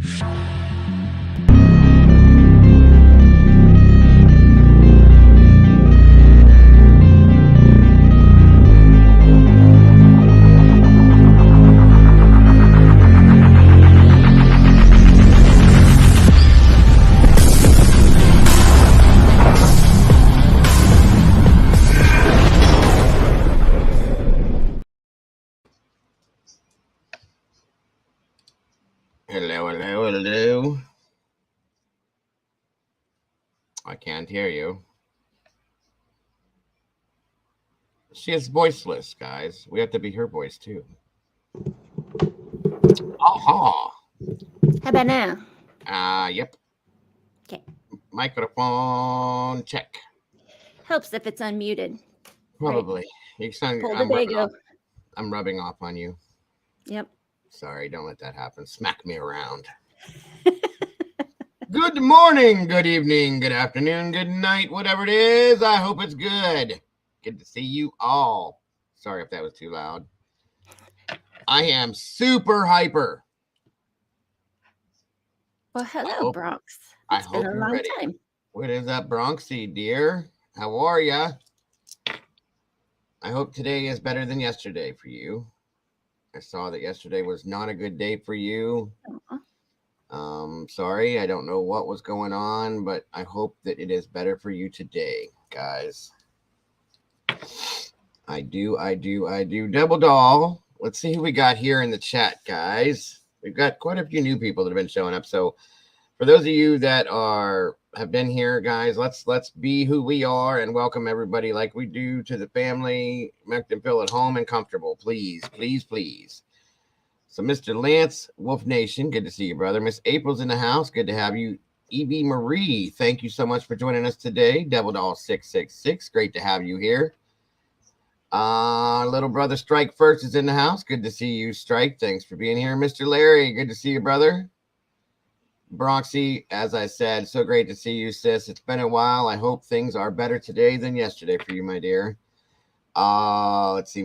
Hello. I can't hear you. She is voiceless, guys. We have to be her voice, too. Aha. How about now? Yep. Okay. Microphone check. Helps if it's unmuted. Probably. You sound, Pull the Dago. I'm rubbing off on you. Yep. Sorry, don't let that happen. Smack me around. Good morning, good evening, good afternoon, good night, whatever it is. I hope it's good. Good to see you all. Sorry if that was too loud. I am super hyper. Well, hello, Bronx. It's been a long time. What is up, Bronxy, dear? How are ya? I hope today is better than yesterday for you. I saw that yesterday was not a good day for you. Sorry, I don't know what was going on, but I hope that it is better for you today, guys. I do. Double Doll. Let's see who we got here in the chat, guys. We've got quite a few new people that have been showing up. So for those of you that have been here, guys, let's be who we are and welcome everybody like we do to the family. Make them feel at home and comfortable, please. So Mr. Lance, Wolf Nation, good to see you, brother. Miss April's in the house. Good to have you. Evie Marie, thank you so much for joining us today. Devil Doll 666, great to have you here. Little brother Strike First is in the house. Good to see you, Strike. Thanks for being here. Mr. Larry, good to see you, brother. Bronxy, as I said, so great to see you, sis. It's been a while. I hope things are better today than yesterday for you, my dear. Let's see,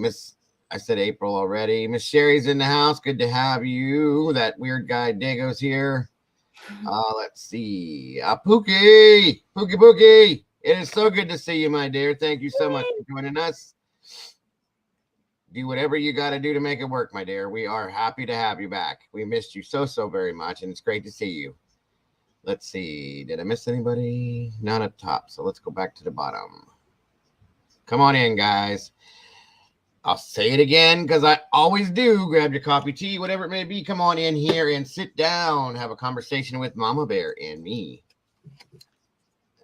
I said April already. Miss Sherry's in the house. Good to have you. That weird guy Dago's here. Let's see. Pookie. It is so good to see you, my dear. Thank you so much for joining us. Do whatever you got to do to make it work, my dear. We are happy to have you back. We missed you so very much, and it's great to see you. Let's see. Did I miss anybody? Not up top, so let's go back to the bottom. Come on in, guys. I'll say it again because I always do. Grab your coffee, tea, whatever it may be. Come on in here and sit down. Have a conversation with Mama Bear and me.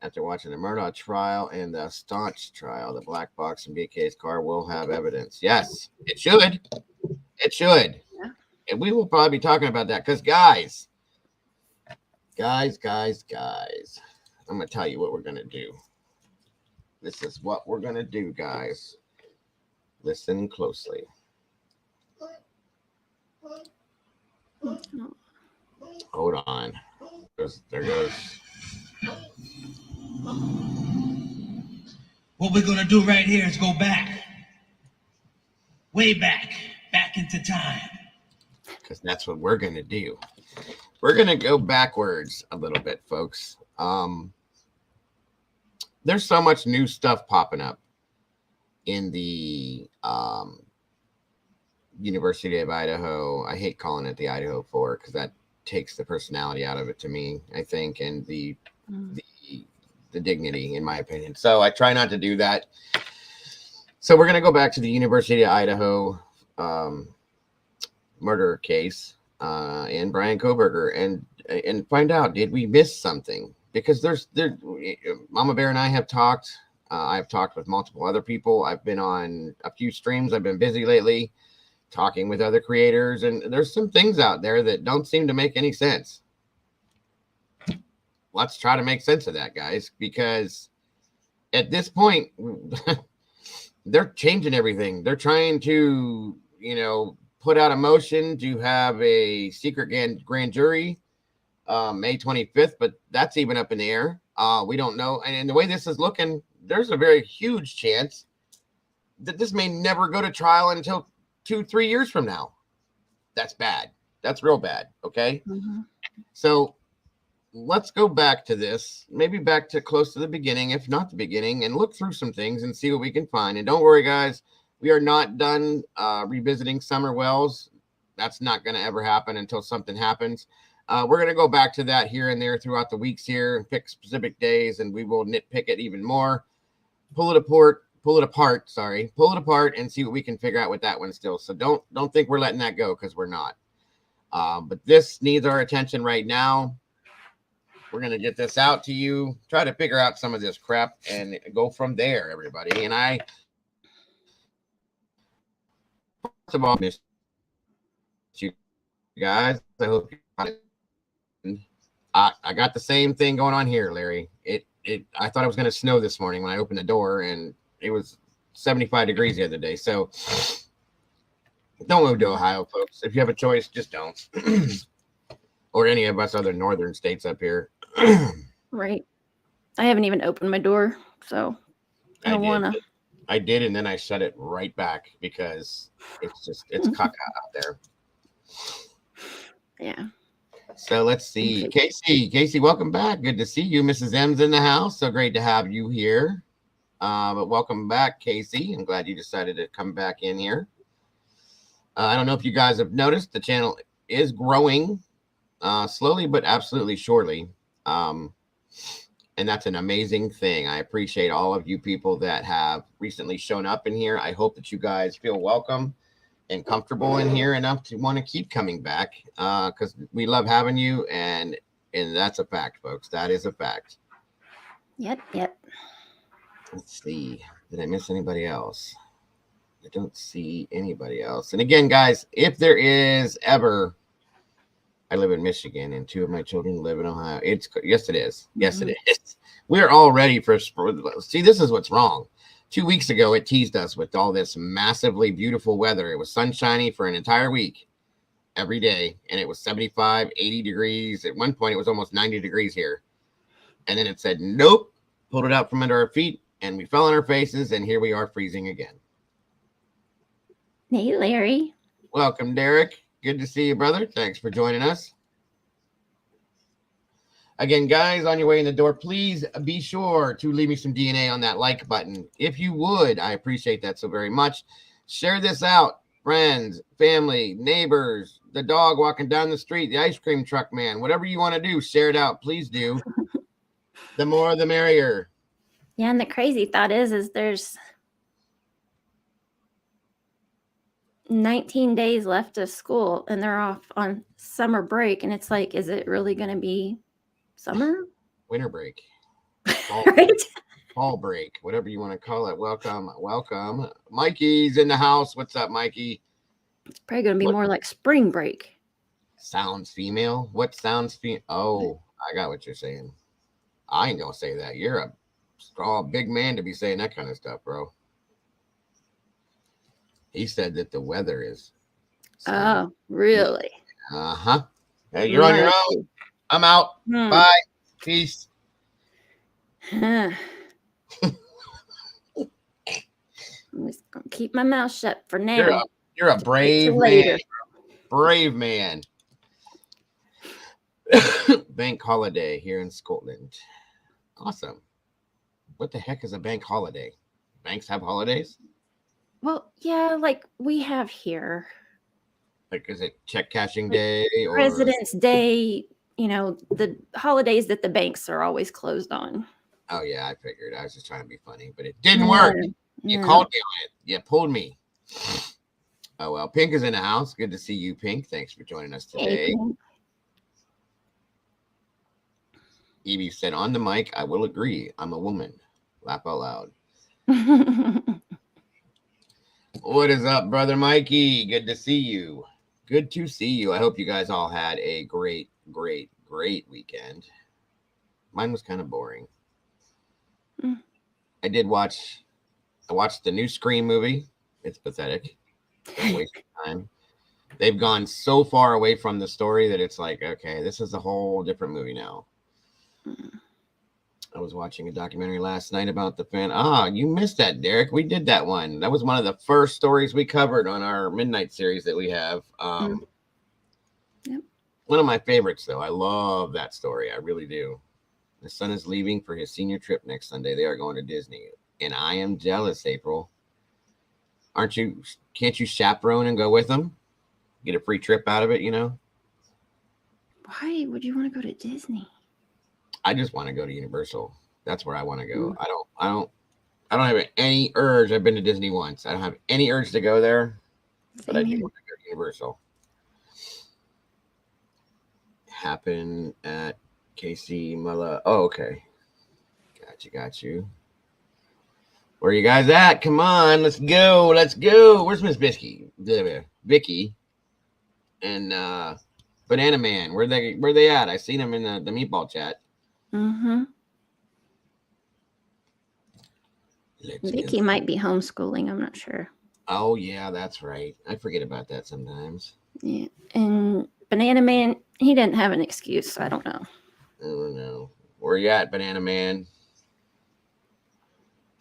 After watching the Murdaugh trial and the Staunch trial, the black box in BK's car will have evidence. Yes, it should. It should. Yeah. And we will probably be talking about that because, guys, I'm going to tell you what we're going to do. This is what we're going to do, guys. Listen closely. Hold on. There goes. What we're going to do right here is go back. Way back into time. Because that's what we're going to do. We're going to go backwards a little bit, folks. There's so much new stuff popping up in the University of Idaho. I hate calling it the Idaho 4 because that takes the personality out of it to me, I think, and the dignity, in my opinion. So I try not to do that. So we're going to go back to the University of Idaho murder case and Bryan Kohberger and find out, did we miss something? Because Mama Bear and I have talked. I've talked with multiple other people. I've been on a few streams. I've been busy lately talking with other creators, and there's some things out there that don't seem to make any sense. Let's try to make sense of that, guys, because at this point, they're changing everything. They're trying to, put out a motion to have a secret grand jury May 25th, but that's even up in the air. We don't know. And the way this is looking, there's a very huge chance that this may never go to trial until 2-3 years from now. That's bad. That's real bad. Okay. Mm-hmm. So let's go back to this, maybe back to close to the beginning, if not the beginning, and look through some things and see what we can find. And don't worry, guys, we are not done revisiting summer wells. That's not going to ever happen until something happens. We're going to go back to that here and there throughout the weeks here and pick specific days, and we will nitpick it even more. Pull it apart, and see what we can figure out with that one still. So don't think we're letting that go, because we're not. But this needs our attention right now. We're going to get this out to you, try to figure out some of this crap, and go from there, everybody. And I, first of all, miss you guys. I hope I got the same thing going on here, Larry. I thought it was going to snow this morning when I opened the door, and it was 75 degrees the other day. So don't move to Ohio, folks. If you have a choice, just don't. Or any of us other northern states up here. Right. I haven't even opened my door, so I don't want to. I did, and then I shut it right back because it's caca out there. Yeah. So let's see. Casey, welcome back. Good to see you. Mrs. M's in the house. So great to have you here. But welcome back, Casey. I'm glad you decided to come back in here. I don't know if you guys have noticed, the channel is growing slowly, but absolutely surely. And that's an amazing thing. I appreciate all of you people that have recently shown up in here. I hope that you guys feel welcome and comfortable in here enough to want to keep coming back, because we love having you, and that's a fact, folks. That is a fact. Yep. Let's see. Did I miss anybody else? I don't see anybody else. And again, guys, if there is ever, I live in Michigan and 2 of my children live in Ohio. Yes, it is. Yes, it is. We're all ready for spring. See, this is what's wrong. 2 weeks ago, it teased us with all this massively beautiful weather. It was sunshiny for an entire week, every day. And it was 75, 80 degrees. At one point, it was almost 90 degrees here. And then it said, nope, pulled it out from under our feet, and we fell on our faces. And here we are freezing again. Hey, Larry. Welcome, Derek. Good to see you, brother. Thanks for joining us. Again, guys, on your way in the door, please be sure to leave me some DNA on that like button. If you would, I appreciate that so very much. Share this out. Friends, family, neighbors, the dog walking down the street, the ice cream truck man, whatever you want to do, share it out. Please do. The more, the merrier. Yeah, and the crazy thought is there's 19 days left of school, and they're off on summer break, and it's like, is it really going to be summer? Winter break. Right? Fall break, whatever you want to call it. Welcome. Mikey's in the house. What's up, Mikey? It's probably going to be more like spring break. Sounds female? What sounds female? Oh, I got what you're saying. I ain't going to say that. You're a strong, big man to be saying that kind of stuff, bro. He said that the weather is. Oh, really? Uh-huh. Hey, you're on your own. I'm out. Bye. Peace. I'm just going to keep my mouth shut for now. You're a brave man. Brave man. Bank holiday here in Scotland. Awesome. What the heck is a bank holiday? Banks have holidays? Well, yeah, like we have here. Like, is it check cashing day? Or President's Day, the holidays that the banks are always closed on. Oh, yeah, I figured. I was just trying to be funny, but it didn't work. You called me on it. You pulled me. Oh, well, Pink is in the house. Good to see you, Pink. Thanks for joining us today. Hey, Evie said, on the mic, I will agree. I'm a woman. Laugh out loud. What is up, brother Mikey? Good to see you. Good to see you. I hope you guys all had a great weekend. Mine was kind of boring. I watched the new Scream movie. It's pathetic. It's a waste of time. They've gone so far away from the story that it's like, okay, this is a whole different movie now. I was watching a documentary last night about the fan. You missed that, Derek. We did that one. That was one of the first stories we covered on our Midnight series that we have. Yep. One of my favorites, though. I love that story. I really do. The son is leaving for his senior trip next Sunday. They are going to Disney. And I am jealous, April. Aren't you? Can't you chaperone and go with them? Get a free trip out of it, you know? Why would you want to go to Disney? I just want to go to Universal. That's where I want to go. I don't have any urge. I've been to Disney once. I don't have any urge to go there, but I do want to go to Universal. Happen at KC Mulla. Oh, okay. Got you. Where you guys at? Come on, let's go. Where's Miss Vicky and Banana Man? Where they at? I seen them in the meatball chat. Mm-hmm. Vicky might be homeschooling. I'm not sure. Oh yeah, that's right. I forget about that sometimes. Yeah, and Banana Man, he didn't have an excuse. So I don't know. I don't know. Where you at, Banana Man?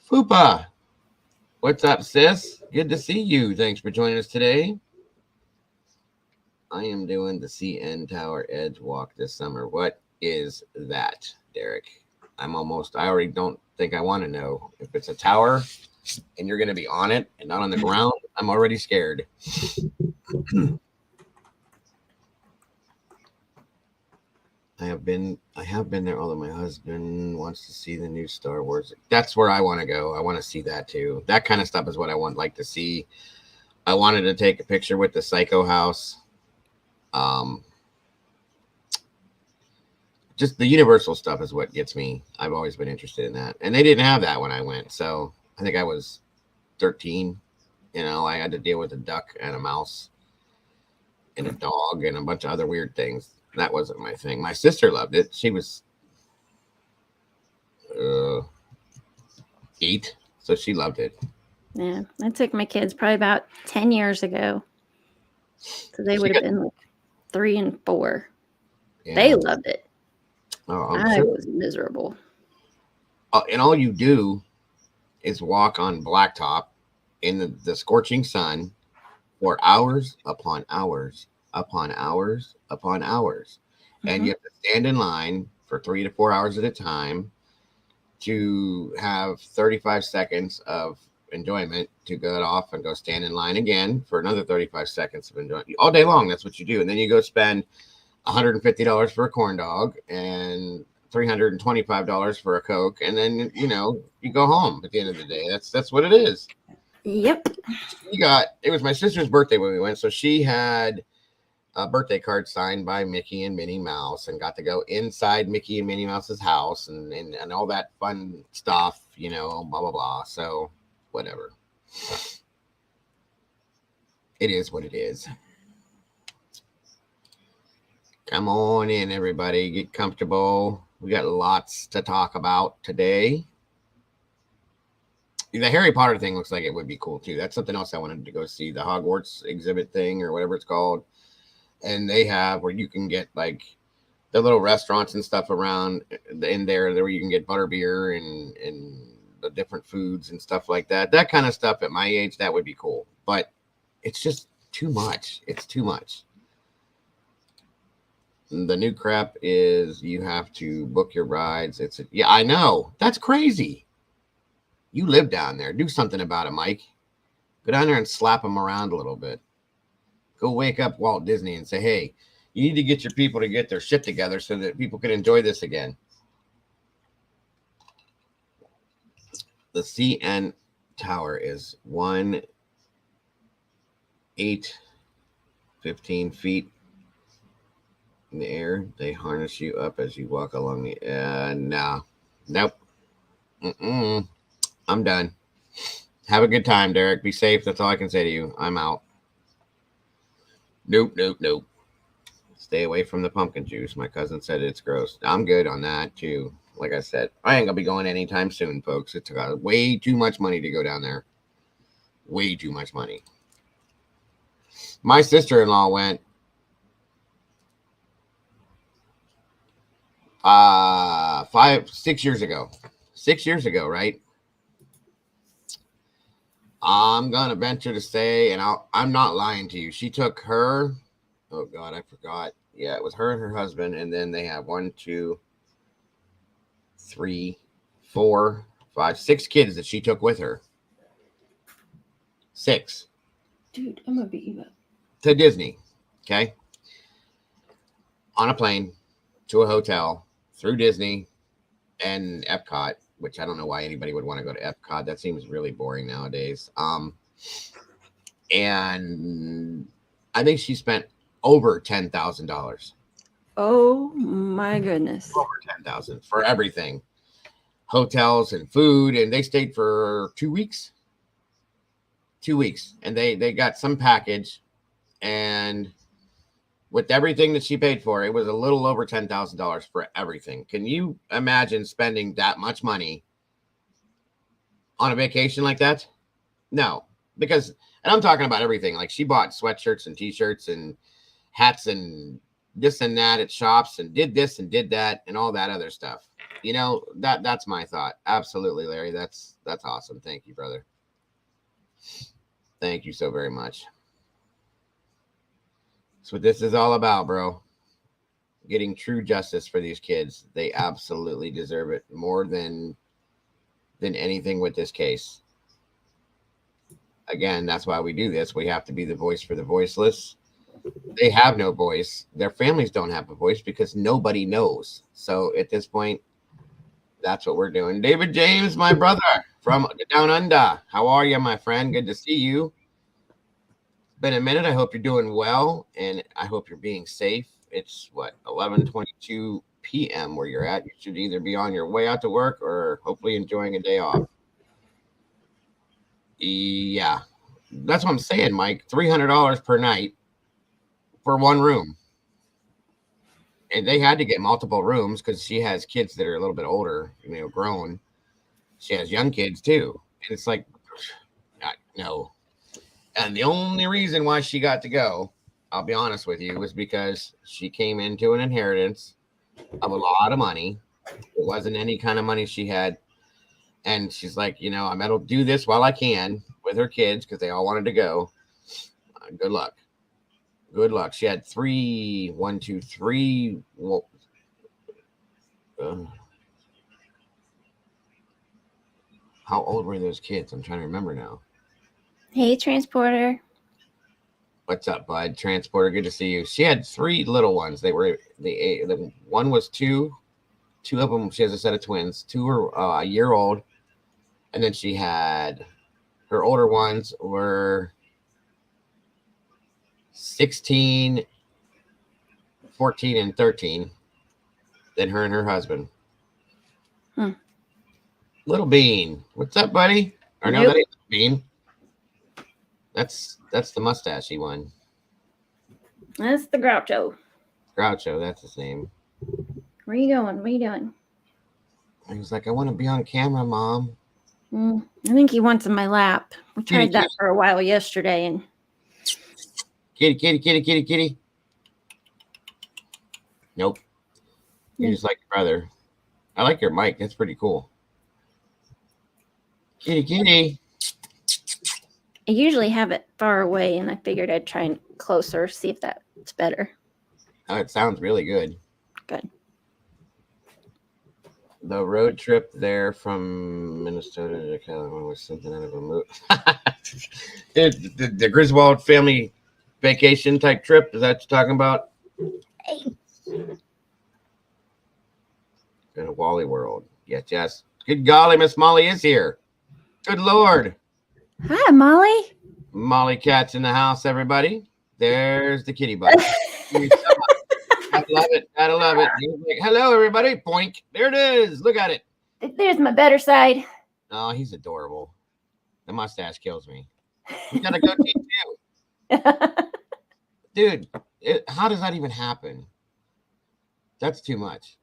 Fupa, what's up, sis? Good to see you. Thanks for joining us today. I am doing the CN Tower Edge walk this summer. What is that, Derek? I already don't think I want to know. If it's a tower and you're going to be on it and not on the ground, I'm already scared. I have been there, although my husband wants to see the new Star Wars. That's where I want to go. I want to see that too. That kind of stuff is what I like to see. I wanted to take a picture with the Psycho House. Just the Universal stuff is what gets me. I've always been interested in that. And they didn't have that when I went. So I think I was 13. You know, I had to deal with a duck and a mouse and a dog and a bunch of other weird things. That wasn't my thing. My sister loved it. She was 8, so she loved it. Yeah, I took my kids probably about 10 years ago. So they would have been like 3 and 4. Yeah. They loved it. Oh, I was miserable. And all you do is walk on blacktop in the scorching sun for hours upon hours upon hours upon hours. And you have to stand in line for 3 to 4 hours at a time to have 35 seconds of enjoyment, to go off and go stand in line again for another 35 seconds of enjoyment all day long. That's what you do. And then you go spend $150 for a corn dog and $325 for a Coke. And then, you know, you go home at the end of the day. That's what it is. Yep. It was my sister's birthday when we went. So she had a birthday card signed by Mickey and Minnie Mouse and got to go inside Mickey and Minnie Mouse's house and all that fun stuff, you know, blah, blah, blah. So whatever. It is what it is. Come on in, everybody. Get comfortable. We got lots to talk about today. The Harry Potter thing looks like it would be cool, too. That's something else I wanted to go see. The Hogwarts exhibit thing or whatever it's called. And they have where you can get, like, the little restaurants and stuff around in there where you can get butterbeer and the different foods and stuff like that. That kind of stuff at my age, that would be cool. But it's just too much. It's too much. The new crap is you have to book your rides. Yeah, I know. That's crazy. You live down there. Do something about it, Mike. Go down there and slap them around a little bit. Go wake up Walt Disney and say, hey, you need to get your people to get their shit together so that people can enjoy this again. The CN Tower is 15 feet in the air. They harness you up as you walk along the nope. I'm done. Have a good time, Derek. Be safe. That's all I can say to you. I'm out. Nope. Stay away from the pumpkin juice. My cousin said it's gross. I'm good on that too. Like I said, I ain't gonna be going anytime soon, folks. It's got way too much money to go down there. Way too much money. My sister-in-law went 6 years ago. 6 years ago, right? I'm gonna venture to say, and I'm not lying to you. She took her. Oh God, I forgot. Yeah, it was her and her husband, and then they have 1, 2, 3, 4, 5, 6 kids that she took with her. 6. Dude, I'm gonna beat you up. To Disney, okay? On a plane, to a hotel, through Disney and Epcot, which I don't know why anybody would want to go to Epcot. That seems really boring nowadays. And I think she spent over $10,000. Oh my goodness. Over 10,000 for everything. Hotels and food, and they stayed for 2 weeks. 2 weeks, and they got some package, and with everything that she paid for, it was a little over $10,000 for everything. Can you imagine spending that much money on a vacation like that? No, because, and I'm talking about everything. Like, she bought sweatshirts and t-shirts and hats and this and that at shops, and did this and did that and all that other stuff. You know, that's my thought. Absolutely, Larry. That's awesome. Thank you, brother. Thank you so very much. That's what this is all about, bro. Getting true justice for these kids. They absolutely deserve it more than anything with this case. Again, that's why we do this. We have to be the voice for the voiceless. They have no voice. Their families don't have a voice because nobody knows. So at this point, that's what we're doing. David James, my brother from down under. How are you, my friend? Good to see you. It's been a minute. I hope you're doing well, and I hope you're being safe. It's what, 11:22 p.m. where you're at. You should either be on your way out to work or hopefully enjoying a day off. Yeah, that's what I'm saying, Mike. $300 per night for one room. And they had to get multiple rooms because she has kids that are a little bit older, grown. She has young kids too. And it's like, no. And the only reason why she got to go, I'll be honest with you, was because she came into an inheritance of a lot of money. It wasn't any kind of money she had. And she's like, I'm going to do this while I can with her kids because they all wanted to go. Good luck. Good luck. She had 3. Well, how old were those kids? I'm trying to remember now. Hey, Transporter. What's up, bud? Transporter, good to see you. She had 3 little ones. They were the one was 2. 2 of them, she has a set of twins. 2 were a year old. And then she had her older ones were 16, 14, and 13. Then her and her husband. Little Bean. What's up, buddy? Or no, that ain't Bean. That's the mustachy one. That's the Groucho. Groucho, that's his name. Where you going? What are you doing? He was like, I want to be on camera, Mom. I think he wants in my lap. We tried that for a while yesterday, and Kitty. Nope. You're just like your brother. I like your mic. That's pretty cool. Kitty. I usually have it far away, and I figured I'd try and closer, see if that's better. Oh, it sounds really good. Good. The road trip there from Minnesota to California was something out of a movie. the Griswold family vacation type trip. Is that what you're talking about? Hey. In a Wally World. Yes. Good golly, Miss Molly is here. Good Lord. Hi, Molly. Molly Cat's in the house, everybody. There's the kitty butt. I love it. Like, hello, everybody. Poink. There it is. Look at it. There's my better side. Oh, he's adorable. The mustache kills me. You gotta go too. Dude, how does that even happen? That's too much.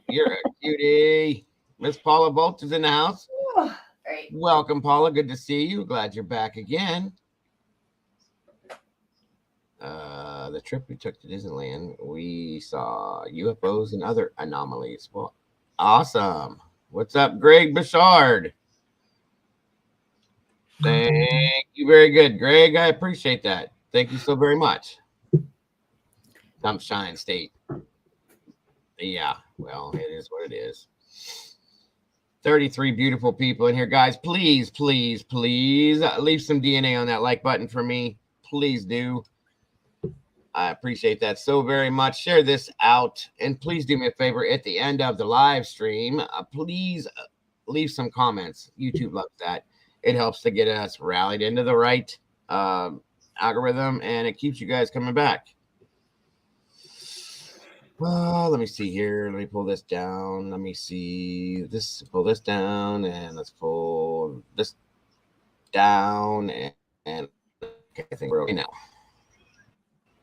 You're a cutie. Miss Paula Bolt is in the house. Oh, great. Welcome, Paula. Good to see you. Glad you're back again. The trip we took to Disneyland, we saw UFOs and other anomalies. Well, awesome. What's up, Greg Bouchard? Thank you. Very good, Greg. I appreciate that. Thank you so very much. Sunshine State. Yeah, well, it is what it is. 33 beautiful people in here, guys. Please, please, please leave some DNA on that like button for me. Please do. I appreciate that so very much. Share this out. And please do me a favor at the end of the live stream. Please leave some comments. YouTube loves that. It helps to get us rallied into the right algorithm, and it keeps you guys coming back. Let me see here. Let me pull this down. Let me see this. Pull this down, and let's pull this down. And okay, I think we're okay now.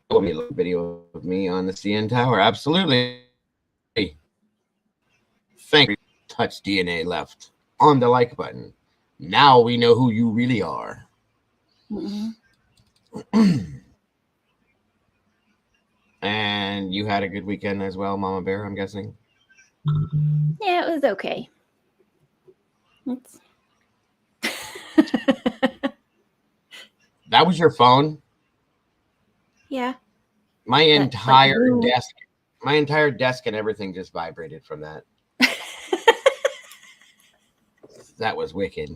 Will be a little video of me on the CN Tower. Absolutely. Thank you. Touch DNA left on the like button. Now we know who you really are. And you had a good weekend as well, Mama Bear, I'm guessing. Yeah, it was okay. That was your phone? Yeah. My entire desk and everything just vibrated from that. That was wicked.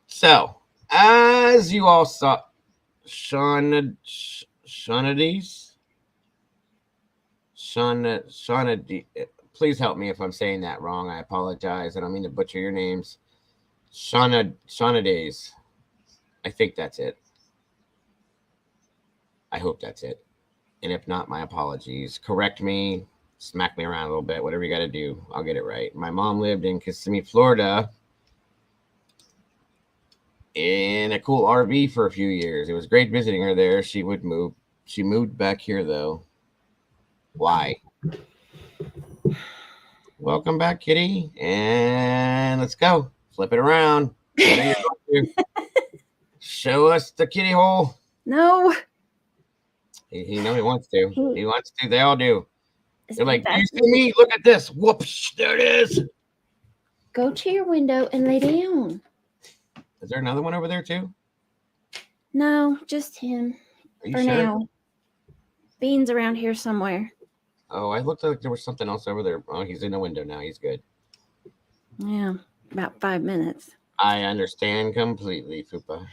So, as you all saw, Shawnades, please help me if I'm saying that wrong. I apologize. I don't mean to butcher your names. Shawnades. I think that's it. I hope that's it. And if not, my apologies. Correct me, smack me around a little bit, whatever you got to do. I'll get it right. My mom lived in Kissimmee, Florida, in a cool RV for a few years. It was great visiting her there. She would move. She moved back here, though. Why? Welcome back, Kitty. And let's go. Flip it around. Show us the kitty hole. No. He knows he wants to. He wants to. They all do. They're like, do you see me? Look at this. Whoops. There it is. Go to your window and lay down. Is there another one over there, too? No, just him. Are you for sure? now. Beans around here somewhere. Oh, I looked like there was something else over there. Oh, he's in the window now. He's good. Yeah, about 5 minutes. I understand completely, Fupa.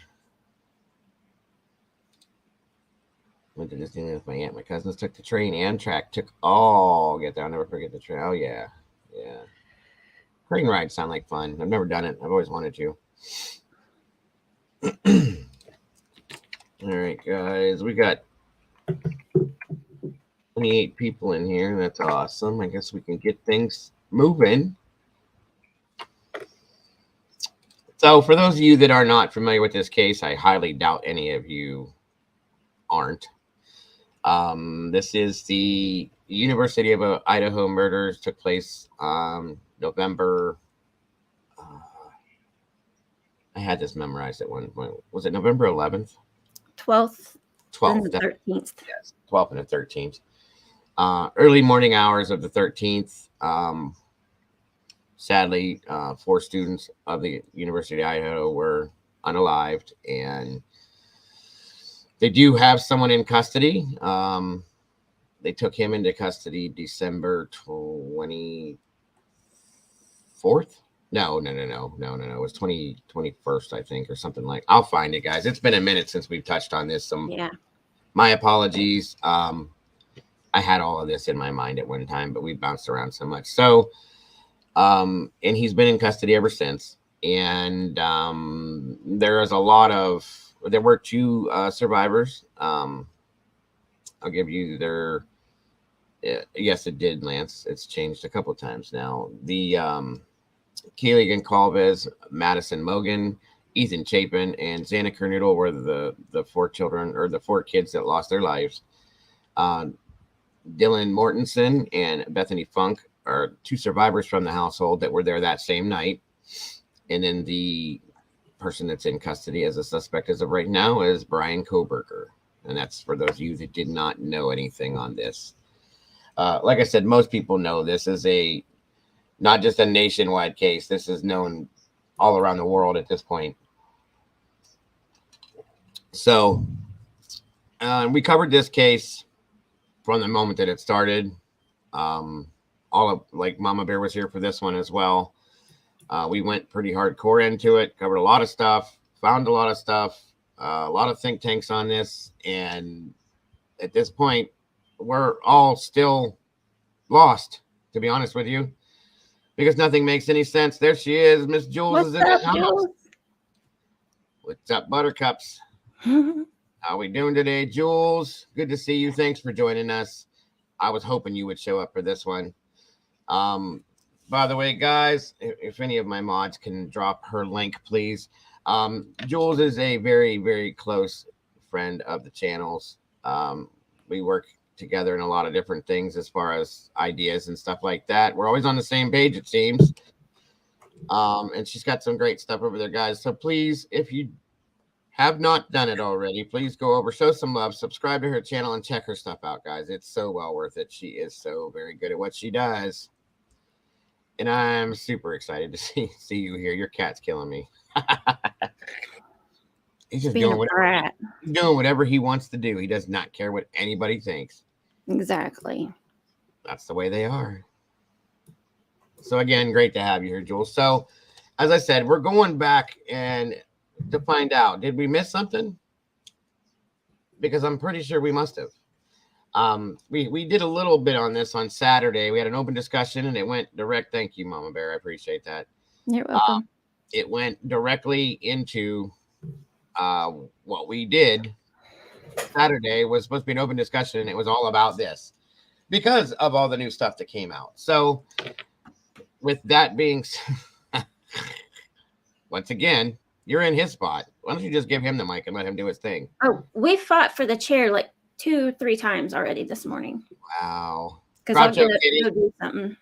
Went to Disneyland with my aunt. My cousins took the train. Amtrak took get there. I'll never forget the train. Oh, yeah. Yeah. Train rides sound like fun. I've never done it. I've always wanted to. All right, guys. We got 28 people in here. That's awesome. I guess we can get things moving. So for those of you that are not familiar with this case, I highly doubt any of you aren't. This is the University of Idaho murders. Took place November. I had this memorized at one point. Was it November 11th? 12th. 12th. And the 13th. Yes, 12th and the 13th. Early morning hours of the 13th. Sadly, 4 students of the University of Idaho were unalived, and they do have someone in custody. They took him into custody December 24th. No. It was 21st, I think, or something like. I'll find it, guys. It's been a minute since we've touched on this. Yeah. My apologies. I had all of this in my mind at one time, but we bounced around so much. So, and he's been in custody ever since. And there were 2 survivors. I'll give you their. Yes, it did, Lance. It's changed a couple of times now. The Keegan Calvez, Madison Mogan, Ethan Chapin, and Xana Kernoodle were the 4 children, or the 4 kids that lost their lives. Dylan Mortensen and Bethany Funk are 2 survivors from the household that were there that same night. And then the person that's in custody as a suspect as of right now is Bryan Kohberger. And that's for those of you that did not know anything on this. Like I said, most people know this is not just a nationwide case. This is known all around the world at this point. So We covered this case from the moment that it started. All of like Mama Bear was here for this one as well. We went pretty hardcore into it, covered a lot of stuff, found a lot of stuff, a lot of think tanks on this. And at this point, we're all still lost, to be honest with you, because nothing makes any sense. There she is. Miss Jules What's is in up, the house. Jules? What's up, Buttercups? How we doing today, Jules? Good to see you. Thanks for joining us. I was hoping you would show up for this one. By the way, guys, if any of my mods can drop her link, please. Jules is a very, very close friend of the channel's. We work together in a lot of different things as far as ideas and stuff like that. We're always on the same page, it seems. And she's got some great stuff over there, guys. So please, if you have not done it already, please go over, show some love, subscribe to her channel, and check her stuff out, guys. It's so well worth it. She is so very good at what she does. And I'm super excited to see you here. Your cat's killing me. He's just doing whatever he wants to do. He does not care what anybody thinks. Exactly. That's the way they are. So again, great to have you here, Jules. So as I said, we're going back and to find out, did we miss something? Because I'm pretty sure we must have. We did a little bit on this on Saturday. We had an open discussion and it went direct. Thank you, Mama Bear. I appreciate that. You're welcome. It went directly into what we did Saturday was supposed to be an open discussion, and it was all about this because of all the new stuff that came out. So with that being once again, you're in his spot. Why don't you just give him the mic and let him do his thing? Oh, we fought for the chair like 2-3 times already this morning. Wow. Because I'll Groucho get Kitty. to do something.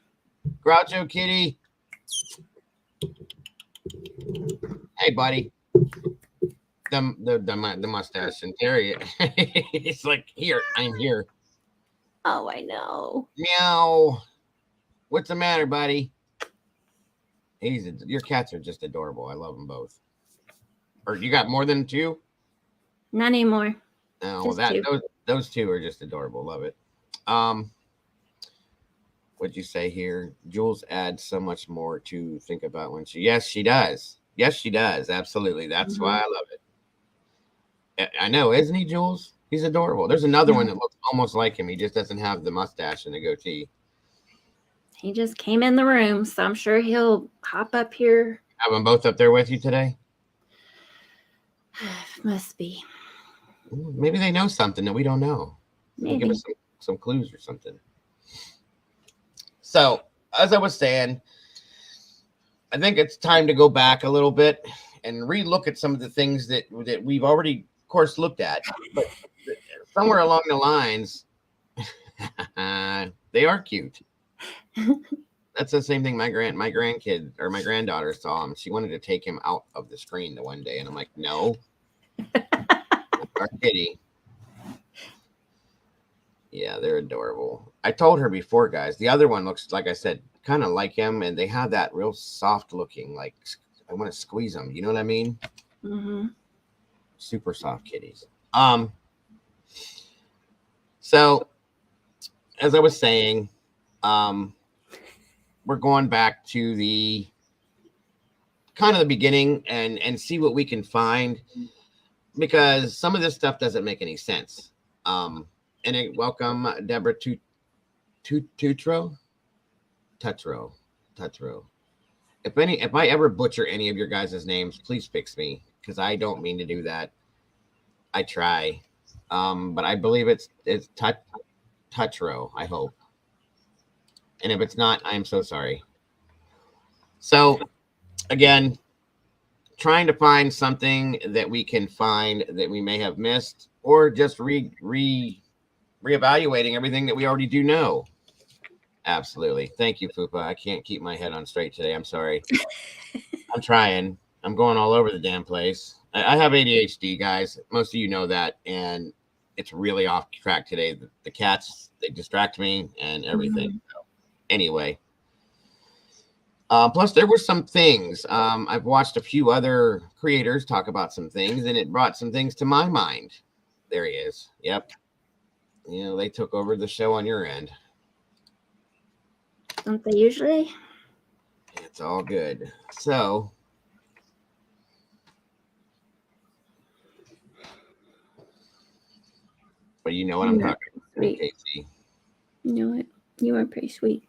Groucho Kitty. Hey, buddy. The mustache and Terry. It's like, here, I'm here. Oh, I know. Meow. What's the matter, buddy? Your cats are just adorable. I love them both. Or you got more than 2? Not anymore. No, well, those 2 are just adorable. Love it. What'd you say here? Jules adds so much more to think about when yes, she does. Yes, she does. Absolutely. That's why I love it. I know, isn't he, Jules? He's adorable. There's another one that looks almost like him. He just doesn't have the mustache and the goatee. He just came in the room, so I'm sure he'll hop up here. Have them both up there with you today? Must be. Maybe they know something that we don't know. Maybe. Give us some clues or something. So, as I was saying, I think it's time to go back a little bit and re-look at some of the things that we've already, of course, looked at. But somewhere along the lines, they are cute. That's the same thing my grandkid or my granddaughter saw him. She wanted to take him out of the screen the one day, and I'm like, no. Our kitty. Yeah, they're adorable. I told her before, guys, the other one looks, like I said, kind of like him, and they have that real soft looking, like I want to squeeze them. You know what I mean? Mm-hmm. Super soft kitties. So as I was saying, we're going back to the kind of the beginning and see what we can find, because some of this stuff doesn't make any sense. And welcome, Deborah Tutro. If I ever butcher any of your guys' names, please fix me, because I don't mean to do that. I try, but I believe it's Tutro. I hope, and if it's not, I am so sorry. So, again, trying to find something that we can find that we may have missed, or just reevaluating everything that we already do know. Absolutely. Thank you, Fupa. I can't keep my head on straight today. I'm sorry. I'm trying. I'm going all over the damn place. I have ADHD, guys. Most of you know that, and it's really off track today. The cats, they distract me and everything. Mm-hmm. So, anyway. Plus, there were some things. I've watched a few other creators talk about some things, and it brought some things to my mind there he is. Yep. You know, they took over the show on your end. Don't they usually? It's all good. So, but you know what I'm talking about, Sweet. Casey. You know what? You are pretty sweet.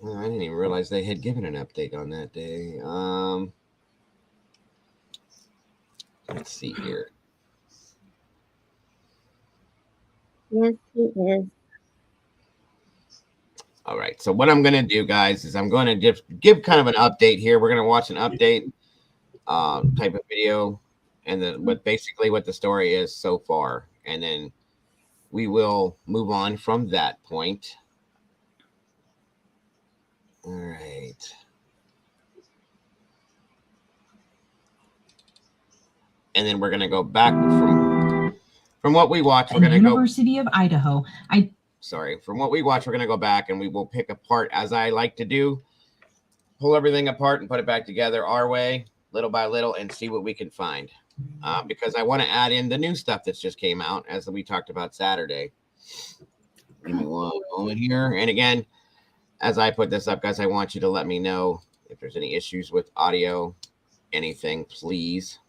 Oh, I didn't even realize they had given an update on that day. Let's see here. Yes, he is. All right. So what I'm going to do, guys, is I'm going to just give kind of an update here. We're going to watch an update type of video, and then what the story is so far, and then we will move on from that point. All right. And then we're going to go back from what we watched. We're going to go University of Idaho. From what we watch, we're going to go back and we will pick apart, as I like to do, pull everything apart and put it back together our way, little by little, and see what we can find. Because I want to add in the new stuff that's just came out, as we talked about Saturday. Give me one moment here. And again, as I put this up, guys, I want you to let me know if there's any issues with audio, anything, please.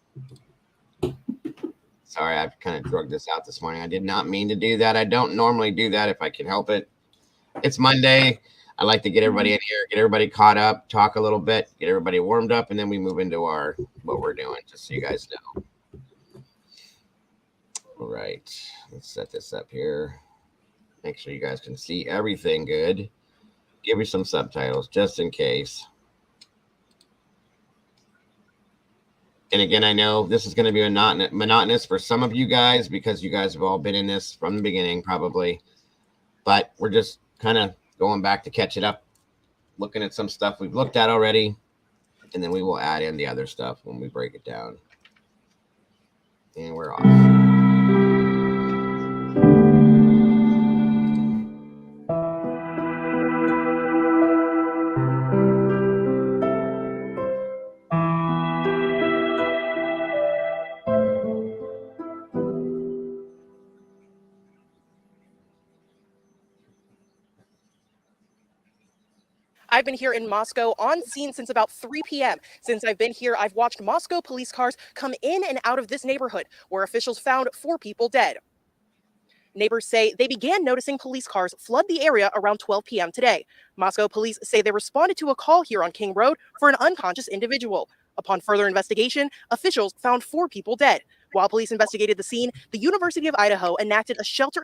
Sorry, I've kind of drugged this out this morning. I did not mean to do that. I don't normally do that if I can help it. It's Monday. I like to get everybody in here, get everybody caught up, talk a little bit, get everybody warmed up, and then we move into what we're doing, just so you guys know. All right, let's set this up here. Make sure you guys can see everything good. Give me some subtitles just in case. And again, I know this is going to be monotonous for some of you guys because you guys have all been in this from the beginning probably. But we're just kind of going back to catch it up, looking at some stuff we've looked at already, and then we will add in the other stuff when we break it down. And we're off. I've been here in Moscow on scene since about 3 p.m. Since I've been here, I've watched Moscow police cars come in and out of this neighborhood, where officials found 4 people dead. Neighbors say they began noticing police cars flood the area around 12 p.m. today. Moscow police say they responded to a call here on King Road for an unconscious individual. Upon further investigation, officials found 4 people dead. While police investigated the scene, the University of Idaho enacted a shelter.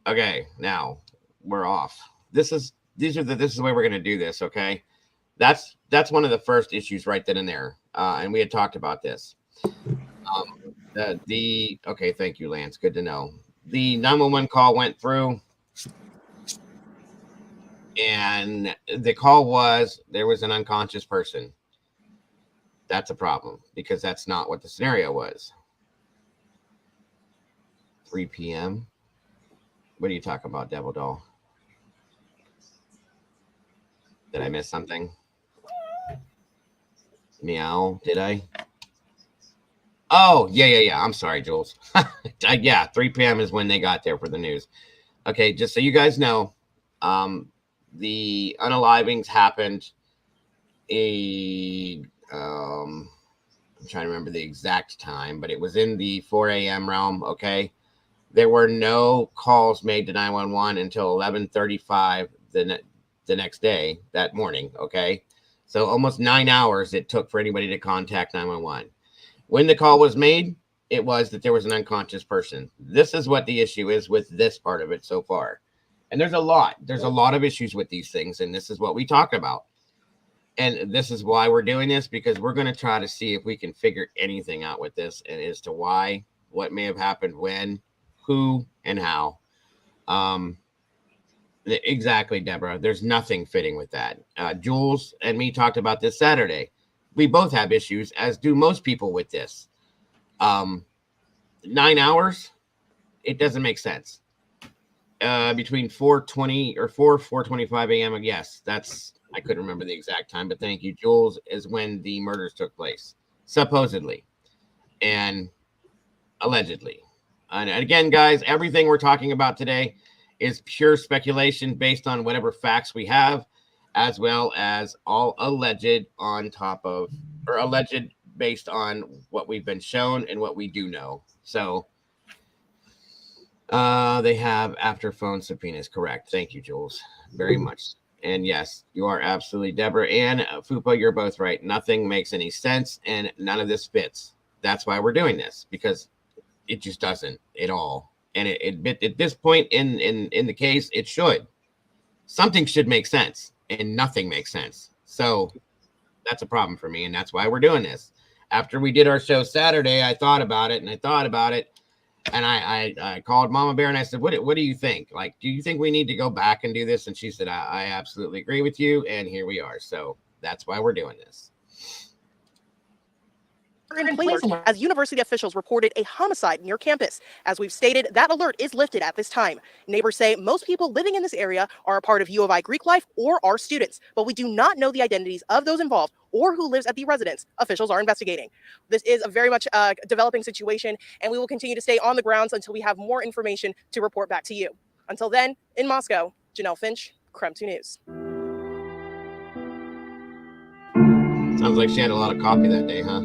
Okay, now we're off. This is the way we're going to do this. Okay, that's one of the first issues right then and there, and we had talked about this. Okay, thank you, Lance. Good to know. The 911 call went through, and the call was there was an unconscious person. That's a problem because that's not what the scenario was. 3 p.m. What are you talking about, Devil Doll? Did I miss something? Meow, did I? Oh, yeah. I'm sorry, Jules. Yeah, 3 p.m. is when they got there for the news. Okay, just so you guys know, the unalivings happened I'm trying to remember the exact time, but it was in the 4 a.m. realm, okay? There were no calls made to 911 until 11:35 the next day, that morning, okay? So almost 9 hours it took for anybody to contact 911. When the call was made, it was that there was an unconscious person. This is what the issue is with this part of it so far. And there's a lot of issues with these things, and this is what we talk about. And this is why we're doing this, because we're going to try to see if we can figure anything out with this and as to why, what may have happened, when, who, and how. Exactly, Deborah. There's nothing fitting with that. Jules and me talked about this Saturday. We both have issues, as do most people with this. 9 hours, it doesn't make sense. Between 4:20 or 4:25 a.m. Yes, that's I couldn't remember the exact time, but thank you, Jules, is when the murders took place, supposedly and allegedly. And again, guys, everything we're talking about today is pure speculation based on whatever facts we have, as well as all alleged on top of, or alleged based on what we've been shown and what we do know. So they have after phone subpoenas. Correct. Thank you, Jules, very much. And yes, you are absolutely, Deborah and Fupa, you're both right. Nothing makes any sense and none of this fits. That's why we're doing this, because it just doesn't at all. And it at this point in the case, it should. Something should make sense and nothing makes sense. So that's a problem for me. And that's why we're doing this. After we did our show Saturday, I thought about it. And I called Mama Bear and I said, what do you think? Like, do you think we need to go back and do this? And she said, I absolutely agree with you. And here we are. So that's why we're doing this. In place as university officials reported a homicide near campus. As we've stated, that alert is lifted at this time. Neighbors say most people living in this area are a part of U of I Greek life or are students, but we do not know the identities of those involved or who lives at the residence. Officials are investigating. This is a very much developing situation, and we will continue to stay on the grounds until we have more information to report back to you. Until then, in Moscow, Janelle Finch, Krem 2 News. Sounds like she had a lot of coffee that day, huh?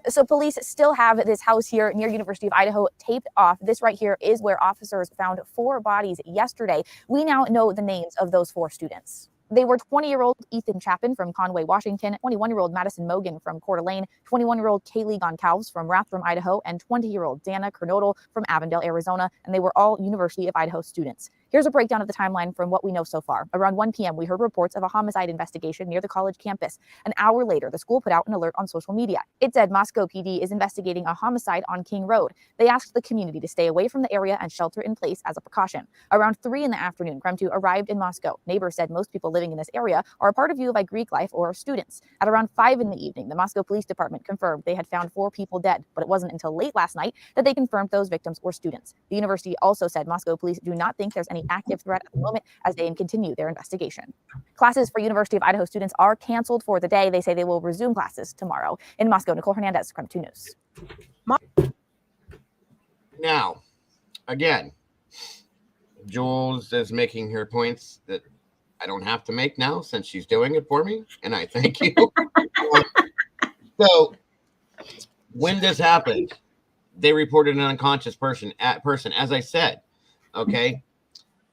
So police still have this house here near University of Idaho taped off. This right here is where officers found 4 bodies yesterday. We now know the names of those 4 students. They were 20-year-old Ethan Chapin from Conway, Washington, 21-year-old Madison Mogan from Coeur d'Alene, 21-year-old Kaylee Goncalves from Rathdrum, Idaho, and 20-year-old Dana Kernodle from Avondale, Arizona, and they were all University of Idaho students. Here's a breakdown of the timeline from what we know so far. Around 1 p.m., we heard reports of a homicide investigation near the college campus. An hour later, the school put out an alert on social media. It said Moscow PD is investigating a homicide on King Road. They asked the community to stay away from the area and shelter in place as a precaution. Around 3 in the afternoon, Krem 2 arrived in Moscow. Neighbors said most people living in this area are a part of U of I Greek life or are students. At around 5 in the evening, the Moscow Police Department confirmed they had found 4 people dead, but it wasn't until late last night that they confirmed those victims were students. The university also said Moscow police do not think there's any active threat at the moment as they continue their investigation. Classes for University of Idaho students are canceled for the day. They say they will resume classes tomorrow. In Moscow, Nicole Hernandez, Krem 2 News. Now, again, Jules is making her points that I don't have to make now since she's doing it for me, and I thank you. So, when this happened, they reported an unconscious person, as I said, okay?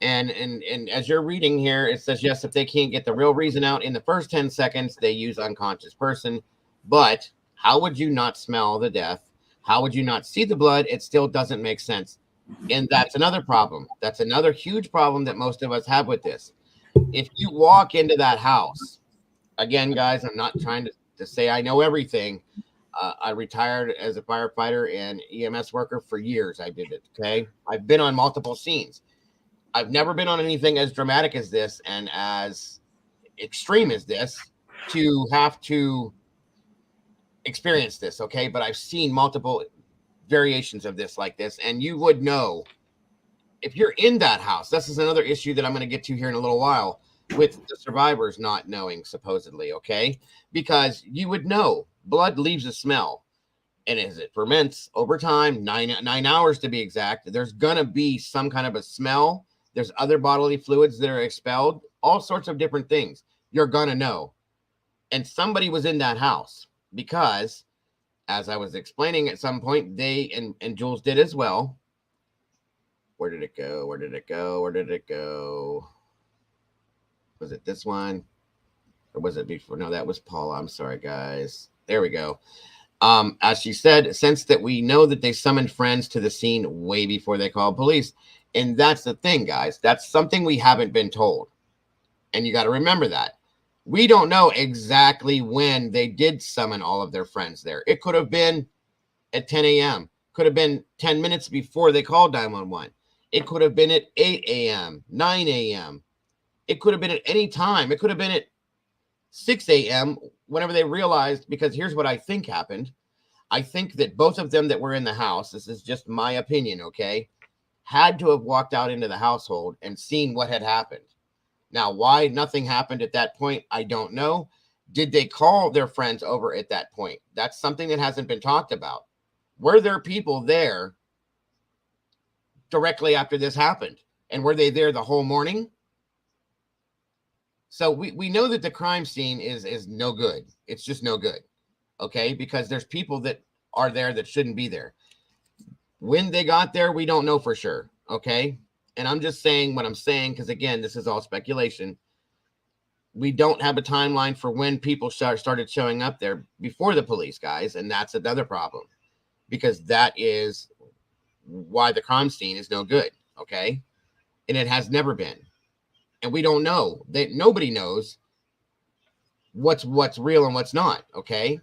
And as you're reading here, it says, yes, if they can't get the real reason out in the first 10 seconds, they use unconscious person. But how would you not smell the death? How would you not see the blood? It still doesn't make sense. And that's another problem. That's another huge problem that most of us have with this. If you walk into that house, again, guys, I'm not trying to say I know everything. I retired as a firefighter and EMS worker for years. I did it, okay? I've been on multiple scenes. I've never been on anything as dramatic as this and as extreme as this to have to experience this, okay? But I've seen multiple variations of this like this, and you would know if you're in that house. This is another issue that I'm going to get to here in a little while with the survivors not knowing, supposedly, okay? Because you would know blood leaves a smell, and as it ferments over time, 9 hours to be exact, there's going to be some kind of a smell. There's other bodily fluids that are expelled, all sorts of different things. You're going to know. And somebody was in that house because, as I was explaining at some point, they and Jules did as well. Where did it go? Where did it go? Where did it go? Was it this one? Or was it before? No, that was Paula. I'm sorry, guys. There we go. As she said, since that we know that they summoned friends to the scene way before they called police. And that's the thing, guys. That's something we haven't been told. And you got to remember that. We don't know exactly when they did summon all of their friends there. It could have been at 10 a.m. Could have been 10 minutes before they called 911. It could have been at 8 a.m., 9 a.m. It could have been at any time. It could have been at 6 a.m. whenever they realized, because here's what I think happened. I think that both of them that were in the house, this is just my opinion, okay? had to have walked out into the household and seen what had happened. Now, why nothing happened at that point, I don't know. Did they call their friends over at that point? That's something that hasn't been talked about. Were there people there directly after this happened? And were they there the whole morning? So we know that the crime scene is no good. It's just no good. Okay, because there's people that are there that shouldn't be there. When they got there, we don't know for sure. Okay, and I'm just saying what I'm saying because, again, this is all speculation. We don't have a timeline for when people started showing up there before the police, guys, and that's another problem, because that is why the crime scene is no good. Okay, and it has never been, and we don't know. That nobody knows what's real and what's not. Okay.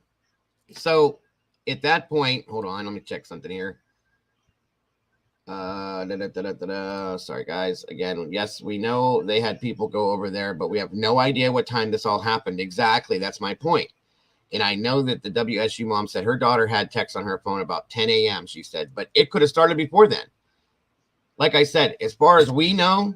So at that point, hold on, let me check something here. Sorry, guys. Again, yes, we know they had people go over there, but we have no idea what time this all happened. Exactly. That's my point. And I know that the WSU mom said her daughter had texts on her phone about 10 a.m., she said, but it could have started before then. Like I said, as far as we know,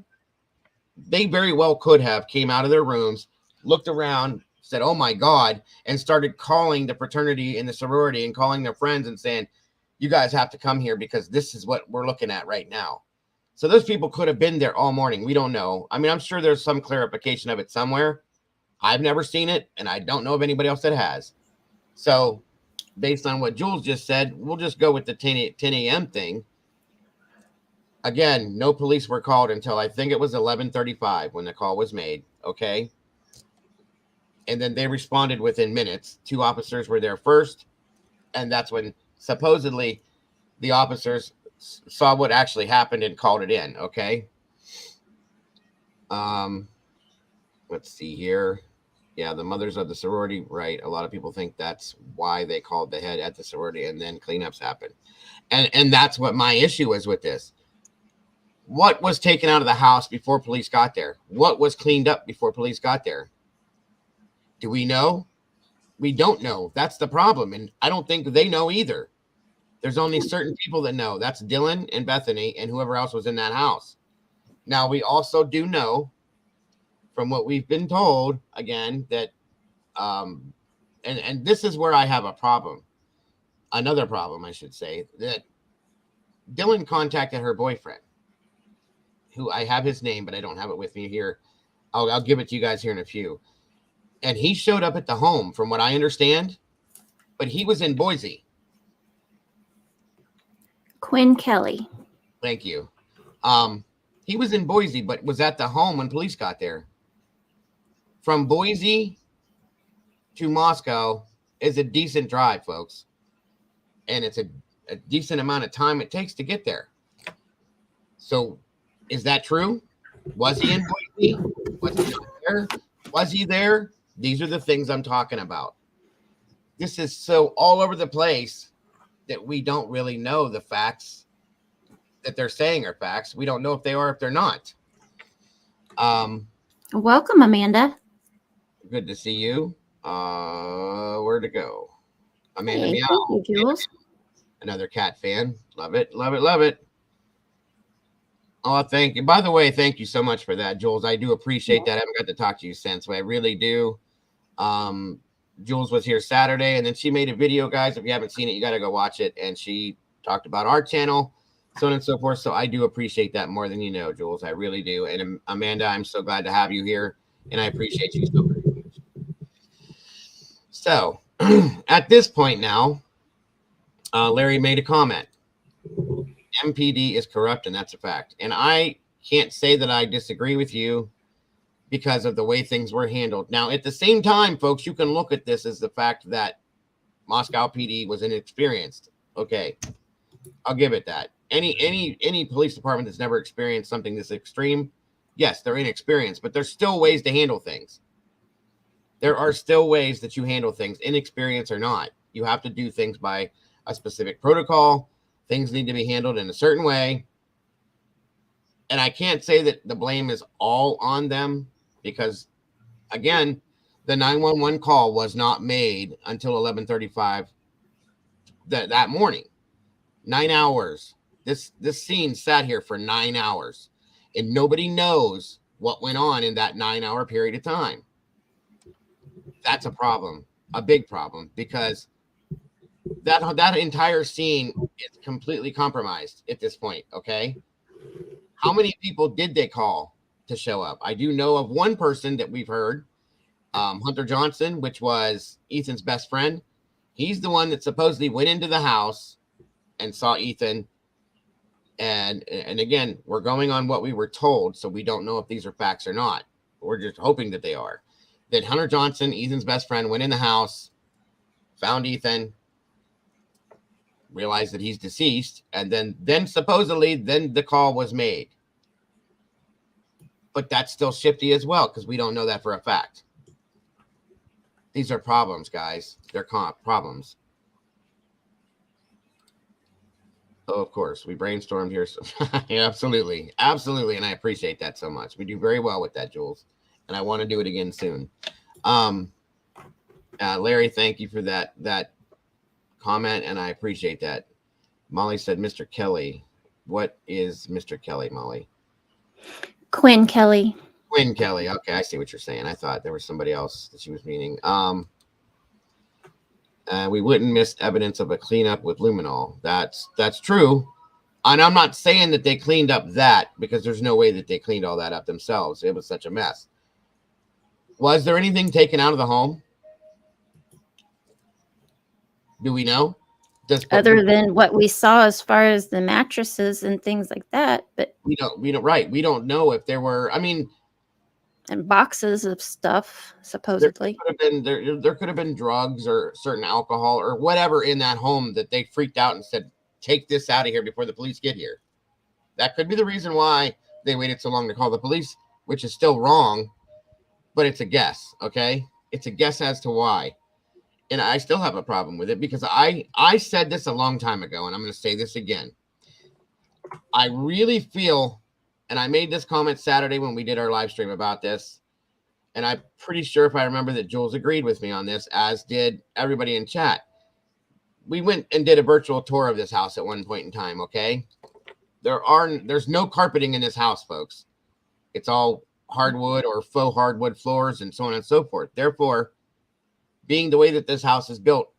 they very well could have came out of their rooms, looked around, said, oh my God, and started calling the fraternity and the sorority and calling their friends and saying, you guys have to come here because this is what we're looking at right now. So those people could have been there all morning. We don't know. I mean, I'm sure there's some clarification of it somewhere. I've never seen it, and I don't know of anybody else that has. So based on what Jules just said, we'll just go with the 10 a.m. thing. Again, no police were called until I think it was 11:35 when the call was made. Okay. And then they responded within minutes. 2 officers were there first. And that's when supposedly the officers saw what actually happened and called it in. Okay. Let's see here. Yeah, the mothers of the sorority, right? A lot of people think that's why they called the head at the sorority, and then cleanups happened. And that's what my issue is with this. What was taken out of the house before police got there? What was cleaned up before police got there? Do we know? We don't know. That's the problem. And I don't think they know either. There's only certain people that know. That's Dylan and Bethany and whoever else was in that house. Now, we also do know from what we've been told, again, that, and this is where I have a problem. Another problem, I should say, that Dylan contacted her boyfriend, who I have his name, but I don't have it with me here. I'll give it to you guys here in a few. And he showed up at the home, from what I understand, but he was in Boise. Quinn Kelly. Thank you. He was in Boise, but was at the home when police got there. From Boise to Moscow is a decent drive, folks. And it's a decent amount of time it takes to get there. So is that true? Was he in Boise? Was he not there? Was he there? These are the things I'm talking about. This is so all over the place that we don't really know the facts that they're saying are facts. We don't know if they are, if they're not. Welcome, Amanda. Good to see you. Where to go? Amanda Hey, Meow. thank you, Jules. Another cat fan. Love it, love it, love it. Oh, thank you. By the way, thank you so much for that, Jules. I do appreciate that. I haven't got to talk to you since, but I really do. Jules was here Saturday, and then she made a video, guys. If you haven't seen it, you got to go watch it. And she talked about our channel, so on and so forth. So I do appreciate that more than you know, Jules. I really do. And Amanda, I'm so glad to have you here, and I appreciate you so very much. So at this point now, Larry made a comment. MPD is corrupt, and that's a fact. And I can't say that I disagree with you because of the way things were handled. Now, at the same time, folks, you can look at this as the fact that Moscow PD was inexperienced. Okay, I'll give it that. Any police department that's never experienced something this extreme, yes, they're inexperienced, but there's still ways to handle things. There are still ways that you handle things, inexperienced or not. You have to do things by a specific protocol. Things need to be handled in a certain way. And I can't say that the blame is all on them because, again, the 911 call was not made until 11:35 that morning. 9 hours This scene sat here for 9 hours, and nobody knows what went on in that 9-hour period of time. That's a problem, a big problem, because that entire scene is completely compromised at this point. Okay, how many people did they call to show up? I do know of one person that we've heard, Hunter Johnson, which was Ethan's best friend. He's the one that supposedly went into the house and saw Ethan. And again, we're going on what we were told, so we don't know if these are facts or not. We're just hoping that they are. That Hunter Johnson, Ethan's best friend, went in the house, found Ethan, realized that he's deceased, and then supposedly the call was made. But that's still shifty as well, because we don't know that for a fact. These are problems, guys. They're problems. Oh, of course, we brainstormed here. So yeah, absolutely. And I appreciate that so much. We do very well with that, Jules. And I want to do it again soon. Larry, thank you for that comment, and I appreciate that. Molly said, Mr. Kelly. What is Mr. Kelly, Molly? Quinn Kelly. Quinn Kelly. Okay, I see what you're saying. I thought there was somebody else that she was meaning. We wouldn't miss evidence of a cleanup with luminol. That's true. And I'm not saying that they cleaned up that, because there's no way that they cleaned all that up themselves. It was such a mess. Was there anything taken out of the home? Do we know? Other than what we saw as far as the mattresses and things like that, but we don't right. We don't know if there were, and boxes of stuff, supposedly. There could have been drugs or certain alcohol or whatever in that home that they freaked out and said, take this out of here before the police get here. That could be the reason why they waited so long to call the police, which is still wrong, but it's a guess, okay? It's a guess as to why. And I still have a problem with it, because I said this a long time ago, and I'm going to say this again. I really feel, and I made this comment Saturday when we did our live stream about this, and I'm pretty sure if I remember that Jules agreed with me on this, as did everybody in chat. We went and did a virtual tour of this house at one point in time, okay? There's no carpeting in this house, folks. It's all hardwood or faux hardwood floors and so on and so forth. Therefore, being the way that this house is built,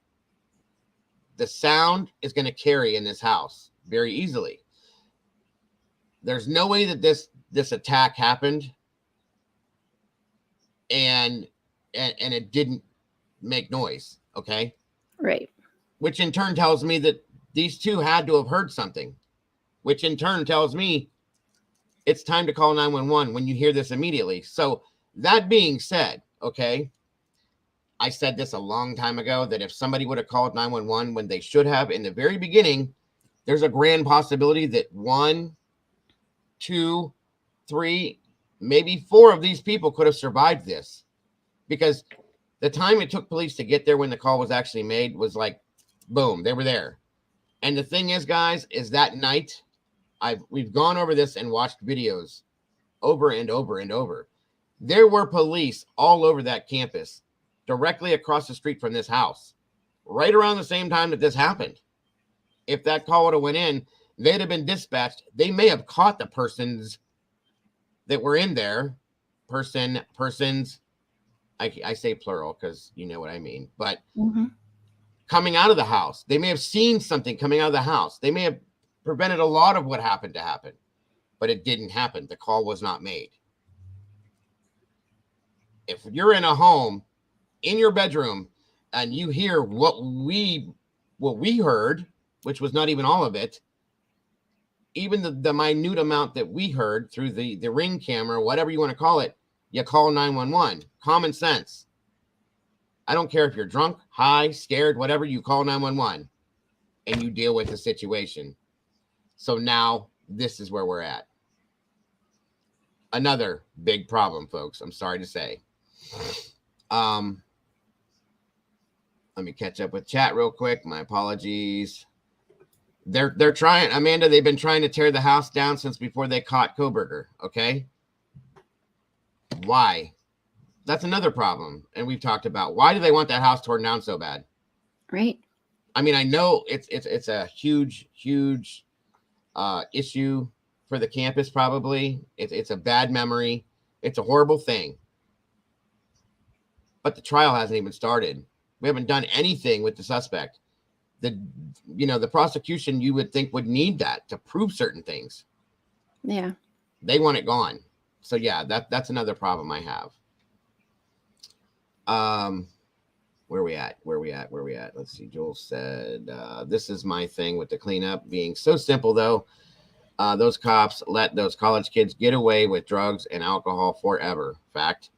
the sound is going to carry in this house very easily. There's no way that this attack happened and it didn't make noise, okay? Right. Which in turn tells me that these two had to have heard something, which in turn tells me it's time to call 911 when you hear this immediately. So that being said, okay, I said this a long time ago, that if somebody would have called 911 when they should have in the very beginning, there's a grand possibility that 1, 2, 3, maybe 4 of these people could have survived this, because the time it took police to get there when the call was actually made was like, boom, they were there. And the thing is, guys, is that night we've gone over this and watched videos over and over and over. There were police all over that campus, directly across the street from this house, right around the same time that this happened. If that call would have went in, they'd have been dispatched. They may have caught the persons that were in there. Persons. I say plural because you know what I mean. But coming out of the house, they may have seen something coming out of the house. They may have prevented a lot of what happened to happen, but it didn't happen. The call was not made. If you're in a home, in your bedroom, and you hear what we heard, which was not even all of it, even the minute amount that we heard through the ring camera, whatever you want to call it, you call 911. Common sense. I don't care if you're drunk, high, scared, whatever, you call 911 and you deal with the situation. So now this is where we're at. Another big problem, folks. I'm sorry to say. Let me catch up with chat real quick. My apologies. They're trying, Amanda, they've been trying to tear the house down since before they caught Kohberger, okay? Why? That's another problem, and we've talked about. Why do they want that house torn down so bad? Right. I mean, I know it's a huge issue for the campus. Probably it's a bad memory. It's a horrible thing. But the trial hasn't even started. We haven't done anything with the suspect. The prosecution, you would think, would need that to prove certain things. Yeah. They want it gone. So yeah, that's another problem I have. Where we at? Let's see. Joel said, this is my thing with the cleanup being so simple, though. Those cops let those college kids get away with drugs and alcohol forever. Fact.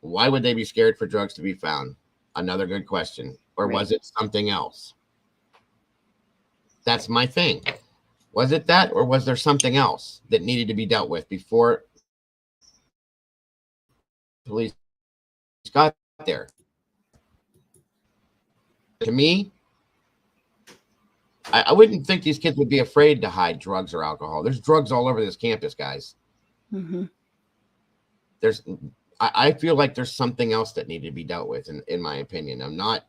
Why would they be scared for drugs to be found? Another good question. Or was it something else? That's my thing. Was it that, or was there something else that needed to be dealt with before police got there? To me, I wouldn't think these kids would be afraid to hide drugs or alcohol. There's drugs all over this campus, guys. Mm-hmm. I feel like there's something else that needed to be dealt with, in my opinion. I'm not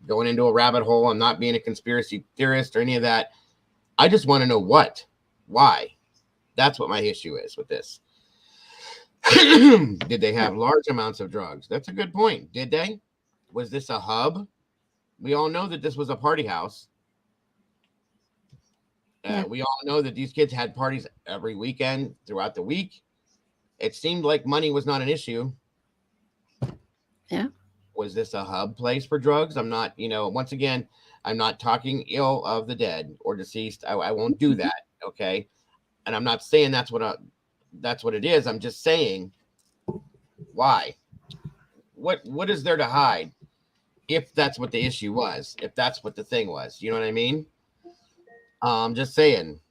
going into a rabbit hole. I'm not being a conspiracy theorist or any of that. I just want to know why. That's what my issue is with this. Did they have large amounts of drugs? That's a good point. Did they? Was this a hub? We all know that this was a party house. We all know that these kids had parties every weekend throughout the week. It seemed like money was not an issue. Yeah. Was this a hub place for drugs? I'm not, once again, I'm not talking ill of the dead or deceased. I won't do that. Okay. And I'm not saying that's what it is. I'm just saying, why? What is there to hide? If that's what the issue was, if that's what the thing was, you know what I mean? Just saying.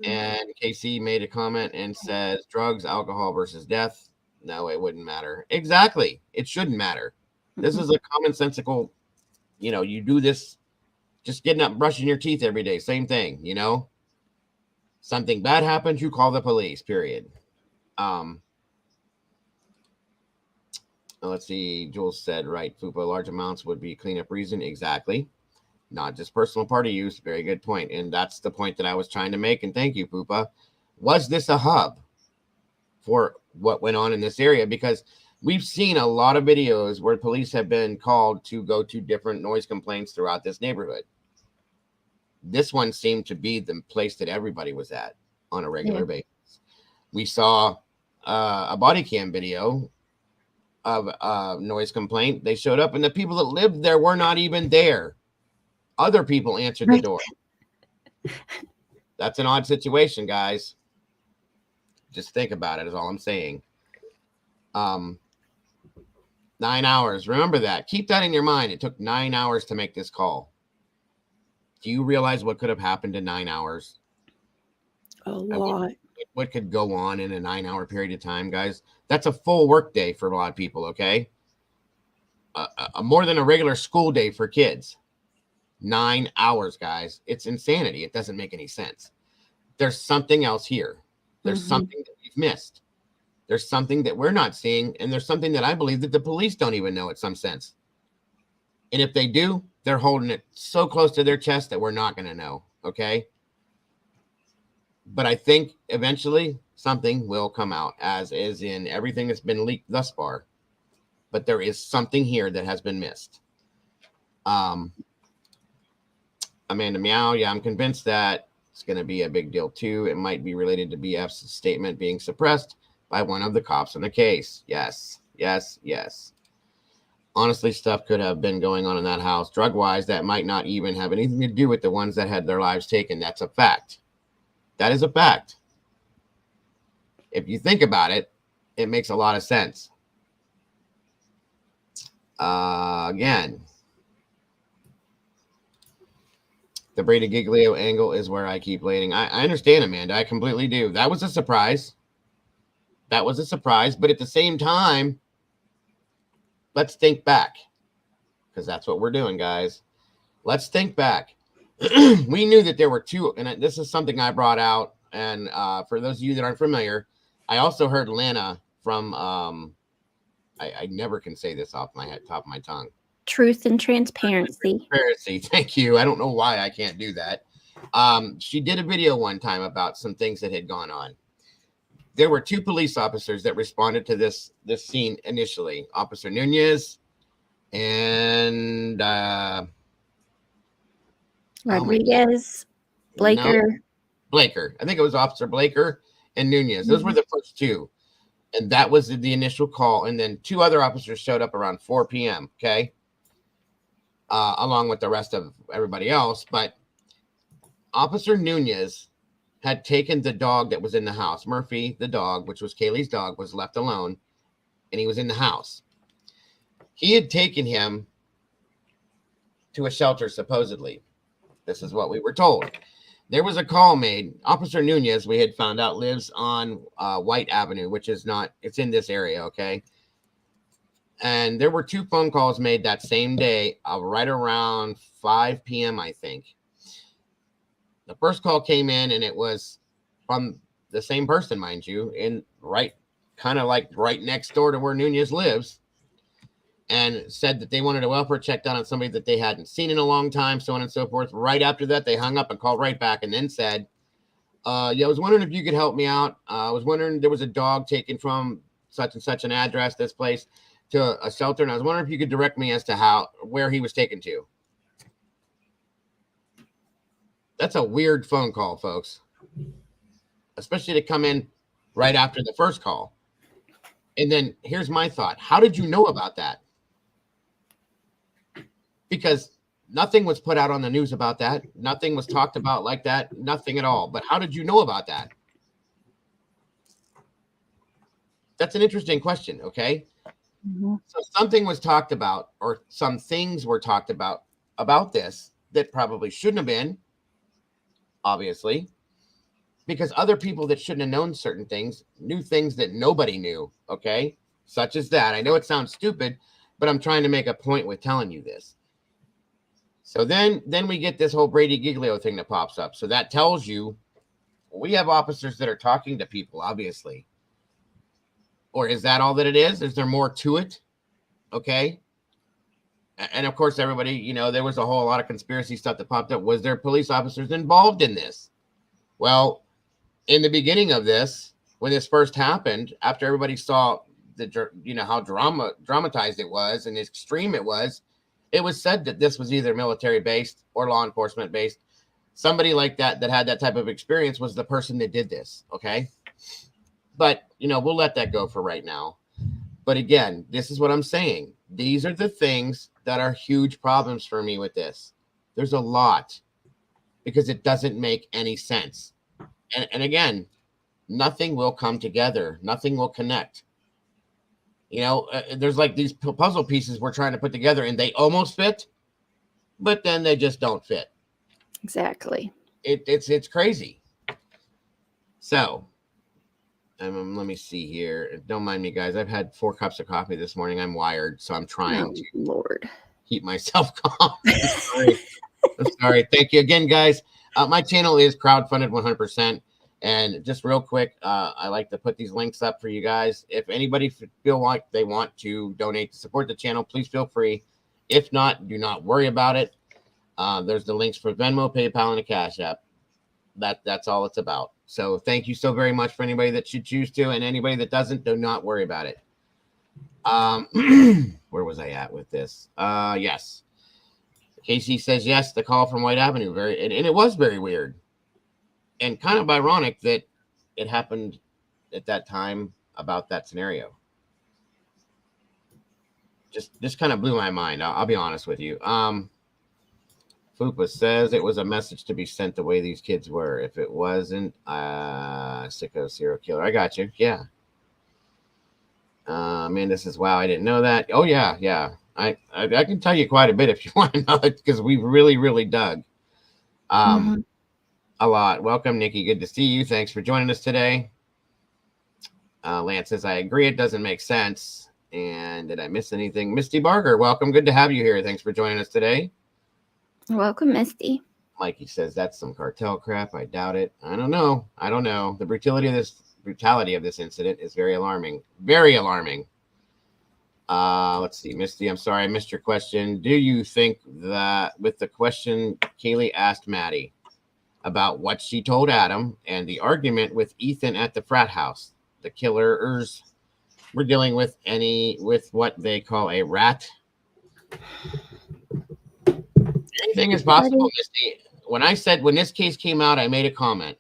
And KC made a comment and says drugs, alcohol versus death. No, it wouldn't matter. Exactly. It shouldn't matter. This is a commonsensical, you do this just getting up, brushing your teeth every day. Same thing, something bad happens, you call the police, period. Let's see. Jules said, right, Fupa, large amounts would be cleanup reason. Exactly. Not just personal party use. Very good point. And that's the point that I was trying to make. And thank you, Poopa. Was this a hub for what went on in this area? Because we've seen a lot of videos where police have been called to go to different noise complaints throughout this neighborhood. This one seemed to be the place that everybody was at on a regular basis. We saw a body cam video of a noise complaint. They showed up and the people that lived there were not even there. Other people answered the door. That's an odd situation, guys. Just think about it is all I'm saying. 9 hours. Remember that. Keep that in your mind. It took 9 hours to make this call. Do you realize what could have happened in 9 hours? A lot. What could go on in a 9 hour period of time, guys? That's a full work day for a lot of people, okay? More than a regular school day for kids. 9 hours, guys. It's insanity. It doesn't make any sense. There's something else here. There's something that we've missed. There's something that we're not seeing, and there's something that I believe that the police don't even know in some sense. And if they do, they're holding it so close to their chest that we're not going to know, okay? But I think eventually something will come out, as is in everything that's been leaked thus far. But there is something here that has been missed. Amanda Meow, yeah, I'm convinced that it's going to be a big deal too. It might be related to BF's statement being suppressed by one of the cops in the case. Yes. Honestly, stuff could have been going on in that house, drug-wise, that might not even have anything to do with the ones that had their lives taken. That's a fact. That is a fact. If you think about it, it makes a lot of sense. Again, the Brady Giglio angle is where I keep landing. I understand, Amanda. I completely do. That was a surprise. But at the same time, let's think back, because that's what we're doing, guys. Let's think back. We knew that there were two, and this is something I brought out. And for those of you that aren't familiar, I also heard Lana from, I never can say this off my head, top of my tongue. Truth and transparency. Thank you. I don't know why I can't do that. She did a video one time about some things that had gone on. There were 2 police officers that responded to this scene initially. Officer Nunez and Rodriguez, Blaker. No, Blaker. I think it was Officer Blaker and Nunez. Those were the first 2. And that was the initial call. And then 2 other officers showed up around 4 p.m. Okay. Along with the rest of everybody else. But Officer Nunez had taken the dog that was in the house. Murphy, the dog, which was Kaylee's dog, was left alone. And he was in the house. He had taken him to a shelter, supposedly. This is what we were told. There was a call made. Officer Nunez, we had found out, lives on White Avenue, which is not, it's in this area, okay? And there were 2 phone calls made that same day, right around 5 p.m., I think. The first call came in, and it was from the same person, mind you, kind of like right next door to where Nunez lives, and said that they wanted a welfare check done on somebody that they hadn't seen in a long time, so on and so forth. Right after that, they hung up and called right back and then said, yeah, I was wondering if you could help me out. I was wondering, there was a dog taken from such and such an address, this place, to a shelter, and I was wondering if you could direct me as to where he was taken to. That's a weird phone call, folks, especially to come in right after the first call. And then here's my thought. How did you know about that? Because nothing was put out on the news about that. Nothing was talked about like that. Nothing at all. But how did you know about that? That's an interesting question, okay? Mm-hmm. So something was talked about, or some things were talked about this that probably shouldn't have been, obviously, because other people that shouldn't have known certain things knew things that nobody knew, okay? Such as that. I know it sounds stupid, but I'm trying to make a point with telling you this. So then we get this whole Brady Giglio thing that pops up. So that tells you we have officers that are talking to people, obviously. Or is that all that it is? Is there more to it? Okay. And of course, everybody, there was a whole lot of conspiracy stuff that popped up. Was there police officers involved in this? Well, in the beginning of this, when this first happened, after everybody saw how dramatized it was and extreme it was said that this was either military based or law enforcement based. Somebody like that had that type of experience was the person that did this. Okay. But, we'll let that go for right now. But again, this is what I'm saying. These are the things that are huge problems for me with this. There's a lot because it doesn't make any sense. And again, nothing will come together. Nothing will connect. There's like these puzzle pieces we're trying to put together and they almost fit, but then they just don't fit. Exactly. It's crazy. So, let me see here. Don't mind me, guys. I've had 4 cups of coffee this morning. I'm wired, so I'm trying to keep myself calm. I'm sorry. Thank you again, guys. My channel is crowdfunded 100%. And just real quick, I like to put these links up for you guys. If anybody feel like they want to donate to support the channel, please feel free. If not, do not worry about it. There's the links for Venmo, PayPal, and a Cash App. That's all it's about. So thank you so very much for anybody that should choose to, and anybody that doesn't, do not worry about it. Where was I at with this? Yes. Casey says yes. The call from White Avenue, and it was very weird. And kind of ironic that it happened at that time about that scenario. Just kind of blew my mind. I'll be honest with you. Fupa says it was a message to be sent the way these kids were. If it wasn't, sicko serial killer. I got you. Yeah. Amanda says, wow, I didn't know that. Oh, yeah. I can tell you quite a bit if you want to know it because we've really, really dug. A lot. Welcome, Nikki. Good to see you. Thanks for joining us today. Lance says, I agree. It doesn't make sense. And did I miss anything? Misty Barker, welcome. Good to have you here. Thanks for joining us today. Welcome, Misty. Mikey says, that's some cartel crap. I doubt it. I don't know. The brutality of this incident is very alarming. Very alarming. Let's see, Misty, I'm sorry I missed your question. Do you think that with the question Kaylee asked Maddie, about what she told Adam and the argument with Ethan at the frat house. The killers were dealing with what they call a rat. Anything is possible, Misty. When this case came out, I made a comment.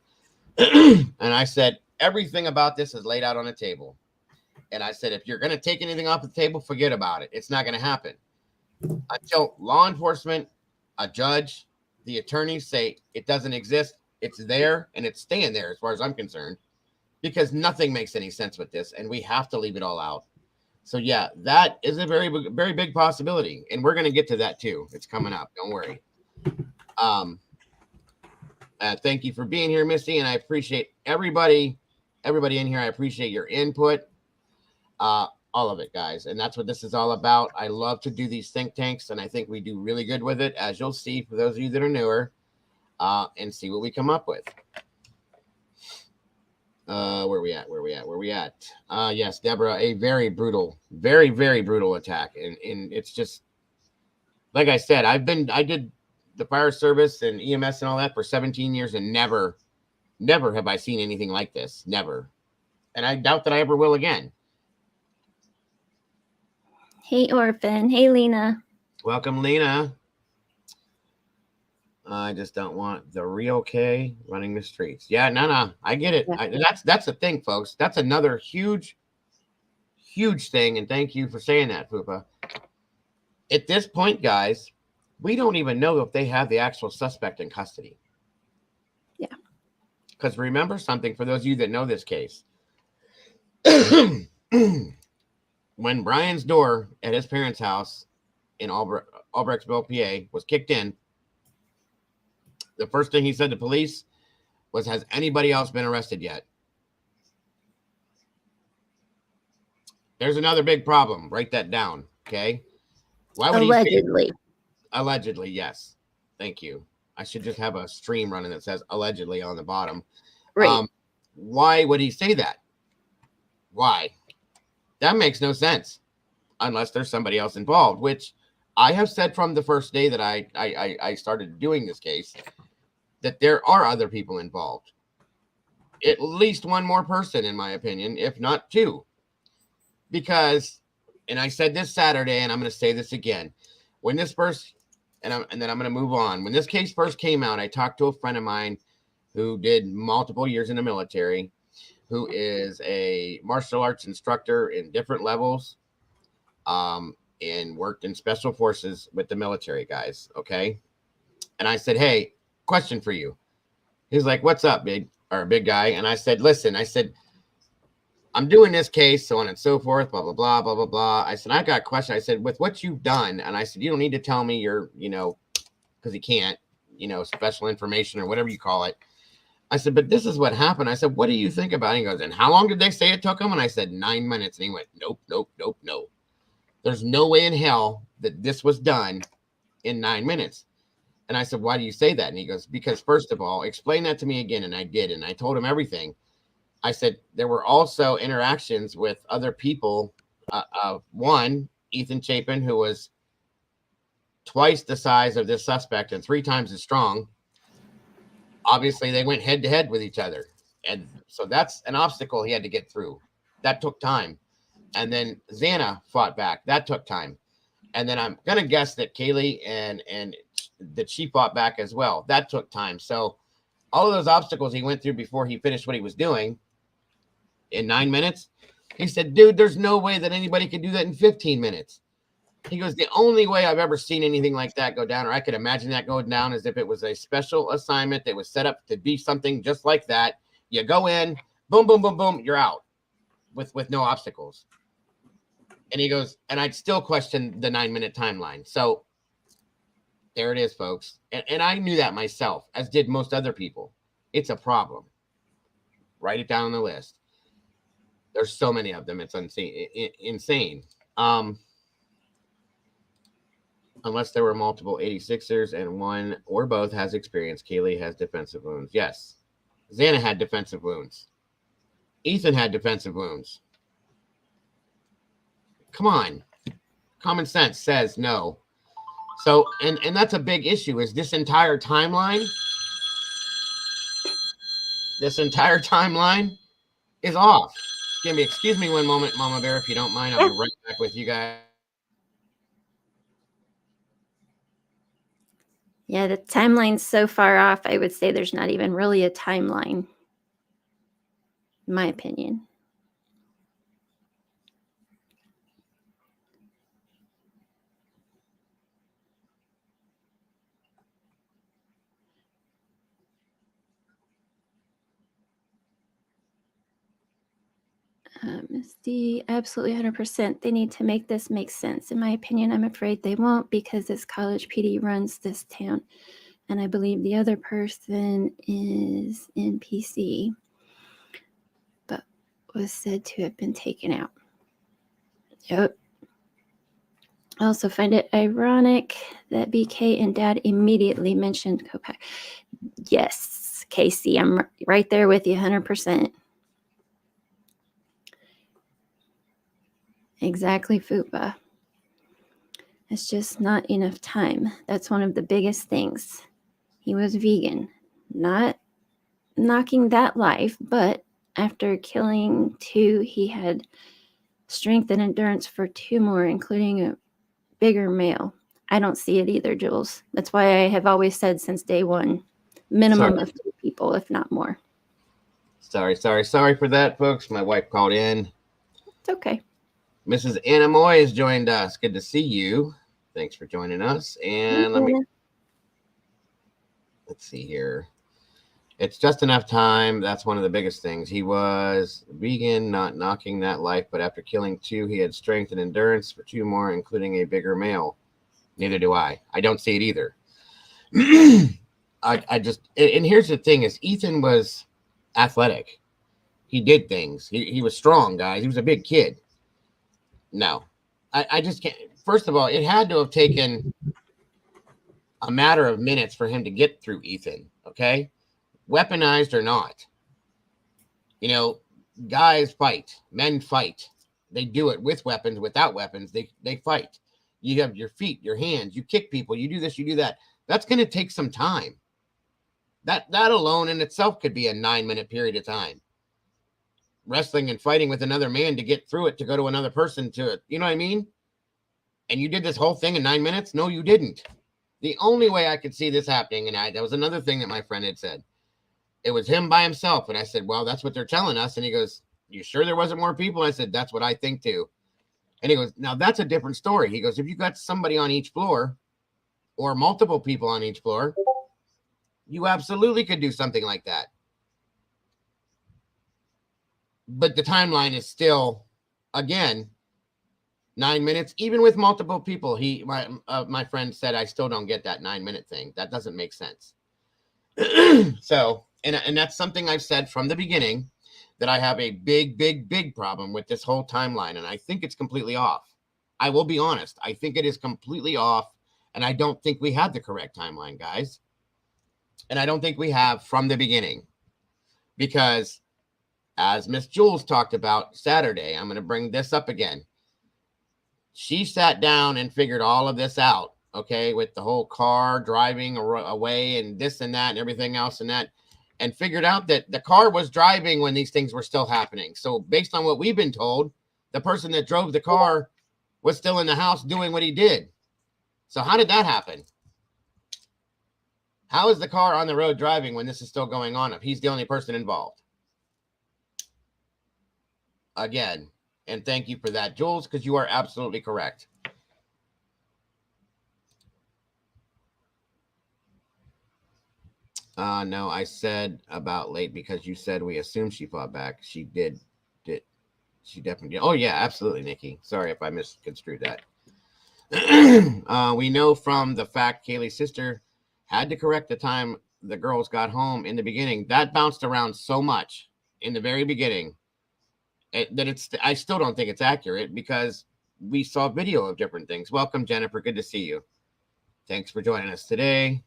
And I said, everything about this is laid out on the table. And I said, if you're going to take anything off the table, forget about it. It's not going to happen. Until law enforcement, a judge, the attorneys say it doesn't exist, it's there, and it's staying there as far as I'm concerned, because nothing makes any sense with this, and we have to leave it all out. So, yeah, that is a very, very big possibility, and we're going to get to that, too. It's coming up. Don't worry. Thank you for being here, Misty, and I appreciate everybody in here. I appreciate your input. All of it, guys. And that's what this is all about. I love to do these think tanks, and I think we do really good with it, as you'll see for those of you that are newer, and see what we come up with. Where we at? Yes, Deborah, a very brutal, very, very brutal attack. And it's just, like I said, I did the fire service and EMS and all that for 17 years, and never have I seen anything like this. Never. And I doubt that I ever will again. Hey, Orphan. Hey, Lena. Welcome, Lena. I just don't want the real K running the streets. Yeah, no. I get it. That's the thing, folks. That's another huge, huge thing. And thank you for saying that, Fupa. At this point, guys, we don't even know if they have the actual suspect in custody. Yeah. Because remember something, for those of you that know this case. When Bryan's door at his parents' house in Albrechtsville, PA, was kicked in, the first thing he said to police was, has anybody else been arrested yet? There's another big problem. Write that down, okay? Why would allegedly? Allegedly, yes. Thank you. I should just have a stream running that says allegedly on the bottom. Right. Why would he say that? Why? That makes no sense unless there's somebody else involved, which I have said from the first day that I started doing this case, that there are other people involved. At least one more person, in my opinion, if not two. Because, and I said this Saturday, and I'm going to say this again, when this first, and then I'm going to move on. When this case first came out, I talked to a friend of mine who did multiple years in the military, who is a martial arts instructor in different levels, and worked in special forces with the military guys. Okay. And I said, hey, question for you. He's like, what's up, big guy? And I said, listen, I'm doing this case, so on and so forth, blah, blah, blah, blah, blah, blah. I said, I got a question. I said, with what you've done, and I said, you don't need to tell me your, because he can't, special information or whatever you call it. I said, but this is what happened. I said, what do you think about it? He goes, and how long did they say it took him? And I said, 9 minutes. And he went, nope. There's no way in hell that this was done in 9 minutes. And I said, why do you say that? And he goes, because first of all, explain that to me again. And I did. And I told him everything. I said, there were also interactions with other people. One, Ethan Chapin, who was twice the size of this suspect and 3 times as strong. Obviously, they went head to head with each other. And so that's an obstacle he had to get through. That took time. And then Xana fought back. That took time. And then I'm going to guess that Kaylee and that she fought back as well. That took time. So all of those obstacles he went through before he finished what he was doing in 9 minutes, he said, dude, there's no way that anybody could do that in 15 minutes. He goes, the only way I've ever seen anything like that go down, or I could imagine that going down, is if it was a special assignment that was set up to be something just like that. You go in, boom, boom, boom, boom, you're out with no obstacles. And he goes, and I'd still question the 9 minute timeline. So there it is, folks. And I knew that myself, as did most other people. It's a problem. Write it down on the list. There's so many of them. It's insane. Unless there were multiple 86ers and one or both has experience, Kaylee has defensive wounds. Yes. Xana had defensive wounds. Ethan had defensive wounds. Come on. Common sense says no. So, and that's a big issue, is this entire timeline. This entire timeline is off. Excuse me one moment, Mama Bear, if you don't mind. I'll be right back with you guys. Yeah, the timeline's so far off, I would say there's not even really a timeline, in my opinion. Misty, absolutely 100%. They need to make this make sense. In my opinion, I'm afraid they won't because this college PD runs this town. And I believe the other person is in PC, but was said to have been taken out. Yep. I also find it ironic that BK and Dad immediately mentioned Kopaka. Yes, Casey, I'm right there with you 100%. Exactly, Fupa. It's just not enough time. That's one of the biggest things. He was vegan, not knocking that life, but after killing 2, he had strength and endurance for 2 more, including a bigger male. I don't see it either, Jules. That's why I have always said since day one, minimum of 2 people, if not more. Sorry for that, folks. My wife called in. It's okay. Mrs. Anna Moy has joined us. Good to see you. Thanks for joining us. And let's see here. It's just enough time. That's one of the biggest things. He was vegan, not knocking that life, but after killing 2, he had strength and endurance for 2 more, including a bigger male. Neither do I. I don't see it either. I just, and here's the thing is Ethan was athletic. He did things. He was strong, guys. He was a big kid. No, I just can't. First of all, it had to have taken a matter of minutes for him to get through Ethan. Okay. Weaponized or not. You know, guys fight. Men fight. They do it with weapons, without weapons. They fight. You have your feet, your hands. You kick people. You do this, you do that. That's going to take some time. That alone in itself could be a 9-minute period of time. Wrestling and fighting with another man to get through it, to go to another person to it. You know what I mean? And you did this whole thing in 9 minutes? No, you didn't. The only way I could see this happening, and that was another thing that my friend had said. It was him by himself. And I said, well, that's what they're telling us. And he goes, you sure there wasn't more people? I said, that's what I think too. And he goes, now that's a different story. He goes, if you got somebody on each floor or multiple people on each floor, you absolutely could do something like that. But the timeline is still, again, 9 minutes, even with multiple people. My friend said, I still don't get that 9-minute thing. That doesn't make sense. So, and that's something I've said from the beginning, that I have a big problem with this whole timeline. And I think it's completely off. I will be honest. I think it is completely off. And I don't think we had the correct timeline, guys. And I don't think we have from the beginning. Because as Miss Jules talked about Saturday, I'm going to bring this up again. She sat down and figured all of this out, okay, with the whole car driving away and this and that and everything else and that, and figured out that the car was driving when these things were still happening. So based on what we've been told, the person that drove the car was still in the house doing what he did. So how did that happen? How is the car on the road driving when this is still going on if he's the only person involved? Again, and thank you for that, Jules, because you are absolutely correct. No, I said about late because you said we assumed she fought back. She did. She definitely did. Oh, yeah, absolutely, Nikki. Sorry if I misconstrued that. We know from the fact Kaylee's sister had to correct the time the girls got home in the beginning. That bounced around so much in the very beginning that I still don't think it's accurate because we saw video of different things. Welcome, Jennifer. Good to see you. Thanks for joining us today.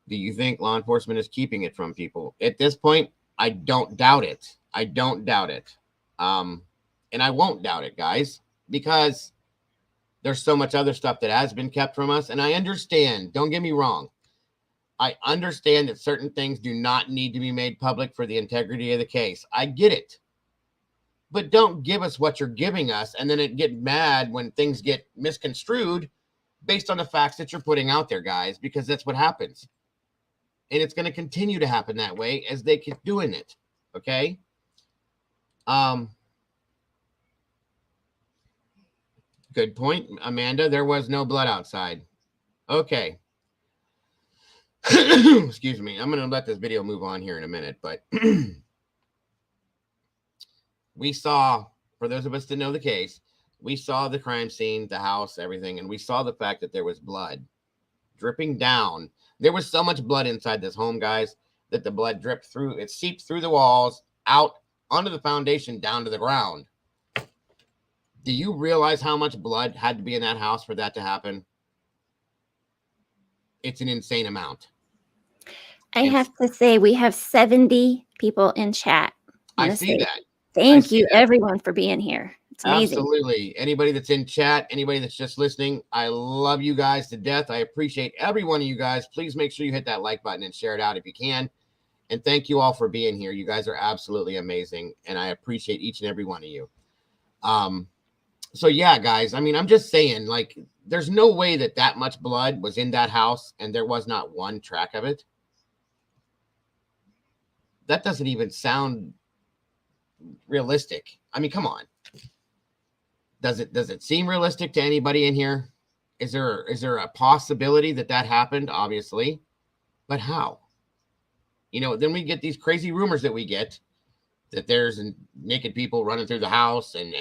Do you think law enforcement is keeping it from people? At this point, I don't doubt it. I don't doubt it. And I won't doubt it, guys, because there's so much other stuff that has been kept from us. And I understand. Don't get me wrong. I understand that certain things do not need to be made public for the integrity of the case. I get it. But don't give us what you're giving us and then get mad when things get misconstrued based on the facts that you're putting out there, guys, because that's what happens. And it's going to continue to happen that way as they keep doing it. Okay? Good point, Amanda. There was no blood outside. Okay. Excuse me. I'm going to let this video move on here in a minute, but we saw, for those of us that know the case, we saw the crime scene, the house, everything, and we saw the fact that there was blood dripping down. There was so much blood inside this home, guys, that the blood dripped through. It seeped through the walls, out onto the foundation, down to the ground. Do you realize how much blood had to be in that house for that to happen? It's an insane amount. I have to say, we have 70 people in chat. I see that. Thank you, everyone, for being here. It's amazing. Absolutely. Anybody that's in chat, anybody that's just listening, I love you guys to death. I appreciate every one of you guys. Please make sure you hit that like button and share it out if you can. And thank you all for being here. You guys are absolutely amazing. And I appreciate each and every one of you. So yeah, guys, I mean, I'm just saying, like, there's no way that that much blood was in that house and there was not one track of it. That doesn't even sound realistic. I mean, come on. Does it seem realistic to anybody in here? Is there a possibility that that happened? Obviously, but how? You know, then we get these crazy rumors that we get that there's naked people running through the house and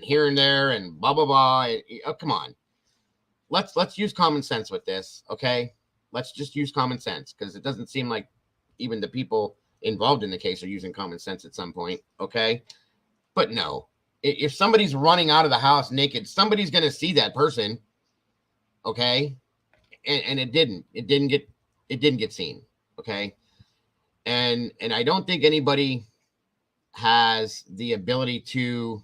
here and there and blah, blah, blah. Oh, come on. Let's use common sense with this. Okay. Let's just use common sense, because it doesn't seem like even the people involved in the case are using common sense at some point. Okay. But no, if somebody's running out of the house naked, somebody's going to see that person. Okay. And it didn't get seen. Okay. And I don't think anybody has the ability to,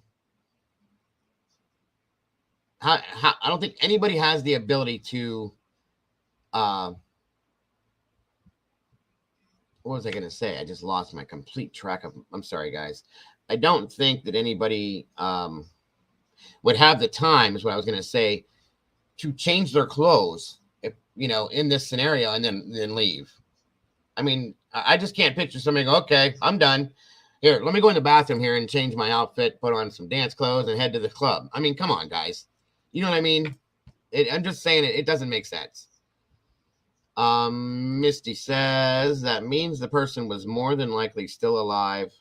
I don't think anybody has the ability to, what was I going to say? I just lost my complete track of, I'm sorry, guys. I don't think that anybody would have the time, is what I was going to say, to change their clothes, if, you know, in this scenario, and then leave. I mean, I just can't picture somebody go, okay, I'm done. Here, let me go in the bathroom here and change my outfit, put on some dance clothes, and head to the club. I mean, come on, guys. You know what I mean? I'm just saying it doesn't make sense. Misty says that means the person was more than likely still alive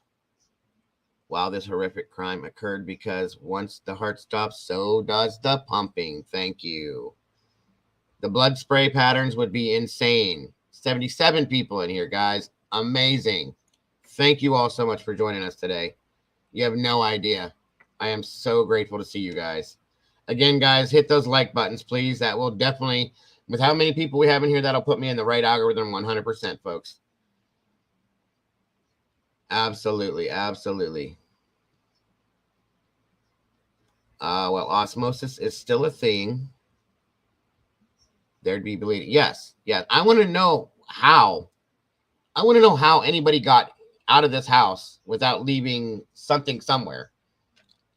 while this horrific crime occurred, because once the heart stops, so does the pumping. Thank you. The blood spray patterns would be insane. 77 people in here, guys. Amazing. Thank you all so much for joining us today. You have no idea. I am so grateful to see you guys. Again, guys, hit those like buttons, please. That will definitely, with how many people we have in here, that'll put me in the right algorithm 100%, folks. Absolutely, absolutely. Well, osmosis is still a thing. There'd be bleeding. Yes, yes. I want to know how. I want to know how anybody got out of this house without leaving something somewhere.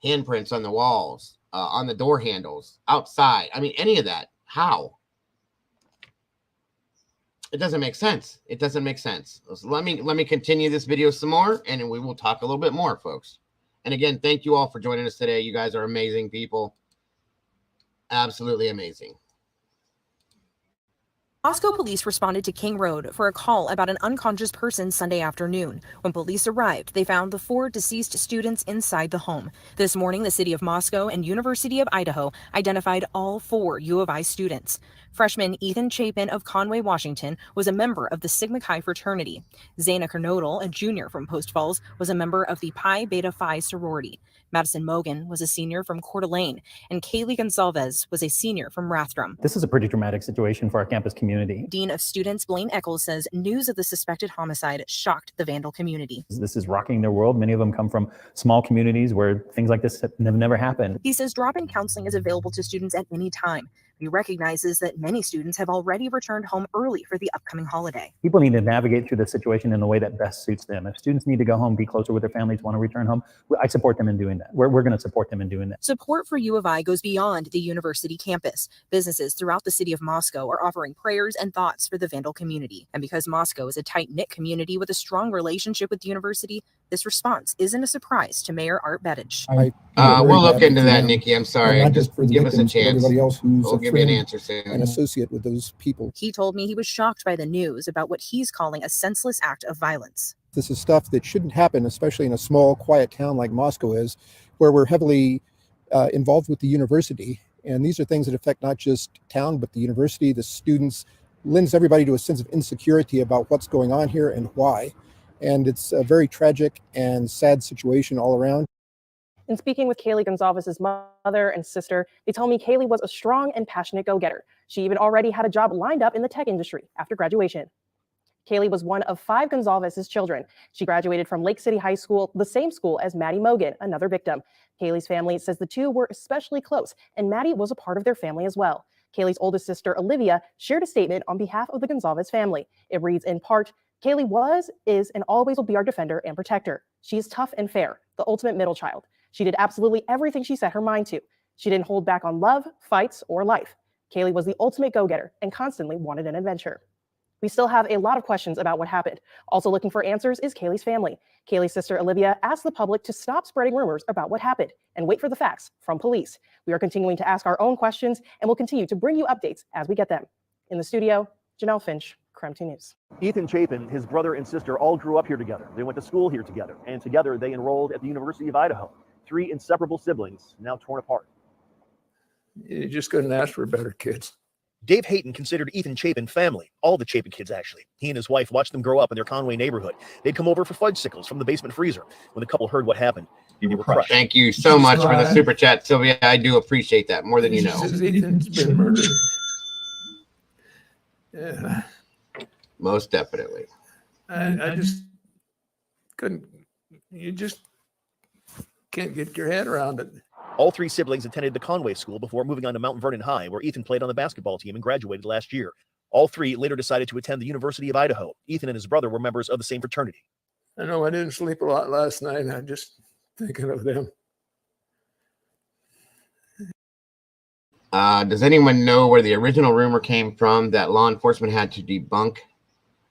Handprints on the walls, on the door handles, outside. I mean, any of that. How? It doesn't make sense. It doesn't make sense. So let me continue this video some more, and we will talk a little bit more, folks. And again, thank you all for joining us today. You guys are amazing people. Absolutely amazing. Moscow police responded to King Road for a call about an unconscious person Sunday afternoon. When police arrived, they found the 4 deceased students inside the home. This morning, the city of Moscow and University of Idaho identified all 4 U of I students. Freshman Ethan Chapin of Conway, Washington, was a member of the Sigma Chi fraternity. Zaina Kernodal, a junior from Post Falls, was a member of the Pi Beta Phi sorority. Madison Mogan was a senior from Coeur d'Alene, and Kaylee Gonsalves was a senior from Rathdrum. This is a pretty dramatic situation for our campus community. Dean of Students Blaine Eccles says news of the suspected homicide shocked the Vandal community. This is rocking their world. Many of them come from small communities where things like this have never happened. He says drop-in counseling is available to students at any time. He recognizes that many students have already returned home early for the upcoming holiday. People need to navigate through the situation in a way that best suits them. If students need to go home, be closer with their families, want to return home, I support them in doing that. We're going to support them in doing that. Support for U of I goes beyond the university campus. Businesses throughout the city of Moscow are offering prayers and thoughts for the Vandal community. And because Moscow is a tight-knit community with a strong relationship with the university, this response isn't a surprise to Mayor Art Bedich. We'll look into that, Nikki. I'm sorry. Not Just for the give us a victims, but chance. everybody else who's We'll a give you an friend answer soon. and associate with those people. He told me he was shocked by the news about what he's calling a senseless act of violence. This is stuff that shouldn't happen, especially in a small, quiet town like Moscow is, where we're heavily involved with the university. And these are things that affect not just town, but the university, the students, lends everybody to a sense of insecurity about what's going on here and why. And it's a very tragic and sad situation all around. In speaking with Kaylee Gonzalez's mother and sister, they told me Kaylee was a strong and passionate go-getter. She even already had a job lined up in the tech industry after graduation. Kaylee was one of 5 Gonzalez's children. She graduated from Lake City High School, the same school as Maddie Mogan, another victim. Kaylee's family says the two were especially close, and Maddie was a part of their family as well. Kaylee's oldest sister, Olivia, shared a statement on behalf of the Gonzalez family. It reads in part, "Kaylee was, is, and always will be our defender and protector. She is tough and fair, the ultimate middle child. She did absolutely everything she set her mind to. She didn't hold back on love, fights, or life. Kaylee was the ultimate go-getter and constantly wanted an adventure." We still have a lot of questions about what happened. Also looking for answers is Kaylee's family. Kaylee's sister Olivia asked the public to stop spreading rumors about what happened and wait for the facts from police. We are continuing to ask our own questions and will continue to bring you updates as we get them. In the studio, Janelle Finch, Crime 2 News. Ethan Chapin, his brother and sister, all grew up here together. They went to school here together, and together they enrolled at the University of Idaho. 3 inseparable siblings, now torn apart. You just couldn't ask for better kids. Dave Hayton considered Ethan Chapin family, all the Chapin kids actually. He and his wife watched them grow up in their Conway neighborhood. They'd come over for fudgesicles from the basement freezer. When the couple heard what happened, they were crushed. Thank you so much for the super chat, Sylvia. I do appreciate that more than you know. Ethan's been murdered. Yeah. Most definitely. I just couldn't, you just can't get your head around it. All 3 siblings attended the Conway School before moving on to Mount Vernon High, where Ethan played on the basketball team and graduated last year. All 3 later decided to attend the University of Idaho. Ethan and his brother were members of the same fraternity. I know I didn't sleep a lot last night. I'm just thinking of them. Does anyone know where the original rumor came from that law enforcement had to debunk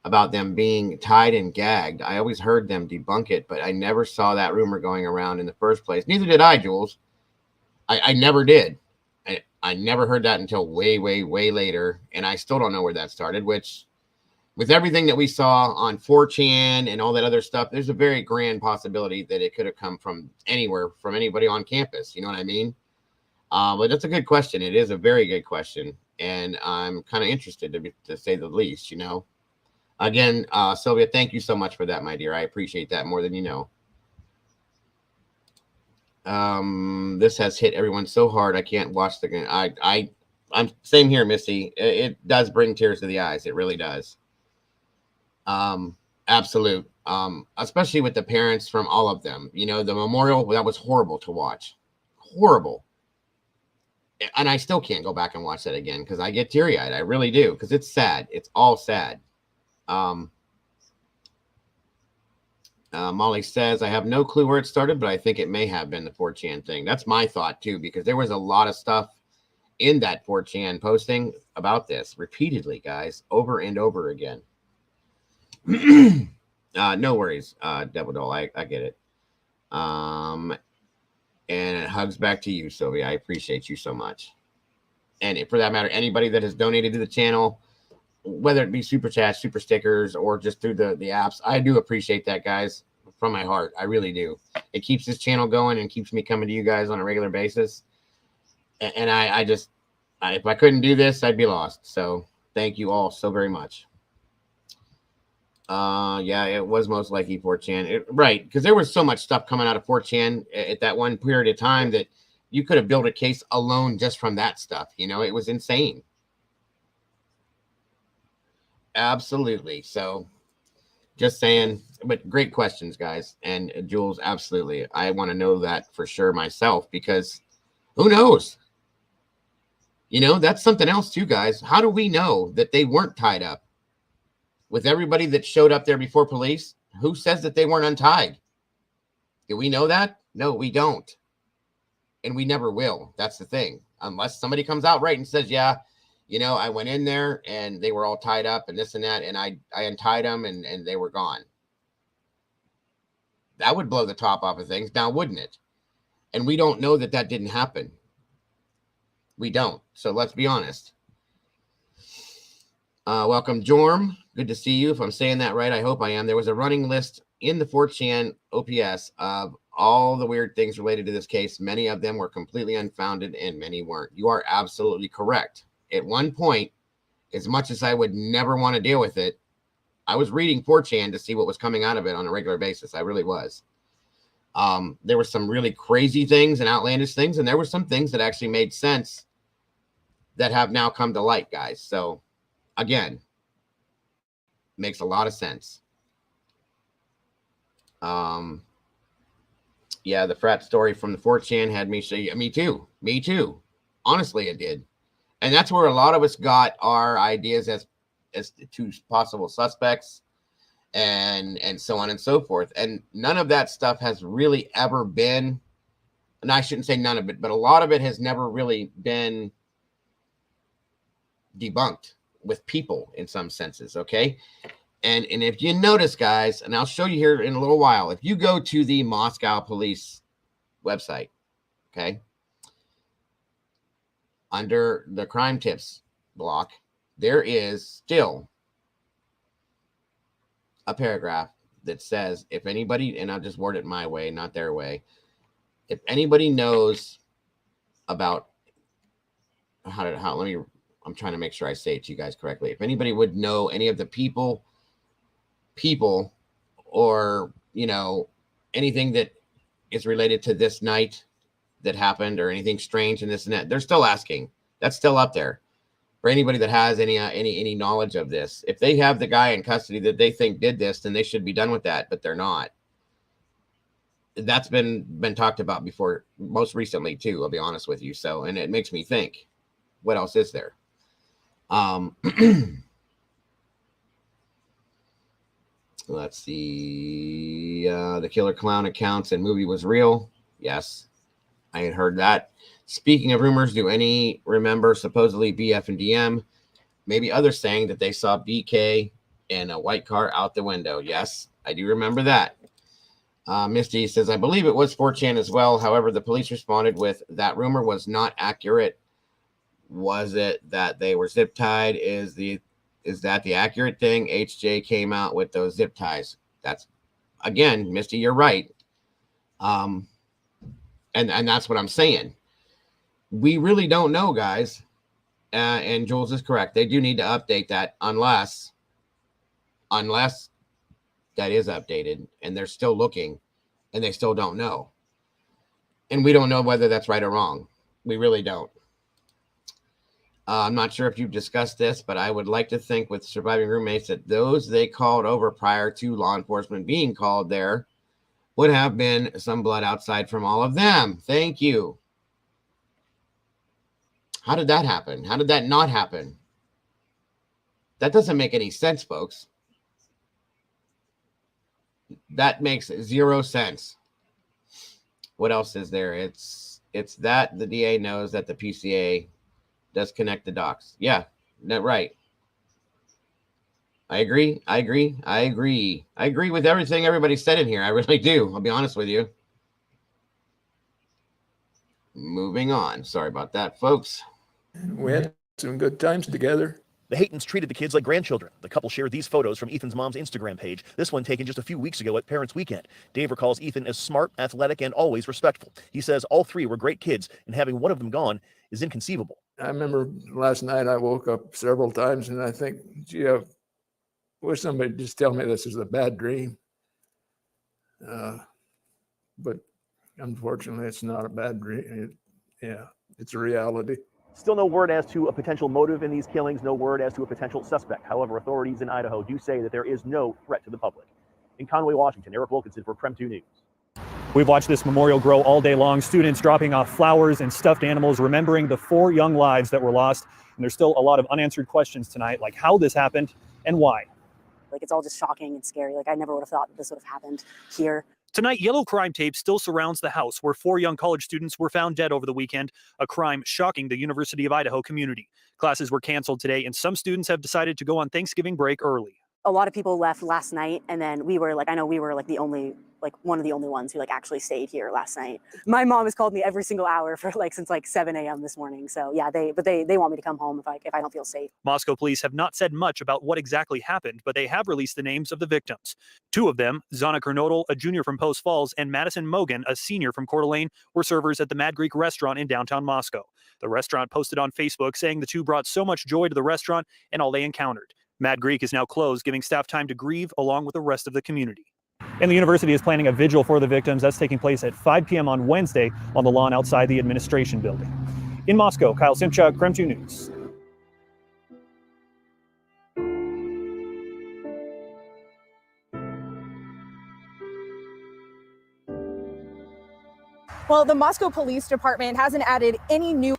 about them being tied and gagged? I always heard them debunk it, but I never saw that rumor going around in the first place. Neither did I, Jules. I never did. I never heard that until way, way, way later, and I still don't know where that started, which with everything that we saw on 4chan and all that other stuff, there's a very grand possibility that it could have come from anywhere, from anybody on campus. You know what I mean? But that's a good question. It is a very good question, and I'm kind of interested, to say the least, you know. Again, Sylvia, thank you so much for that, my dear. I appreciate that more than you know. This has hit everyone so hard I can't watch the game. I'm same here, Missy. It does bring tears to the eyes. It really does. Absolute. Especially with the parents from all of them. You know, the memorial, that was horrible to watch. Horrible. And I still can't go back and watch that again because I get teary-eyed. I really do, because it's sad. It's all sad. Molly says, I have no clue where it started, but I think it may have been the 4chan thing. That's my thought, too, because there was a lot of stuff in that 4chan posting about this repeatedly, guys, over and over again. No worries, Devil Doll. I get it. And it hugs back to you, Sylvia. I appreciate you so much. And for that matter, anybody that has donated to the channel, whether it be super chats, super stickers, or just through the apps, I do appreciate that, guys, from my heart. I really do. It keeps this channel going and keeps me coming to you guys on a regular basis. And I just, if I couldn't do this, I'd be lost. So thank you all so very much. Yeah, it was most likely 4chan. Right, because there was so much stuff coming out of 4chan at that one period of time that you could have built a case alone just from that stuff. You know, it was insane. Absolutely. So just saying, but great questions, guys. And Jules, absolutely. I want to know that for sure myself, because who knows? You know, that's something else too, guys. How do we know that they weren't tied up? With everybody that showed up there before police, who says that they weren't untied? Do we know that? No, we don't. And we never will. That's the thing. Unless somebody comes out right and says, yeah, you know, I went in there and they were all tied up and this and that, and I untied them and they were gone. That would blow the top off of things now, wouldn't it? And we don't know that that didn't happen. We don't. So let's be honest. Welcome, Jorm. Good to see you. If I'm saying that right, I hope I am. There was a running list in the 4chan OPS of all the weird things related to this case. Many of them were completely unfounded and many weren't. You are absolutely correct. At one point, as much as I would never want to deal with it, I was reading 4chan to see what was coming out of it on a regular basis. I really was. There were some really crazy things and outlandish things, and there were some things that actually made sense that have now come to light, guys. So, again, makes a lot of sense. Yeah, the frat story from the 4chan had me say, me too. Honestly, it did. And that's where a lot of us got our ideas as to possible suspects and so on and so forth. And none of that stuff has really ever been, and I shouldn't say none of it, but a lot of it has never really been debunked with people in some senses, okay? And if you notice, guys, and I'll show you here in a little while, if you go to the Moscow police website, okay, under the crime tips block, there is still a paragraph that says, if anybody, and I'll just word it my way, not their way, if anybody knows about I'm trying to make sure I say it to you guys correctly. If anybody would know any of the people, or, you know, anything that is related to this night that happened or anything strange and this and that, they're still asking. That's still up there for anybody that has any knowledge of this. If they have the guy in custody that they think did this, then they should be done with that, but they're not. That's been talked about before, most recently too, I'll be honest with you. So, and it makes me think, what else is there? Let's see. The Killer Clown accounts and movie was real. Yes, I had heard that. Speaking of rumors, do any remember supposedly BF and DM? Maybe others saying that they saw BK in a white car out the window. Yes, I do remember that. Misty says, I believe it was 4chan as well. However, the police responded with that rumor was not accurate. Was it that they were zip tied? Is that the accurate thing? HJ came out with those zip ties. That's, again, Misty, you're right. And that's what I'm saying. We really don't know, guys. And Jules is correct. They do need to update that unless that is updated and they're still looking and they still don't know. And we don't know whether that's right or wrong. We really don't. I'm not sure if you've discussed this, but I would like to think with surviving roommates that those they called over prior to law enforcement being called there would have been some blood outside from all of them. Thank you. How did that happen? How did that not happen? That doesn't make any sense, folks. That makes zero sense. What else is there? It's that the DA knows that the PCA does connect the dots. Yeah, right. I agree with everything everybody said in here. I really do. I'll be honest with you. Moving on. Sorry about that, folks. We had some good times together. The Haytons treated the kids like grandchildren. The couple shared these photos from Ethan's mom's Instagram page. This one taken just a few weeks ago at Parents' Weekend. Dave recalls Ethan as smart, athletic, and always respectful. He says all three were great kids, and having one of them gone is inconceivable. I remember last night I woke up several times and I think, gee, I wish somebody would just tell me this is a bad dream. But unfortunately, it's not a bad dream. It's a reality. Still no word as to a potential motive in these killings, no word as to a potential suspect. However, authorities in Idaho do say that there is no threat to the public. In Conway, Washington, Eric Wilkinson for Prem 2 News. We've watched this memorial grow all day long, students dropping off flowers and stuffed animals, remembering the 4 young lives that were lost. And there's still a lot of unanswered questions tonight, like how this happened and why. Like, it's all just shocking and scary. Like, I never would have thought that this would have happened here. Tonight, yellow crime tape still surrounds the house where 4 young college students were found dead over the weekend, a crime shocking the University of Idaho community. Classes were canceled today, and some students have decided to go on Thanksgiving break early. A lot of people left last night, and then we were like, I know we were like one of the only ones who like actually stayed here last night. My mom has called me every single hour for like since like 7 a.m. this morning. So yeah, they want me to come home if I don't feel safe. Moscow police have not said much about what exactly happened, but they have released the names of the victims. 2 of them, Zana Kernodle, a junior from Post Falls, and Madison Mogan, a senior from Coeur d'Alene, were servers at the Mad Greek restaurant in downtown Moscow. The restaurant posted on Facebook saying the 2 brought so much joy to the restaurant and all they encountered. Mad Greek is now closed, giving staff time to grieve along with the rest of the community. And the university is planning a vigil for the victims. That's taking place at 5 p.m. on Wednesday on the lawn outside the administration building. In Moscow, Kyle Simchuk, KREM 2 News. Well, the Moscow Police Department hasn't added any new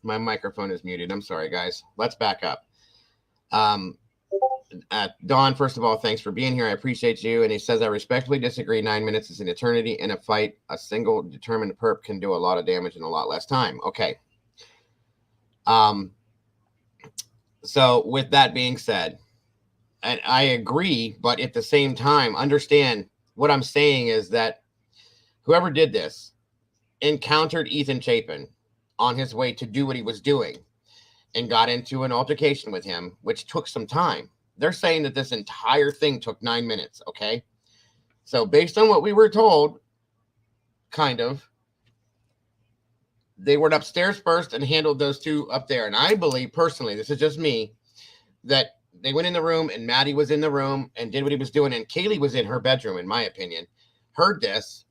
My microphone is muted. I'm sorry, guys. Let's back up. Dawn, first of all, thanks for being here. I appreciate you. And he says, I respectfully disagree. 9 minutes is an eternity. In a fight, a single determined perp can do a lot of damage in a lot less time. Okay. So with that being said, and I agree, but at the same time, understand what I'm saying is that whoever did this encountered Ethan Chapin on his way to do what he was doing and got into an altercation with him, which took some time. They're saying that this entire thing took 9 minutes, okay? So based on what we were told, kind of, they went upstairs first and handled those 2 up there. And I believe, personally, this is just me, that they went in the room and Maddie was in the room and did what he was doing. And Kaylee was in her bedroom, in my opinion, heard this,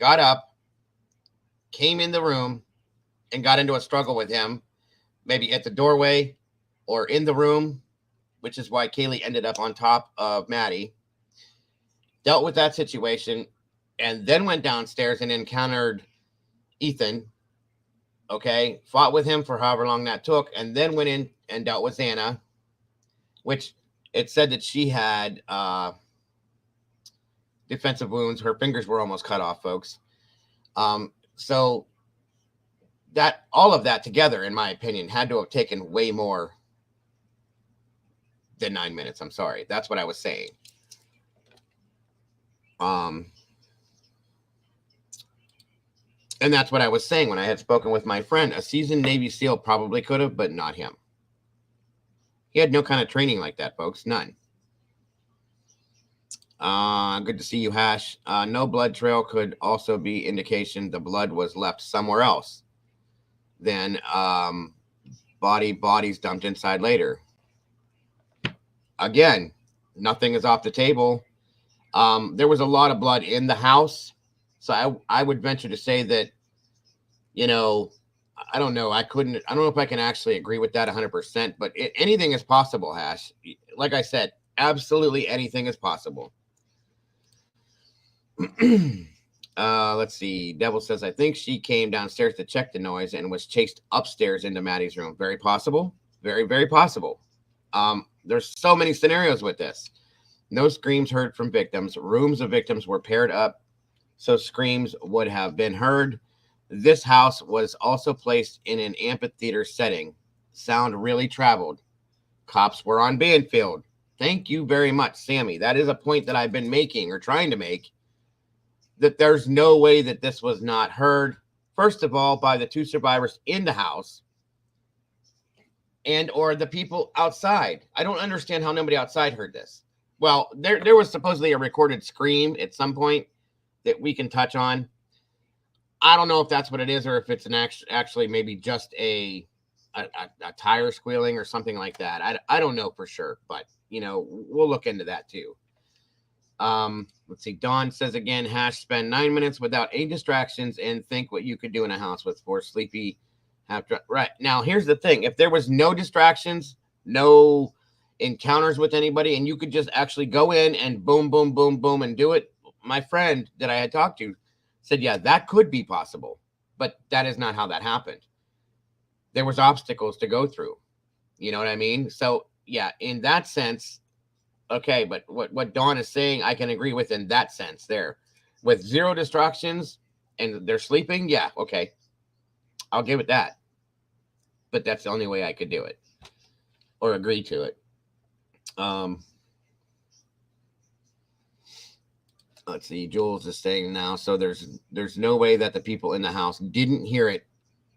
got up, came in the room, and got into a struggle with him, maybe at the doorway or in the room, which is why Kaylee ended up on top of Maddie, dealt with that situation, and then went downstairs and encountered Ethan, okay, fought with him for however long that took, and then went in and dealt with Xana, which it said that she had defensive wounds. Her fingers were almost cut off, folks. So that all of that together, in my opinion, had to have taken way more than 9 minutes. I'm sorry. That's what I was saying. And that's what I was saying when I had spoken with my friend. A seasoned Navy SEAL probably could have, but not him. He had no kind of training like that, folks. None. Good to see you, Hash. No blood trail could also be indication the blood was left somewhere else. Then bodies dumped inside later. Again, nothing is off the table. There was a lot of blood in the house. So I would venture to say that, you know, I don't know. I don't know if I can actually agree with that 100%, but anything is possible, Hash. Like I said, absolutely anything is possible. Let's see. Devil says, I think she came downstairs to check the noise and was chased upstairs into Maddie's room. Very possible. Very, very possible. There's so many scenarios with this. No screams heard from victims. Rooms of victims were paired up, so screams would have been heard. This house was also placed in an amphitheater setting. sound really traveled. Cops were on Banfield. Thank you very much, Sammy. That is a point that I've been making or trying to make, that there's no way that this was not heard, first of all, by the two survivors in the house and or the people outside. I don't understand how nobody outside heard this. Well, there was supposedly a recorded scream at some point that we can touch on. I don't know if that's what it is or if it's an actually maybe just a tire squealing or something like that. I don't know for sure, but you know, we'll look into that too. Let's see. Dawn says again, spend 9 minutes without any distractions and think what you could do in a house with 4 sleepy. Right now, here's the thing: if there was no distractions, no encounters with anybody, and you could just actually go in and boom, boom, boom, boom, and do it. My friend that I had talked to said, yeah, that could be possible, but that is not how that happened. There was obstacles to go through. You know what I mean? So yeah, in that sense, okay, but what Dawn is saying, I can agree with in that sense there. With 0 distractions and they're sleeping, yeah, okay. I'll give it that. But that's the only way I could do it or agree to it. Let's see, Jules is saying now, so there's no way that the people in the house didn't hear it.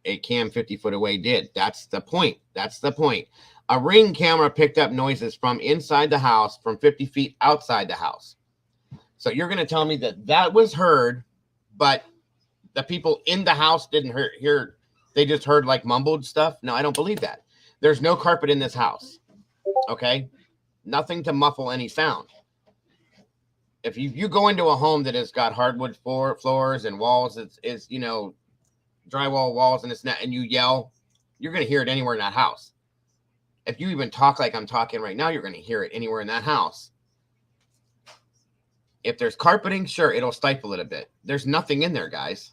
A cam 50 foot away did. That's the point. That's the point. A Ring camera picked up noises from inside the house from 50 feet outside the house. So you're going to tell me that that was heard, but the people in the house didn't hear. They just heard like mumbled stuff. No, I don't believe that. There's no carpet in this house. Okay. Nothing to muffle any sound. If you go into a home that has got hardwood floors and walls, it's you know, drywall walls and it's not, and you yell, you're going to hear it anywhere in that house. If you even talk like I'm talking right now, you're going to hear it anywhere in that house. If there's carpeting, sure, it'll stifle it a bit. There's nothing in there, guys.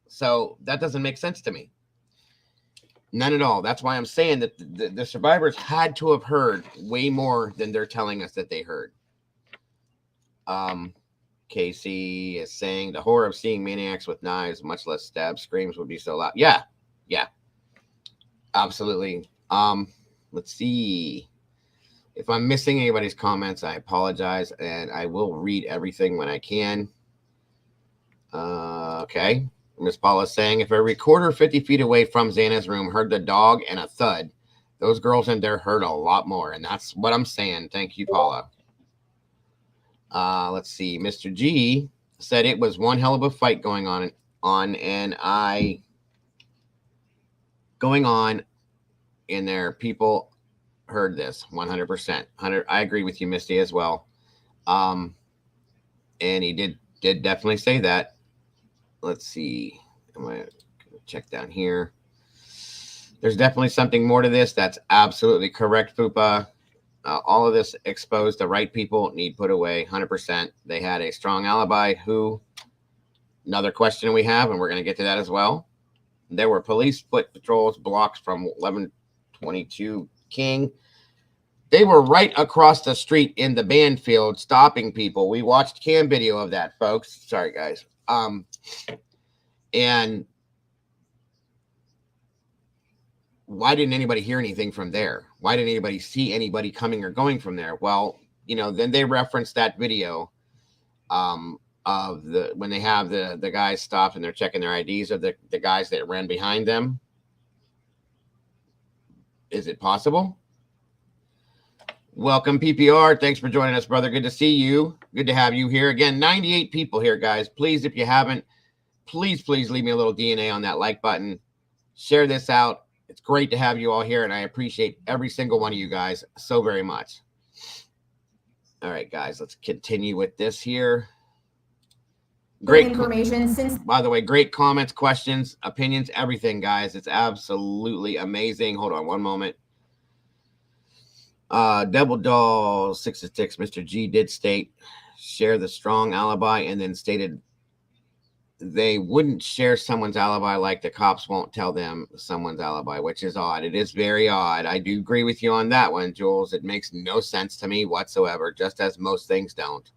So that doesn't make sense to me. None at all. That's why I'm saying that the survivors had to have heard way more than they're telling us that they heard. Casey is saying the horror of seeing maniacs with knives, much less stab screams, would be so loud. Yeah, absolutely. Let's see. If I'm missing anybody's comments, I apologize, and I will read everything when I can. Okay. Miss Paula is saying, if a recorder 50 feet away from Xana's room heard the dog and a thud, those girls in there heard a lot more, and that's what I'm saying. Thank you, Paula. Let's see. Mr. G said it was one hell of a fight going on in there. People heard this 100%. I agree with you, Misty, as well. And he did definitely say that. Let's see. I'm going to check down here. There's definitely something more to this. That's absolutely correct, Fupa. All of this exposed the right people need put away 100%. They had a strong alibi. Who? Another question we have, and we're going to get to that as well. There were police foot patrols blocks from 1122 King. They were right across the street in the Banfield stopping people. We watched cam video of that, folks. Sorry, guys. And why didn't anybody hear anything from there? Why didn't anybody see anybody coming or going from there? Well, you know, then they referenced that video of when they have the guys stopped and they're checking their IDs of the guys that ran behind them. Is it possible? Welcome, PPR. Thanks for joining us, brother. Good to see you. Good to have you here. Again, 98 people here, guys. Please, if you haven't, please leave me a little DNA on that like button. Share this out. It's great to have you all here, and I appreciate every single one of you guys so very much. All right, guys, let's continue with this here. Great information. By the way, great comments, questions, opinions, everything, guys. It's absolutely amazing. Hold on one moment. Double Doll 66, Mr. G did state, share the strong alibi, and then stated they wouldn't share someone's alibi like the cops won't tell them someone's alibi, which is odd. It is very odd. I do agree with you on that one, Jules. It makes no sense to me whatsoever, just as most things don't.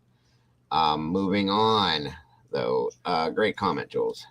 Moving on, though. Great comment, Jules.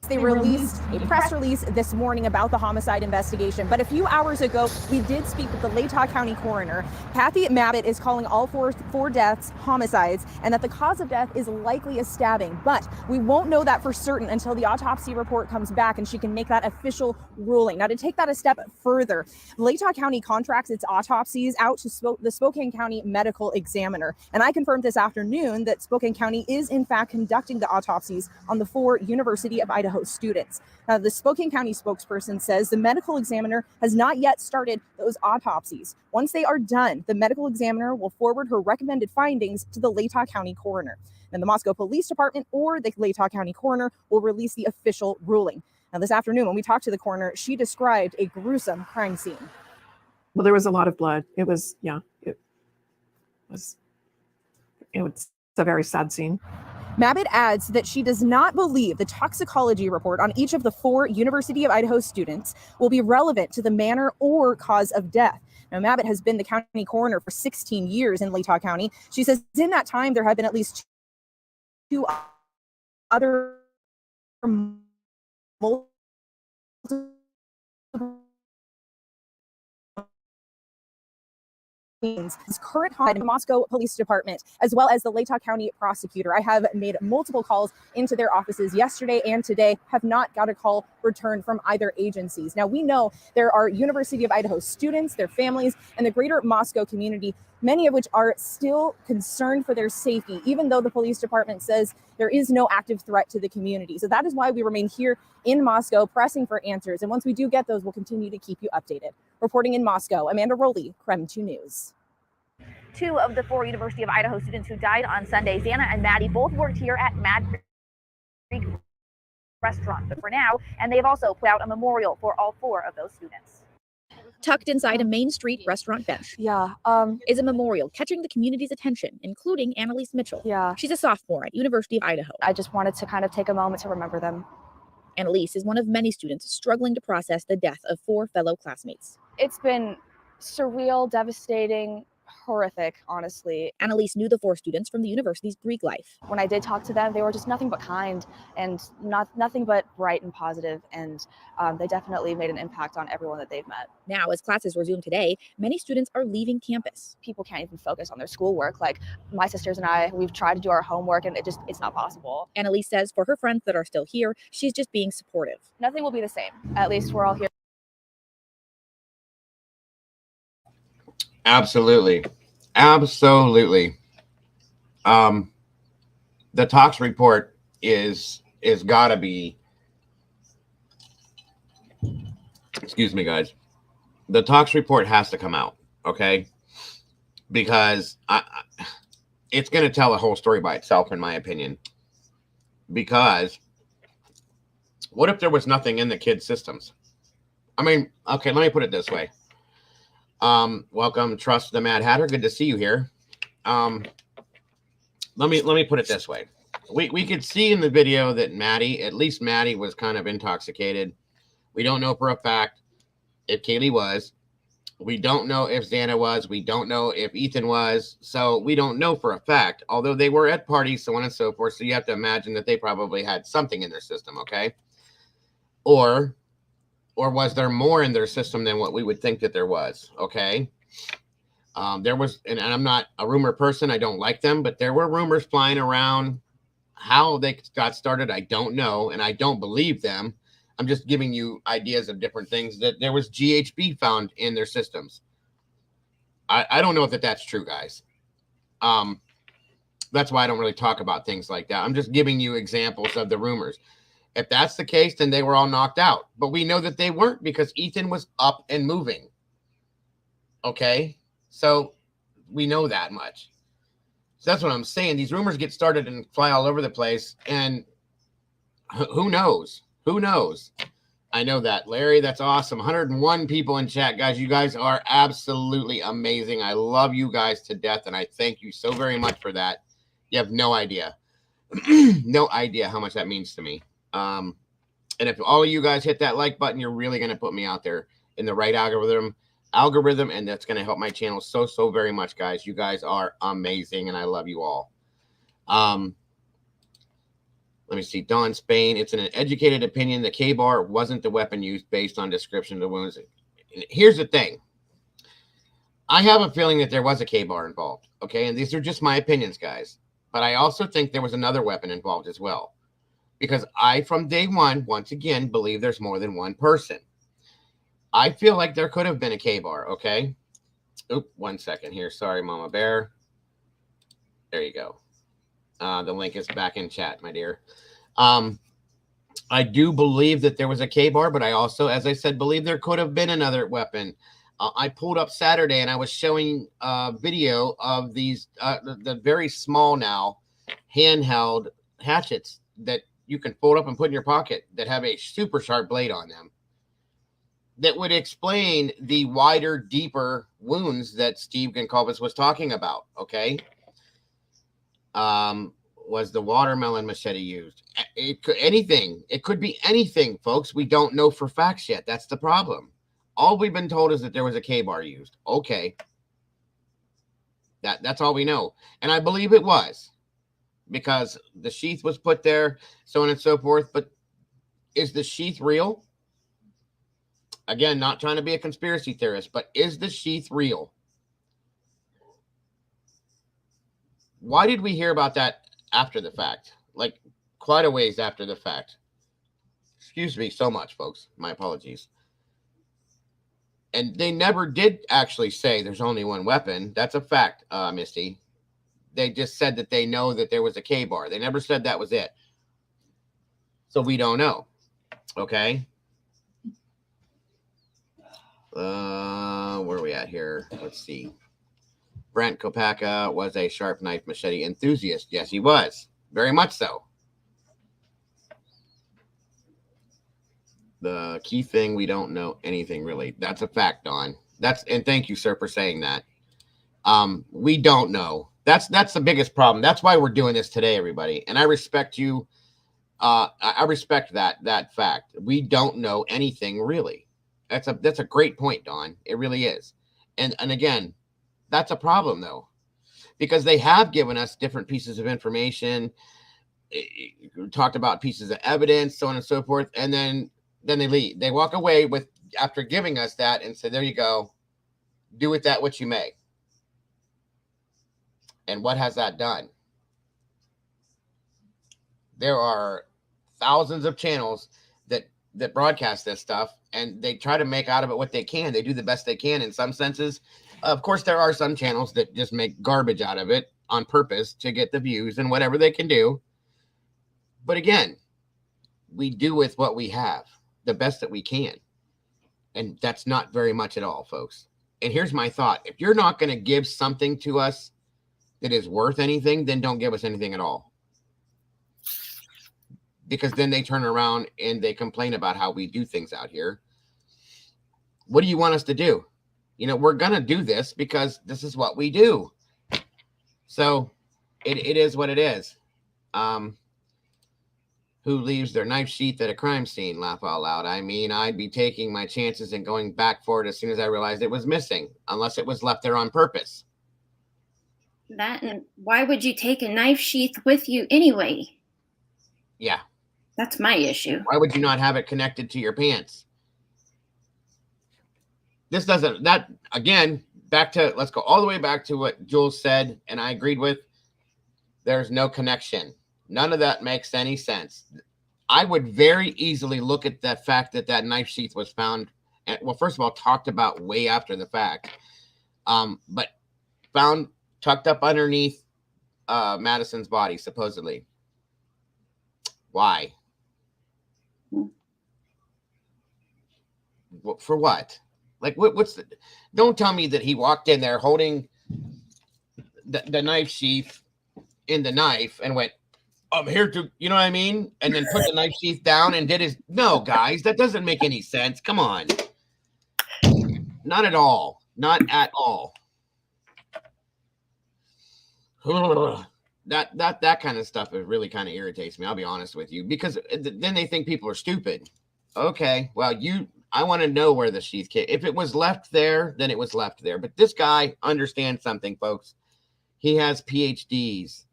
They released a press release this morning about the homicide investigation. But a few hours ago, we did speak with the Latah County coroner. Kathy Mabbitt is calling all four deaths homicides and that the cause of death is likely a stabbing. But we won't know that for certain until the autopsy report comes back and she can make that official ruling. Now, to take that a step further, Latah County contracts its autopsies out to the Spokane County Medical Examiner. And I confirmed this afternoon that Spokane County is in fact conducting the autopsies on the 4 University of Idaho students. Now, the Spokane County spokesperson says the medical examiner has not yet started those autopsies. Once they are done, the medical examiner will forward her recommended findings to the Latah County coroner. And the Moscow Police Department or the Latah County coroner will release the official ruling. Now, this afternoon, when we talked to the coroner, she described a gruesome crime scene. Well, there was a lot of blood. It was a very sad scene. Mabbitt adds that she does not believe the toxicology report on each of the 4 University of Idaho students will be relevant to the manner or cause of death. Now, Mabbitt has been the county coroner for 16 years in Latah County. She says in that time, there have been at least 2 other multiple his current head of the Moscow Police Department, as well as the Latah County prosecutor. I have made multiple calls into their offices yesterday and today, have not got a call returned from either agencies. Now, we know there are University of Idaho students, their families, and the greater Moscow community, many of which are still concerned for their safety, even though the police department says there is no active threat to the community. So that is why we remain here in Moscow pressing for answers. And once we do get those, we'll continue to keep you updated. Reporting in Moscow, Amanda Rowley, KREM 2 News. 2 of the 4 University of Idaho students who died on Sunday, Xana and Maddie, both worked here at Mad Creek Restaurant for now, and they've also put out a memorial for all 4 of those students. Tucked inside a Main Street restaurant bench is a memorial catching the community's attention, including Annalise Mitchell. She's a sophomore at University of Idaho. I just wanted to kind of take a moment to remember them. Annalise is one of many students struggling to process the death of 4 fellow classmates. It's been surreal, devastating, horrific, honestly. Annalise knew the 4 students from the university's Greek life. When I did talk to them, they were just nothing but kind and nothing but bright and positive, and they definitely made an impact on everyone that they've met. Now, as classes resume today, many students are leaving campus. People can't even focus on their schoolwork. Like my sisters and I, we've tried to do our homework and it's not possible. Annalise says for her friends that are still here, she's just being supportive. Nothing will be the same. At least we're all here. Absolutely. Absolutely. The tox report is gotta be, excuse me, guys. The tox report has to come out, okay? Because it's going to tell the whole story by itself, in my opinion. Because what if there was nothing in the kids' systems? I mean, okay, let me put it this way. Welcome, Trust the Mad Hatter. Good to see you here. Let me put it this way. We could see in the video that at least Maddie was kind of intoxicated. We don't know for a fact if Kaylee was. We don't know if Xana was. We don't know if Ethan was. So we don't know for a fact, although they were at parties, so on and so forth. So you have to imagine that they probably had something in their system, okay? Or was there more in their system than what we would think that there was? Okay. There was, and I'm not a rumor person. I don't like them, but there were rumors flying around. How they got started, I don't know. And I don't believe them. I'm just giving you ideas of different things that there was GHB found in their systems. I don't know if that's true, guys. That's why I don't really talk about things like that. I'm just giving you examples of the rumors. If that's the case, then they were all knocked out. But we know that they weren't because Ethan was up and moving. Okay? So we know that much. So that's what I'm saying. These rumors get started and fly all over the place. And who knows? Who knows? I know that. Larry, that's awesome. 101 people in chat, guys. You guys are absolutely amazing. I love you guys to death, and I thank you so very much for that. You have no idea. No idea how much that means to me. And if all of you guys hit that like button, you're really going to put me out there in the right algorithm, and that's going to help my channel so very much, guys. You guys are amazing, and I love you all. Let me see. Don Spain. It's an educated opinion. The K-bar wasn't the weapon used based on description of the wounds. Here's the thing. I have a feeling that there was a K-bar involved. Okay. And these are just my opinions, guys. But I also think there was another weapon involved as well. Because I, from day one, once again, believe there's more than one person. I feel like there could have been a K-bar. Okay. Oop, 1 second here. Sorry, Mama Bear. There you go. The link is back in chat, my dear. I do believe that there was a K-bar, but I also, as I said, believe there could have been another weapon. I pulled up Saturday and I was showing a video of these, the very small now handheld hatchets that you can fold up and put in your pocket that have a super sharp blade on them that would explain the wider, deeper wounds that Steve Goncalves was talking about. Okay. Was the watermelon machete used? It could anything. It could be anything, folks. We don't know for facts yet. That's the problem. All we've been told is that there was a K-bar used. Okay. That's all we know. And I believe it was because the sheath was put there, so on and so forth. But is the sheath real? Again, not trying to be a conspiracy theorist, but is the sheath real? Why did we hear about that after the fact? Like quite a ways after the fact. Excuse me so much, folks. My apologies. And they never did actually say there's only one weapon. That's a fact, Misty. They just said that they know that there was a K-bar. They never said that was it. So we don't know. Okay. Where are we at here? Let's see. Brent Kopaka was a sharp knife machete enthusiast. Yes, he was. Very much so. The key thing, we don't know anything really. That's a fact, Don. And thank you, sir, for saying that. We don't know. That's the biggest problem. That's why we're doing this today, everybody. And I respect you. I respect that fact. We don't know anything really. That's a great point, Don. It really is. And again, that's a problem though, because they have given us different pieces of information, talked about pieces of evidence, so on and so forth, and then they leave. They walk away with after giving us that and say, "There you go, do with that what you may." And what has that done? There are thousands of channels that broadcast this stuff, and they try to make out of it what they can. They do the best they can in some senses. Of course, there are some channels that just make garbage out of it on purpose to get the views and whatever they can do. But again, we do with what we have, the best that we can. And that's not very much at all, folks. And here's my thought. If you're not going to give something to us that is worth anything, then don't give us anything at all. Because then they turn around and they complain about how we do things out here. What do you want us to do? You know, we're going to do this because this is what we do. So it is what it is. Who leaves their knife sheath at a crime scene? Laugh out loud. I mean, I'd be taking my chances and going back for it as soon as I realized it was missing, unless it was left there on purpose. And why would you take a knife sheath with you anyway? Yeah. That's my issue. Why would you not have it connected to your pants? This doesn't, that again, let's go all the way back to what Jules said, and I agreed with. There's no connection. None of that makes any sense. I would very easily look at the fact that that knife sheath was found, and well, first of all, talked about way after the fact, but found tucked up underneath Madison's body, supposedly. Why? For what? Like, what's the... Don't tell me that he walked in there holding the knife sheath in the knife and went, I'm here to, you know what I mean? And then put the knife sheath down and did his... No, guys, that doesn't make any sense. Come on. Not at all. Not at all. That kind of stuff, it really kind of irritates me. I'll be honest with you, because then they think people are stupid. Okay, well, I want to know where the sheath came. If it was left there, then it was left there. But this guy understands something, folks. He has PhDs.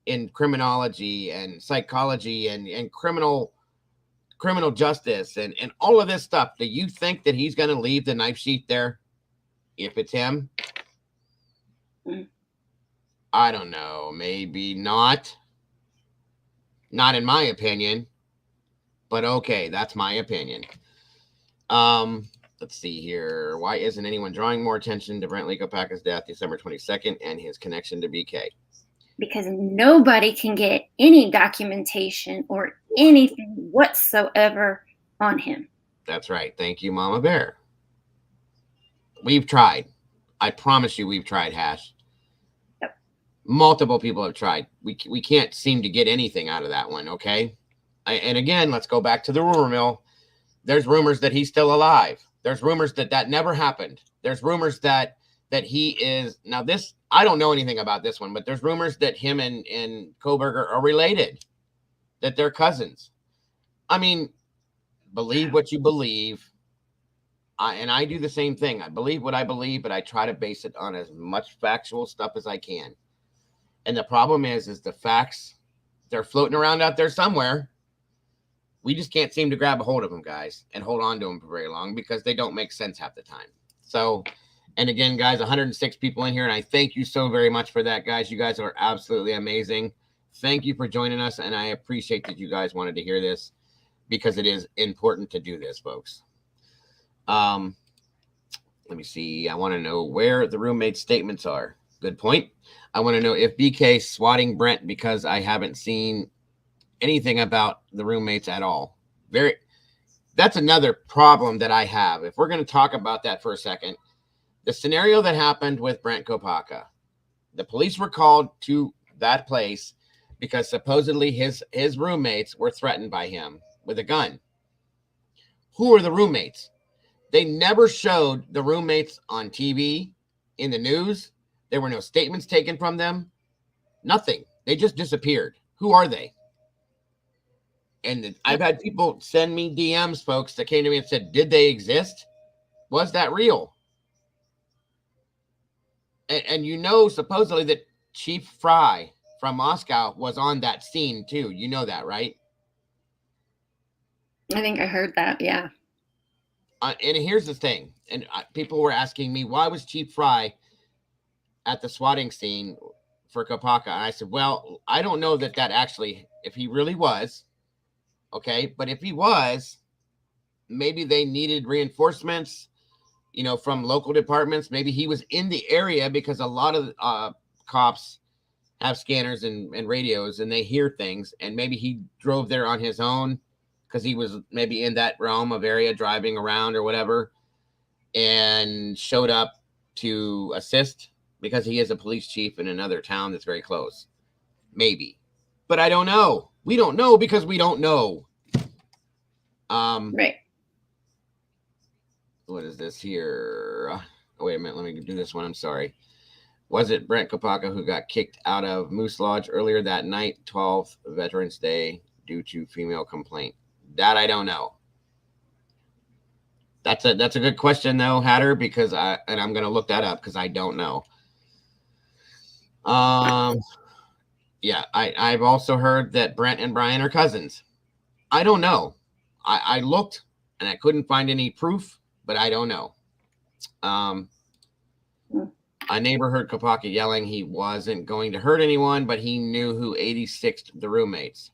in criminology and psychology and criminal justice and all of this stuff. Do you think that he's going to leave the knife sheath there if it's him? I don't know. Maybe not. Not in my opinion. But okay, that's my opinion. Let's see here. Why isn't anyone drawing more attention to Brent Kopaka's death, December 22nd, and his connection to BK? Because nobody can get any documentation or anything whatsoever on him. That's right. Thank you, Mama Bear. We've tried. I promise you we've tried, Hash. Yep. Multiple people have tried. We can't seem to get anything out of that one, okay? And again, let's go back to the rumor mill. There's rumors that he's still alive. There's rumors that never happened. There's rumors that he is... Now, this... I don't know anything about this one, but there's rumors that him and Kohberger are related, that they're cousins. I mean, believe what you believe. And I do the same thing. I believe what I believe, but I try to base it on as much factual stuff as I can. And the problem is the facts, they're floating around out there somewhere. We just can't seem to grab a hold of them, guys, and hold on to them for very long because they don't make sense half the time. So, and again, guys, 106 people in here, and I thank you so very much for that, guys. You guys are absolutely amazing. Thank you for joining us, and I appreciate that you guys wanted to hear this because it is important to do this, folks. Let me see. I want to know where the roommate's statements are. Good point. I want to know if BK swatting Brent because I haven't seen anything about the roommates at all. That's another problem that I have. If we're going to talk about that for a second, the scenario that happened with Brent Kopaka, the police were called to that place because supposedly his roommates were threatened by him with a gun. Who are the roommates? They never showed the roommates on TV, in the news. There were no statements taken from them. Nothing. They just disappeared. Who are they? And I've had people send me DMs, folks, that came to me and said, did they exist? Was that real? And you know, supposedly that Chief Fry from Moscow was on that scene too. You know that, right? I think I heard that, yeah. And here's the thing. And people were asking me, why was Chief Fry at the swatting scene for Kopaka? And I said, well, I don't know that actually, if he really was, okay, but if he was, maybe they needed reinforcements, from local departments. Maybe he was in the area because a lot of cops have scanners and radios and they hear things. And maybe he drove there on his own because he was maybe in that realm of area driving around or whatever and showed up to assist because he is a police chief in another town that's very close. Maybe. But I don't know. We don't know because we don't know. Right. What is this here? Oh, wait a minute. Let me do this one. I'm sorry. Was it Brent Kopaka who got kicked out of Moose Lodge earlier that night, 12th Veterans Day, due to female complaint? That I don't know. That's a good question though, Hatter, because I'm going to look that up because I don't know. Yeah, I've also heard that Brent and Bryan are cousins. I don't know. I looked and I couldn't find any proof, but I don't know. A neighbor heard Kopaka yelling he wasn't going to hurt anyone, but he knew who 86'd the roommates.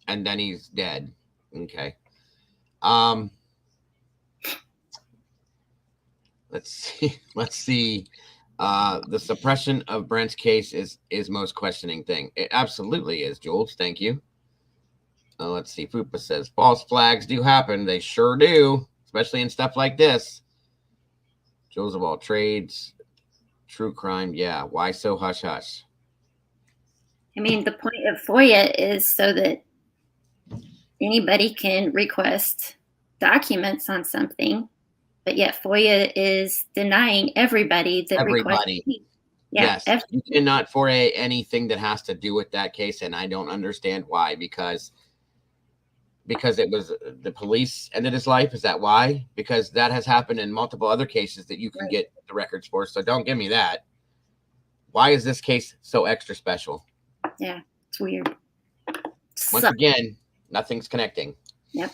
And then he's dead. Okay. Let's see. The suppression of Brent's case is most questioning thing. It absolutely is, Jules. Thank you. Let's see. Fupa says false flags do happen. They sure do, especially in stuff like this. Jules of all trades, true crime. Yeah. Why so hush hush? I mean, the point of FOIA is so that anybody can request documents on something, but yet FOIA is denying everybody that everybody. Yeah, yes, you cannot FOIA anything that has to do with that case, and I don't understand why. Because it was the police ended his life. Is that why? Because that has happened in multiple other cases that you can get the records for. So don't give me that. Why is this case so extra special? Yeah, it's weird. Once again, nothing's connecting. Yep.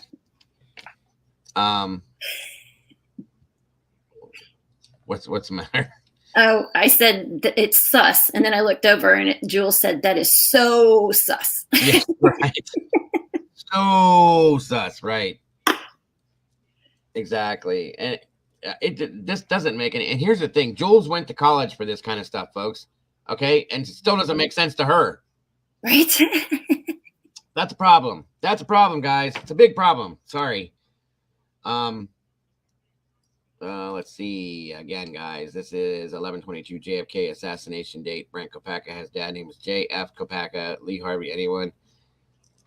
What's the matter? Oh, I said it's sus, and then I looked over, and Jules said that is so sus. Yes, right. So sus, right? Exactly, and this doesn't make any. And here's the thing: Jules went to college for this kind of stuff, folks. Okay, and it still doesn't make sense to her. Right. That's a problem. That's a problem, guys. It's a big problem. Sorry. Let's see again, guys. This is 11/22 JFK assassination date. Brent Kopaka has dad name is J.F. Kopaka. Lee Harvey. Anyone?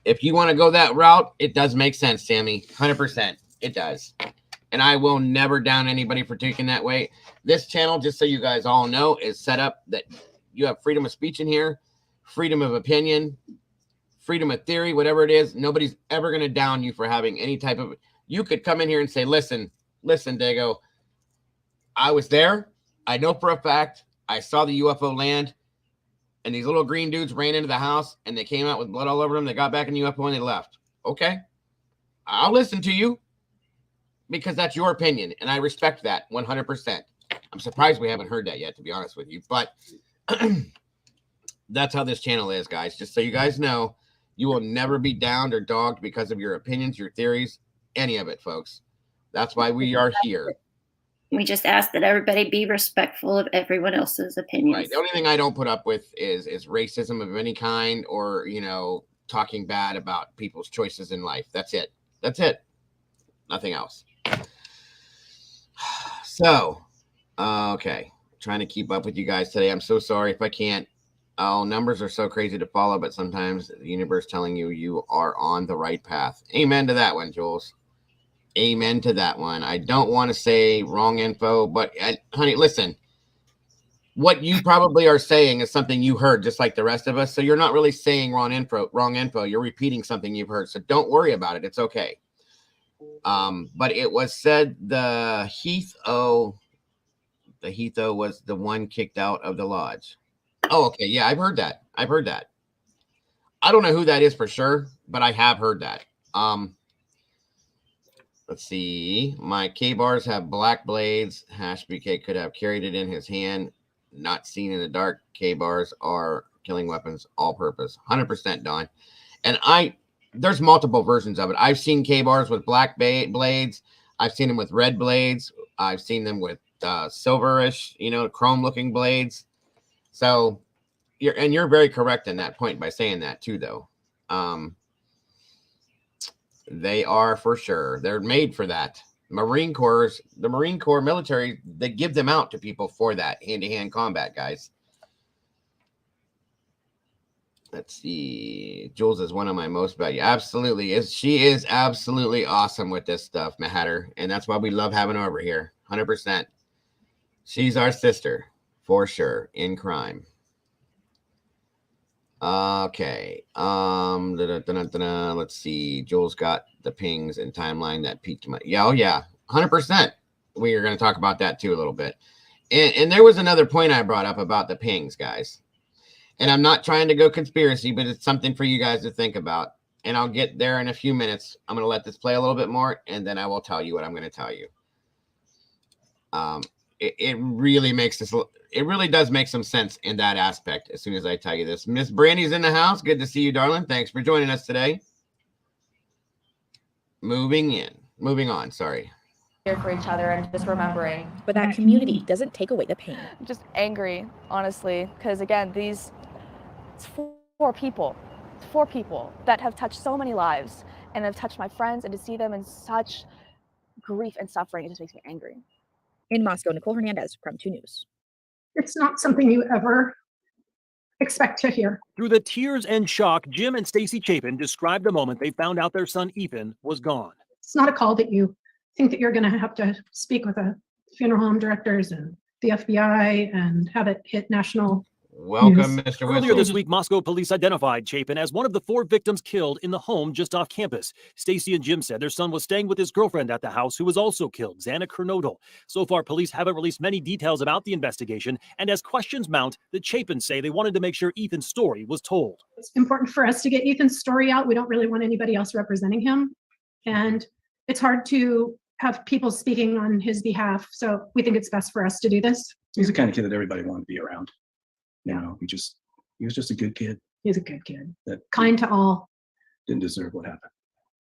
If you want to go that route, it does make sense, Sammy. 100%. It does. And I will never down anybody for taking that way. This channel, just so you guys all know, is set up that you have freedom of speech in here, freedom of opinion, freedom of theory, whatever it is. Nobody's ever going to down you for having any type of. You could come in here and say, listen, Dago, I was there. I know for a fact I saw the UFO land, and these little green dudes ran into the house, and they came out with blood all over them. They got back in the UFO, and they left. Okay. I'll listen to you because that's your opinion, and I respect that 100%. I'm surprised we haven't heard that yet, to be honest with you, but that's how this channel is, guys. Just so you guys know, you will never be downed or dogged because of your opinions, your theories, any of it, folks. That's why we are here. We just ask that everybody be respectful of everyone else's opinions. Right. The only thing I don't put up with is racism of any kind, or, talking bad about people's choices in life. That's it. That's it. Nothing else. So, okay. Trying to keep up with you guys today. I'm so sorry if I can't. Oh, numbers are so crazy to follow, but sometimes the universe telling you are on the right path. Amen to that one, Jules. Amen to that one. I don't want to say wrong info, but honey, listen, what you probably are saying is something you heard just like the rest of us. So you're not really saying wrong info. You're repeating something you've heard. So don't worry about it. It's okay. But it was said the Heath O was the one kicked out of the lodge. Oh, okay. Yeah, I've heard that. I don't know who that is for sure, but I have heard that. Let's see. My K-bars have black blades. Hash BK could have carried it in his hand. Not seen in the dark. K-bars are killing weapons, all purpose. 100%, Don. And there's multiple versions of it. I've seen K-bars with black blades. I've seen them with red blades. I've seen them with silverish, chrome-looking blades. So you're very correct in that point by saying that too, though. They are for sure. They're made for that. The Marine Corps military, they give them out to people for that hand-to-hand combat, guys. Let's see. Jules is one of my most valued. Absolutely. She is absolutely awesome with this stuff, Mahatter. And that's why we love having her over here. 100%. She's our sister for sure in crime. Okay. Let's see. Jules got the pings and timeline that peaked my. Yeah. Oh, yeah. 100%. We are going to talk about that too a little bit. And there was another point I brought up about the pings, guys. And I'm not trying to go conspiracy, but it's something for you guys to think about. And I'll get there in a few minutes. I'm going to let this play a little bit more, and then I will tell you what I'm going to tell you. It really makes this. It really does make some sense in that aspect as soon as I tell you this. Miss Brandy's in the house. Good to see you, darling. Thanks for joining us today. Moving on. Sorry. Here for each other and just remembering. But that community doesn't take away the pain. I'm just angry, honestly, because again, it's four people that have touched so many lives and have touched my friends, and to see them in such grief and suffering, it just makes me angry. In Moscow, Nicole Hernandez from 2 News. It's not something you ever expect to hear. Through the tears and shock, Jim and Stacy Chapin described the moment they found out their son Ethan was gone. It's not a call that you think that you're going to have to speak with the funeral home directors and the FBI and have it hit national Welcome, Mr. Earlier Whistle. this week, Moscow police identified Chapin as one of the 4 victims killed in the home just off campus. Stacy and Jim said their son was staying with his girlfriend at the house who was also killed, Xana Kernodle. So far, police haven't released many details about the investigation, and as questions mount, the Chapins say they wanted to make sure Ethan's story was told. It's important for us to get Ethan's story out. We don't really want anybody else representing him. And it's hard to have people speaking on his behalf. So we think it's best for us to do this. He's the kind of kid that everybody wanted to be around. You know, he was just a good kid. He's a good kid. That kind to all. Didn't deserve what happened.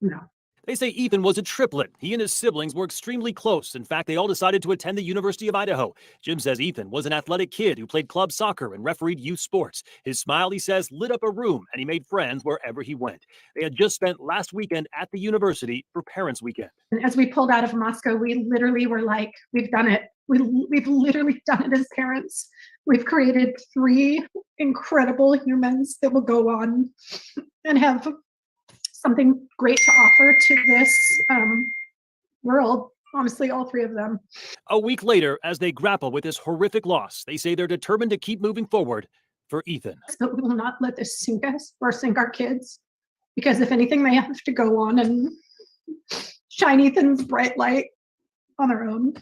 No. They say Ethan was a triplet. He and his siblings were extremely close. In fact, they all decided to attend the University of Idaho. Jim says Ethan was an athletic kid who played club soccer and refereed youth sports. His smile, he says, lit up a room, and he made friends wherever he went. They had just spent last weekend at the university for Parents' Weekend. As we pulled out of Moscow, we literally were like, we've done it. We've literally done it as parents. We've created 3 incredible humans that will go on and have something great to offer to this world. Honestly, all 3 of them. A week later, as they grapple with this horrific loss, they say they're determined to keep moving forward for Ethan. But we will not let this sink us or sink our kids, because if anything, they have to go on and shine Ethan's bright light on their own.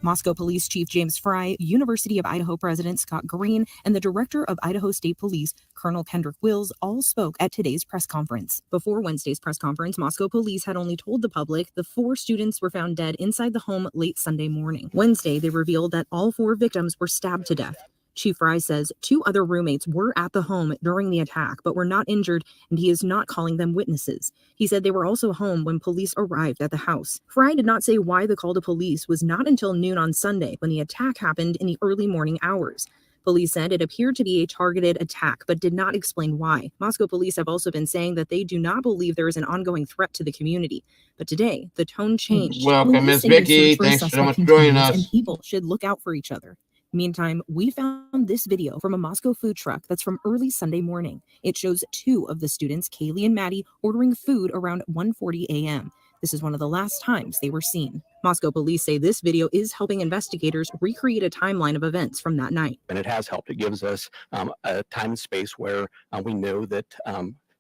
Moscow Police Chief James Fry, University of Idaho President Scott Green, and the Director of Idaho State Police, Colonel Kendrick Wills, all spoke at today's press conference. Before Wednesday's press conference, Moscow Police had only told the public the 4 students were found dead inside the home late Sunday morning. Wednesday, they revealed that all 4 victims were stabbed to death. Chief Fry says 2 other roommates were at the home during the attack, but were not injured, and he is not calling them witnesses. He said they were also home when police arrived at the house. Fry did not say why the call to police was not until noon on Sunday, when the attack happened in the early morning hours. Police said it appeared to be a targeted attack, but did not explain why. Moscow police have also been saying that they do not believe there is an ongoing threat to the community. But today, the tone changed. Welcome, Ms. Vicky. Thanks so much for joining us. And people should look out for each other. Meantime, we found this video from a Moscow food truck that's from early Sunday morning. It shows 2 of the students, Kaylee and Maddie, ordering food around 1:40 a.m. This is one of the last times they were seen. Moscow police say this video is helping investigators recreate a timeline of events from that night. And it has helped. It gives us a time and space where we know that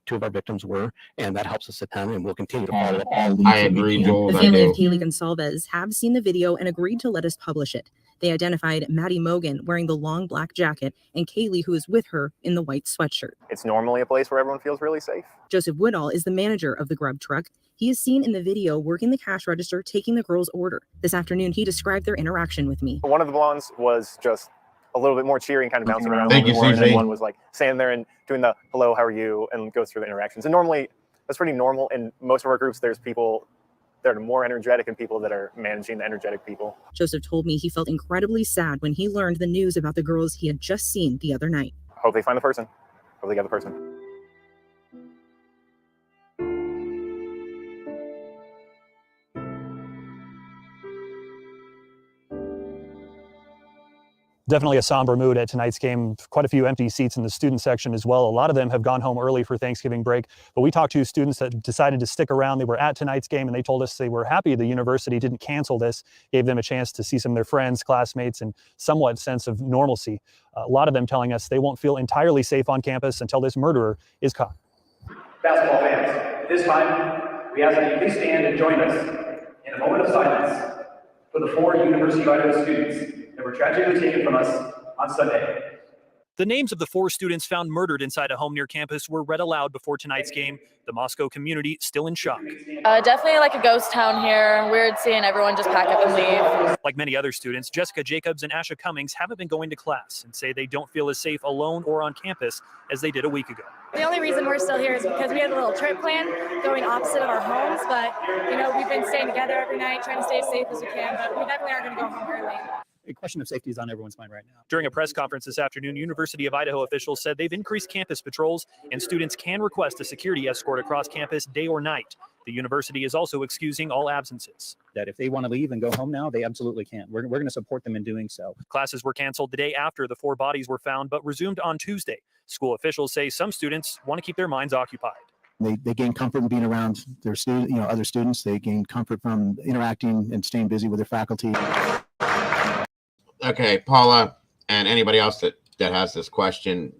2 of our victims were, and that helps us a ton, and we'll continue to follow up all leads. I agree, Joel. The family of Kaylee Gonsalves have seen the video and agreed to let us publish it. They identified Maddie Mogan wearing the long black jacket and Kaylee, who is with her, in the white sweatshirt. It's normally a place where everyone feels really safe. Joseph Woodall is the manager of the grub truck. He is seen in the video working the cash register, taking the girl's order. This afternoon, he described their interaction with me. One of the blondes was just a little bit more cheering, kind of bouncing around. Thank you, and then CJ. one was like standing there and doing the hello, how are you, and goes through the interactions. And normally that's pretty normal. In most of our groups, there's people that are more energetic and people that are managing the energetic people. Joseph told me he felt incredibly sad when he learned the news about the girls he had just seen the other night. Hope they find the person. Hope they get the person. Definitely a somber mood at tonight's game. Quite a few empty seats in the student section as well. A lot of them have gone home early for Thanksgiving break, but we talked to students that decided to stick around. They were at tonight's game and they told us they were happy the university didn't cancel this, gave them a chance to see some of their friends, classmates, and somewhat sense of normalcy. A lot of them telling us they won't feel entirely safe on campus until this murderer is caught. Basketball fans, at this time, we ask that you please stand and join us in a moment of silence for the 4 University of Idaho students that were tragically taken from us on Sunday. The names of the 4 students found murdered inside a home near campus were read aloud before tonight's game. The Moscow community still in shock. Definitely like a ghost town here. Weird seeing everyone just pack up and leave. Like many other students, Jessica Jacobs and Asha Cummings haven't been going to class and say they don't feel as safe alone or on campus as they did a week ago. The only reason we're still here is because we had a little trip planned going opposite of our homes, but we've been staying together every night, trying to stay as safe as we can, but we definitely are going to go home early. The question of safety is on everyone's mind right now. During a press conference this afternoon, University of Idaho officials said they've increased campus patrols and students can request a security escort across campus day or night. The university is also excusing all absences. That if they want to leave and go home now, they absolutely can. We're going to support them in doing so. Classes were canceled the day after the 4 bodies were found, but resumed on Tuesday. School officials say some students want to keep their minds occupied. They gain comfort in being around their student, other students. They gain comfort from interacting and staying busy with their faculty. Okay, Paula, and anybody else that has this question,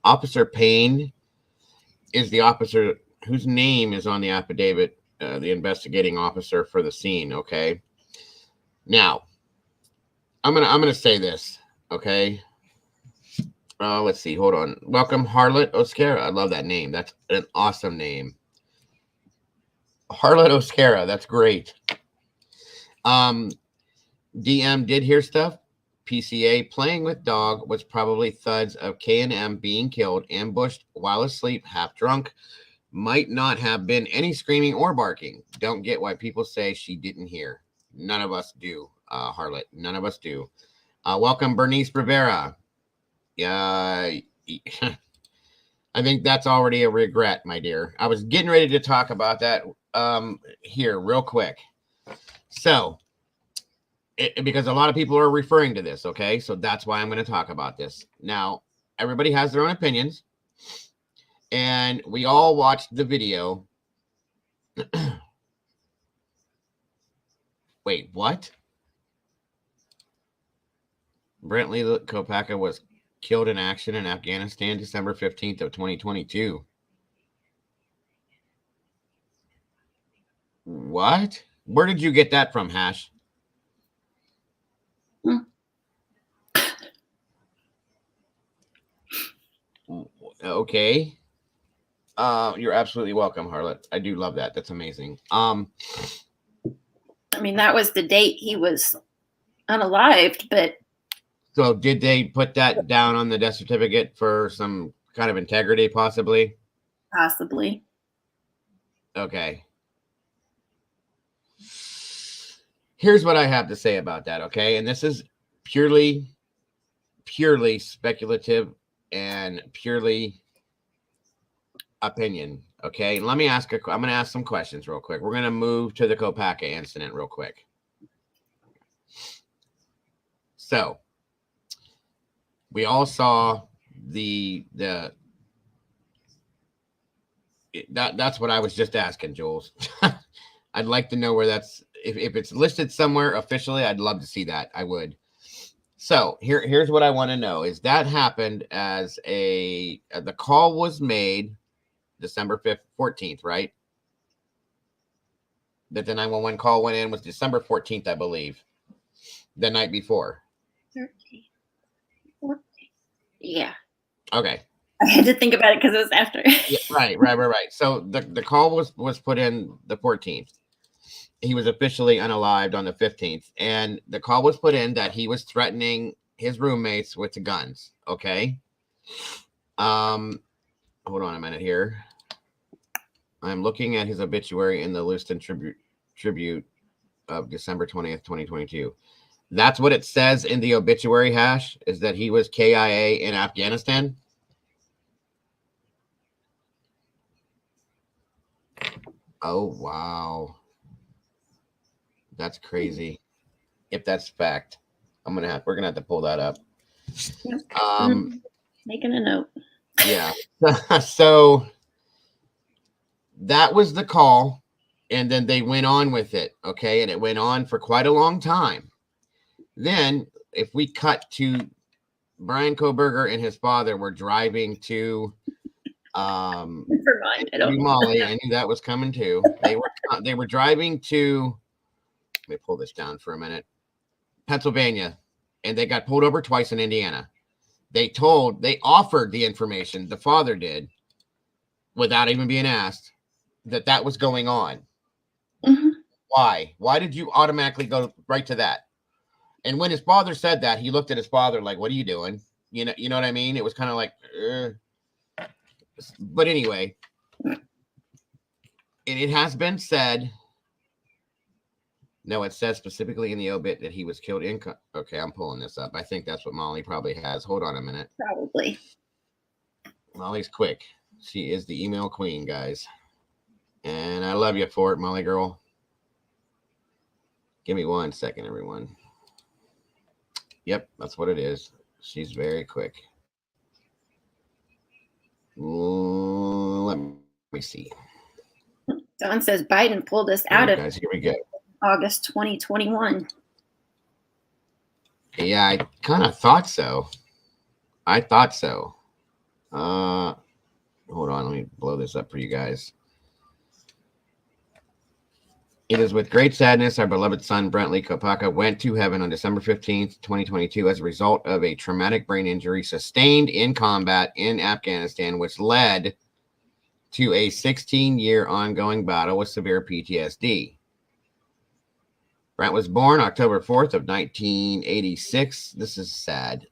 Officer Payne is the officer whose name is on the affidavit, the investigating officer for the scene. Okay. Now, I'm gonna say this. Okay. Let's see. Hold on. Welcome, Harlot Oscara. I love that name. That's an awesome name. Harlot Oscara. That's great. DM did hear stuff. PCA playing with dog was probably thuds of K&M being killed, ambushed while asleep, half drunk. Might not have been any screaming or barking. Don't get why people say she didn't hear. None of us do, Harlot. None of us do. Welcome, Bernice Rivera. Yeah, I think that's already a regret, my dear. I was getting ready to talk about that here real quick. So, because a lot of people are referring to this, okay? So that's why I'm going to talk about this. Now, everybody has their own opinions, and we all watched the video. Wait, what? Brent Kopaka was killed in action in Afghanistan, December 15th of 2022. What? Where did you get that from, Hash? Okay. You're absolutely welcome, Harlot. I do love that. That's amazing. I mean, that was the date he was unalived, but so did they put that down on the death certificate for some kind of integrity, possibly? Possibly. Okay. Here's what I have to say about that, okay? And this is purely speculative and purely opinion, okay? Let me ask I'm going to ask some questions real quick. We're going to move to the Kopaka incident real quick. So, we all saw that's what I was just asking, Jules. I'd like to know where that's, if it's listed somewhere officially, I'd love to see that. I would. So here's what I want to know. Is that happened as the call was made December 14th, right? That the 911 call went in was December 14th, I believe. The night before. 13th. 14th. Yeah. Okay. I had to think about it because it was after. Yeah, right. So the call was put in the 14th. He was officially unalived on the 15th, and the call was put in that he was threatening his roommates with the guns. Okay. Hold on a minute here. I'm looking at his obituary in the Lewiston Tribute of December 20th, 2022. That's what it says in the obituary, Hash, is that he was KIA in Afghanistan. Oh, wow. That's crazy. If that's fact, we're gonna have to pull that up. Making a note. Yeah. So that was the call, and then they went on with it. Okay, and it went on for quite a long time. Then, if we cut to Bryan Kohberger and his father were driving to Never mind. I don't Molly. I knew that was coming too. They were driving to, let me pull this down for a minute, Pennsylvania, and they got pulled over twice in Indiana. They offered the information, the father did, without even being asked, that was going on. Mm-hmm. Why did you automatically go right to that? And when his father said that, he looked at his father like, what are you doing? You know what I mean? It was kind of like, But anyway, and it has been said, no, it says specifically in the obit that he was killed in. Okay, I'm pulling this up. I think that's what Molly probably has. Hold on a minute. Probably. Molly's quick. She is the email queen, guys. And I love you for it, Molly girl. Give me 1 second, everyone. Yep, that's what it is. She's very quick. Let me see. Don says Biden pulled us All out right, of guys, here we go. August 2021. Yeah, I kind of thought so. I thought so. Hold on, let me blow this up for you guys. It is with great sadness our beloved son, Brent Kopaka, went to heaven on December 15th, 2022, as a result of a traumatic brain injury sustained in combat in Afghanistan, which led to a 16-year ongoing battle with severe PTSD. Brent was born October 4th of 1986. This is sad.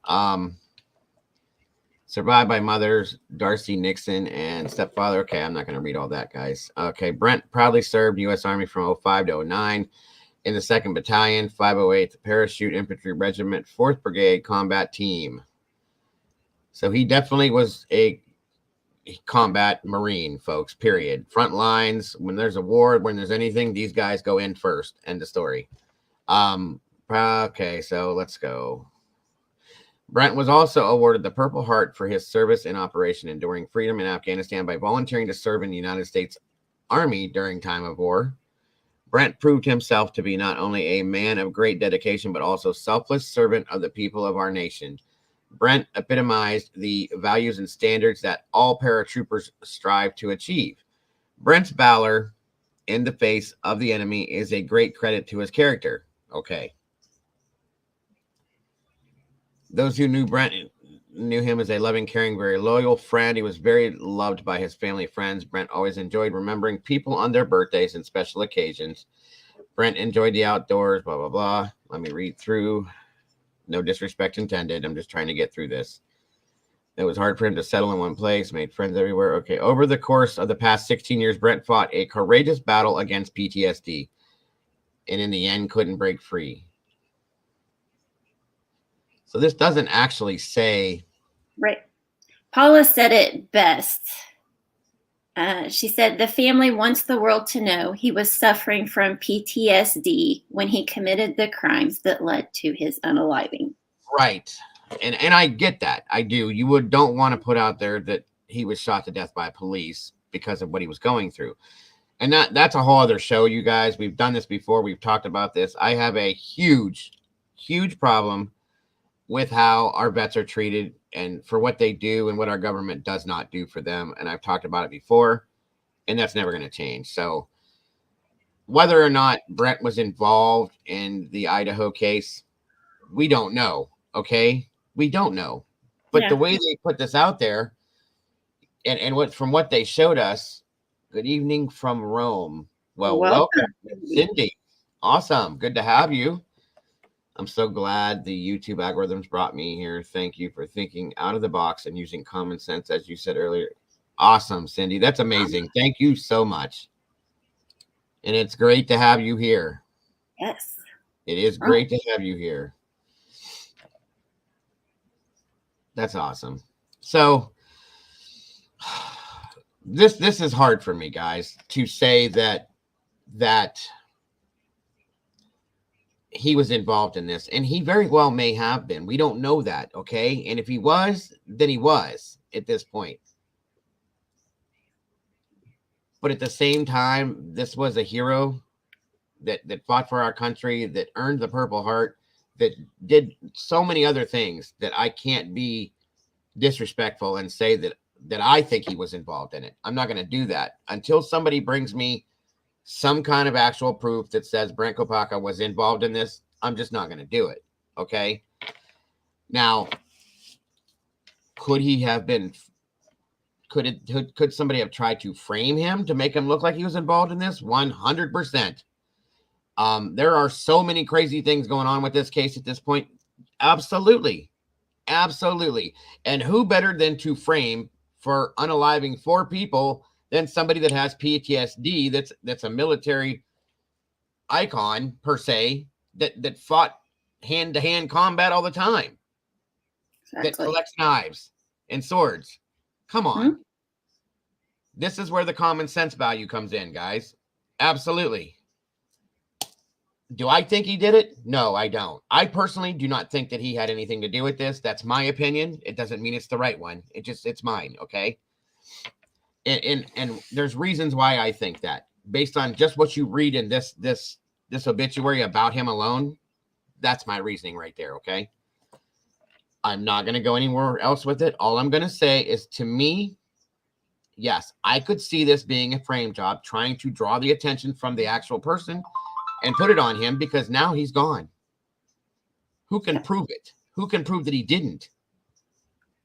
Survived by mothers Darcy Nixon and stepfather. Okay, I'm not going to read all that, guys. Okay, Brent proudly served U.S. Army from 05 to 09 in the 2nd Battalion, 508th Parachute Infantry Regiment, 4th Brigade Combat Team. So he definitely was a combat Marine, folks, period. Front lines, when there's a war, when there's anything, these guys go in first. End of story. Okay, so let's go. Brent was also awarded the Purple Heart for his service in Operation Enduring Freedom in Afghanistan by volunteering to serve in the United States Army during time of war. Brent proved himself to be not only a man of great dedication, but also selfless servant of the people of our nation. Brent epitomized the values and standards that all paratroopers strive to achieve. Brent's valor in the face of the enemy is a great credit to his character. Okay. Those who knew Brent knew him as a loving, caring, very loyal friend. He was very loved by his family and friends. Brent always enjoyed remembering people on their birthdays and special occasions. Brent enjoyed the outdoors, blah, blah, blah. Let me read through. No disrespect intended. I'm just trying to get through this. It was hard for him to settle in one place, made friends everywhere. Okay, over the course of the past 16 years, Brent fought a courageous battle against PTSD and in the end couldn't break free. So this doesn't actually say. Right. Paula said it best. She said, the family wants the world to know he was suffering from PTSD when he committed the crimes that led to his unaliving. Right. And I get that. I do. You don't want to put out there that he was shot to death by police because of what he was going through. And that's a whole other show, you guys. We've done this before. We've talked about this. I have a huge, huge problem with how our vets are treated and for what they do and what our government does not do for them. And I've talked about it before, and that's never going to change. So whether or not Brent was involved in the Idaho case, we don't know. Okay. We don't know, but the way they put this out there and from what they showed us, good evening from Rome. Well, welcome, Cindy. Awesome. Good to have you. I'm so glad the YouTube algorithms brought me here. Thank you for thinking out of the box and using common sense, as you said earlier. Awesome, Cindy. That's amazing. Thank you so much. And it's great to have you here. Yes. It is great to have you here. That's awesome. So this is hard for me, guys, to say that he was involved in this, and he very well may have been. We don't know that, okay? And if he was, then he was at this point. But at the same time, this was a hero that fought for our country, that earned the Purple Heart, that did so many other things that I can't be disrespectful and say that I think he was involved in it. I'm not going to do that until somebody brings me some kind of actual proof that says Brent Kopaka was involved in this. I'm just not going to do it. Okay. Now, could he have been, could somebody have tried to frame him to make him look like he was involved in this? 100%. There are so many crazy things going on with this case at this point. Absolutely. Absolutely. And who better than to frame for unaliving 4 people than somebody that has PTSD, that's a military icon per se, that fought hand-to-hand combat all the time, that collects knives and swords. Come on. This is where the common sense value comes in, guys. Absolutely. Do I think he did it? No, I don't. I personally do not think that he had anything to do with this. That's my opinion. It doesn't mean it's the right one. It's mine, okay? And there's reasons why I think that, based on just what you read in this obituary about him alone. That's my reasoning right there. Okay. I'm not going to go anywhere else with it. All I'm going to say is, to me, yes, I could see this being a frame job, trying to draw the attention from the actual person and put it on him, because now he's gone. Who can prove it? Who can prove that he didn't?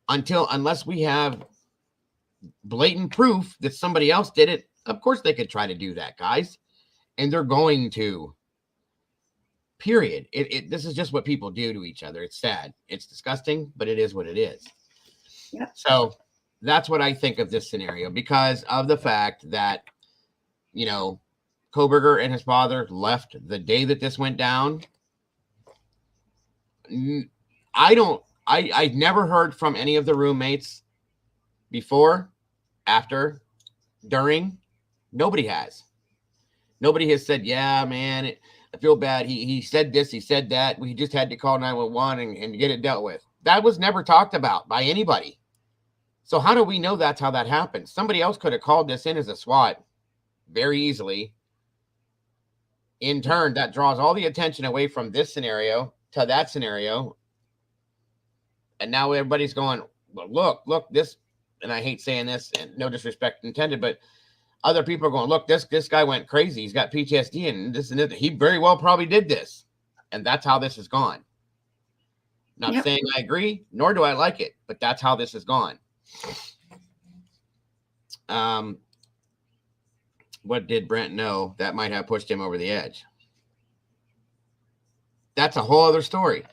Unless we have blatant proof that somebody else did it, of course they could try to do that, guys. And they're going to. Period. This is just what people do to each other. It's sad. It's disgusting, but it is what it is. Yep. So that's what I think of this scenario, because of the fact that, Kohberger and his father left the day that this went down. I've never heard from any of the roommates before, after, during. Nobody has said, yeah, man, I feel bad. He said this, he said that. We just had to call 911 and get it dealt with. That was never talked about by anybody. So how do we know that's how that happened? Somebody else could have called this in as a SWAT very easily. In turn, that draws all the attention away from this scenario to that scenario. And now everybody's going, well, look, this, and I hate saying this, and no disrespect intended, but other people are going, look, this guy went crazy. He's got PTSD and this and that. He very well probably did this. And that's how this has gone. Not saying I agree, nor do I like it, but that's how this has gone. What did Brent know that might have pushed him over the edge? That's a whole other story,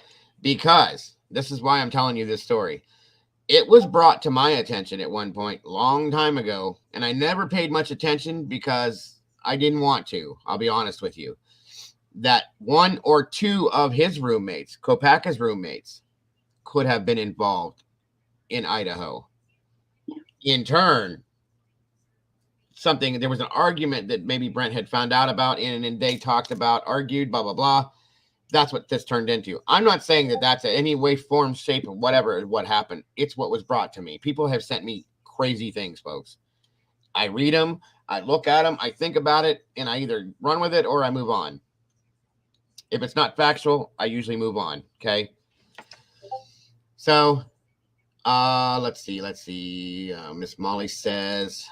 because this is why I'm telling you this story. It was brought to my attention at one point, long time ago, and I never paid much attention because I didn't want to. I'll be honest with you. That one or two of his roommates, Kopaka's roommates, could have been involved in Idaho. In turn, there was an argument that maybe Brent had found out about, and they talked about, argued, blah, blah, blah. That's what this turned into. I'm not saying that that's in any way, form, shape, or whatever what happened. It's what was brought to me. People have sent me crazy things, folks. I read them, I look at them, I think about it, and I either run with it or I move on. If it's not factual, I usually move on. Okay. So, let's see. Miss Molly says,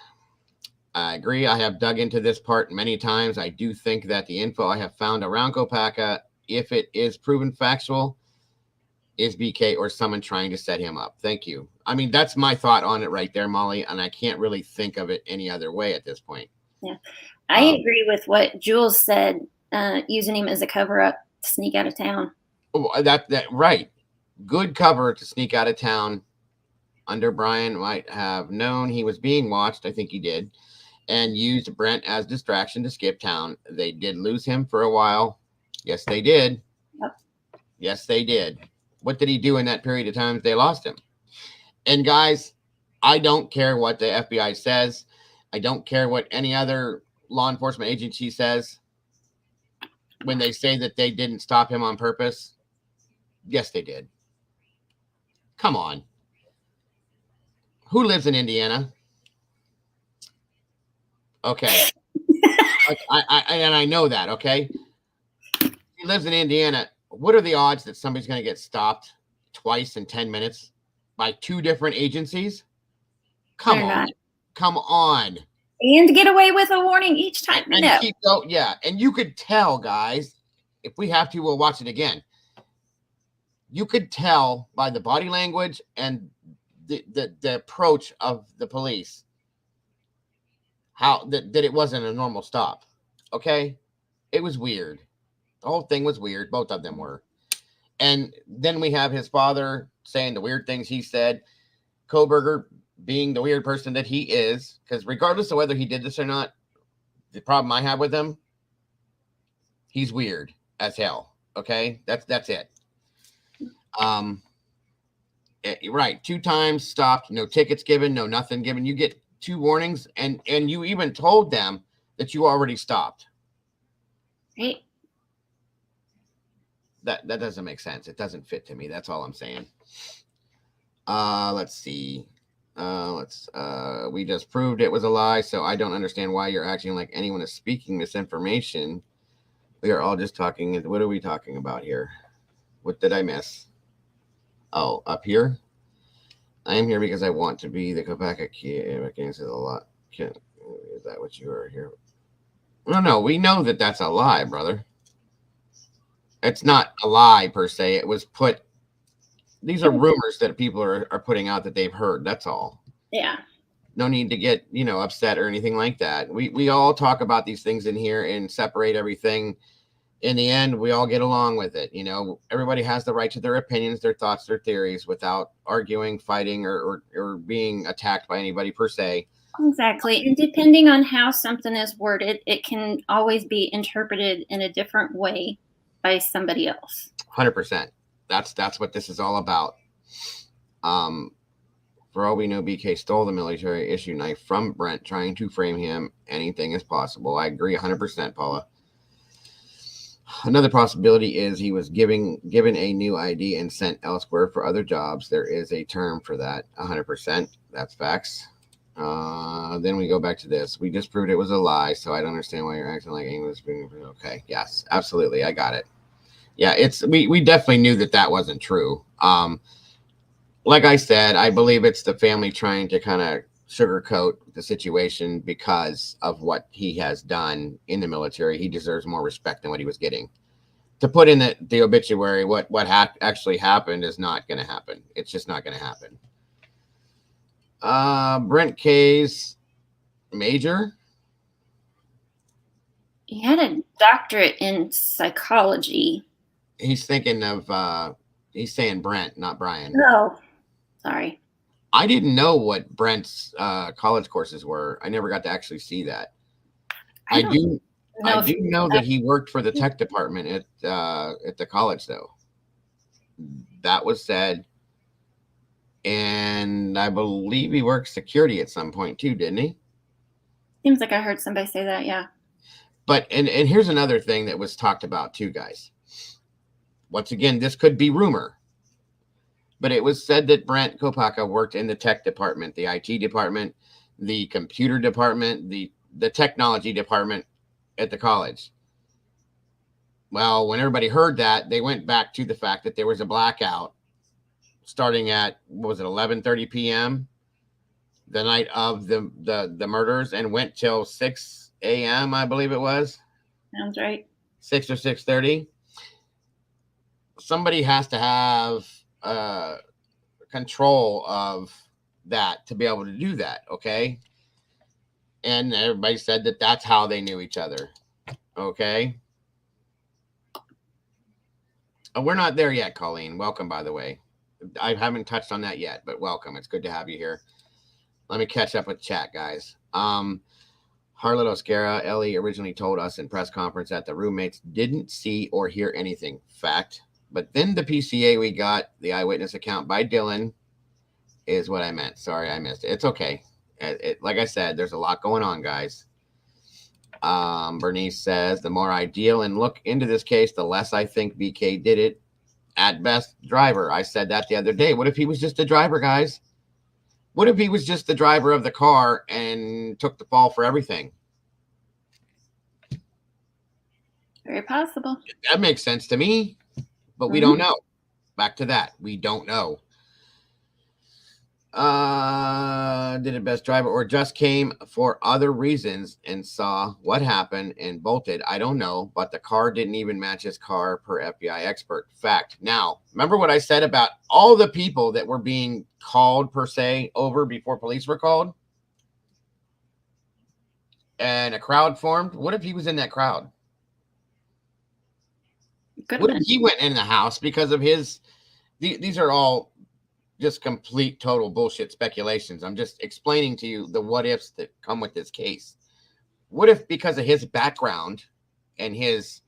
I agree. I have dug into this part many times. I do think that the info I have found around Kopaka, if it is proven factual, is BK or someone trying to set him up. Thank you. I mean, that's my thought on it right there, Molly, and I can't really think of it any other way at this point. Yeah, I agree with what Jules said, using him as a cover-up to sneak out of town. That right. Good cover to sneak out of town. Under Bryan might have known he was being watched. I think he did. And used Brent as distraction to skip town. They did lose him for a while. Yes, they did. Yep. Yes, they did. What did he do in that period of time they lost him? And guys, I don't care what the FBI says. I don't care what any other law enforcement agency says. When they say that they didn't stop him on purpose, yes, they did. Come on. Who lives in Indiana? Okay. I know that, okay? He lives in Indiana. What are the odds that somebody's going to get stopped twice in 10 minutes by two different agencies? Come on. Come on. And get away with a warning each time. And yeah. And you could tell, guys, if we have to, we'll watch it again. You could tell by the body language and the approach of the police how that it wasn't a normal stop. Okay? It was weird. The whole thing was weird. Both of them were. And then we have his father saying the weird things he said. Kohberger being the weird person that he is, because regardless of whether he did this or not, the problem I have with him, he's weird as hell. Okay? That's it. Right. 2 times stopped, no tickets given, no nothing given. You get 2 warnings, and you even told them that you already stopped. Right. That doesn't make sense. It doesn't fit to me. That's all I'm saying. Let's see. We just proved it was a lie, so I don't understand why you're acting like anyone is speaking misinformation. We are all just talking. What are we talking about here? What did I miss? Oh, up here? I am here because I want to be the Kopaka kid. I can't say a lot. Is that what you are here? No, we know that that's a lie, brother. It's not a lie per se. It was put. These are rumors that people are putting out that they've heard. That's all. Yeah. No need to get, upset or anything like that. We all talk about these things in here and separate everything. In the end, we all get along with it. Everybody has the right to their opinions, their thoughts, their theories without arguing, fighting, or being attacked by anybody per se. Exactly. And depending on how something is worded, it can always be interpreted in a different way by somebody else. 100%. That's what this is all about. For all we know, BK stole the military issue knife from Brent, trying to frame him. Anything is possible. I agree 100%, Paula. Another possibility is he was given a new ID and sent elsewhere for other jobs. There is a term for that. 100%. That's facts. Then we go back to this. We just proved it was a lie, so I don't understand why you're acting like anyone was being. Okay, yes, absolutely, I got it. Yeah, we definitely knew that wasn't true. Like I said, I believe it's the family trying to kind of sugarcoat the situation because of what he has done in the military. He deserves more respect than what he was getting. To put in the obituary, what actually happened is not going to happen. It's just not going to happen. Brent K's major. He had a doctorate in psychology. He's thinking of, he's saying Brent, not Bryan. No, sorry. I didn't know what Brent's college courses were. I never got to actually see that. I do know that he worked for the tech department at the college, though. That was said. And I believe he worked security at some point too, didn't he? Seems like I heard somebody say that, yeah. But and here's another thing that was talked about too, guys. Once again, this could be rumor. But it was said that Brent Kopaka worked in the tech department, the IT department, the computer department, the technology department at the college. Well, when everybody heard that, they went back to the fact that there was a blackout starting at, what was it, 11:30 p.m. the night of the murders, and went till 6 a.m., I believe it was. Sounds right. 6 or 6:30. Somebody has to have control of that to be able to do that, okay? And everybody said that that's how they knew each other, okay? We're not there yet, Colleen. Welcome, by the way. I haven't touched on that yet, but welcome. It's good to have you here. Let me catch up with chat, guys. Harlotte Oscara, Ellie originally told us in press conference that the roommates didn't see or hear anything. Fact. But then the PCA we got, the eyewitness account by Dylan, is what I meant. Sorry, I missed it. It's okay. Like I said, there's a lot going on, guys. Bernice says, the more I deal and look into this case, the less I think BK did it. At best, driver. I said that the other day. What if he was just a driver, guys? What if he was just the driver of the car and took the fall for everything? Very possible. That makes sense to me, but we don't know. Back to that. We don't know. Did it best driver or just came for other reasons and saw what happened and bolted? I don't know, but the car didn't even match his car per FBI expert. Fact. Now, remember what I said about all the people that were being called per se over before police were called? And a crowd formed. What if he was in that crowd? What if he went in the house because of his, these are all just complete total bullshit speculations. I'm just explaining to you the what ifs that come with this case. What if because of his background and his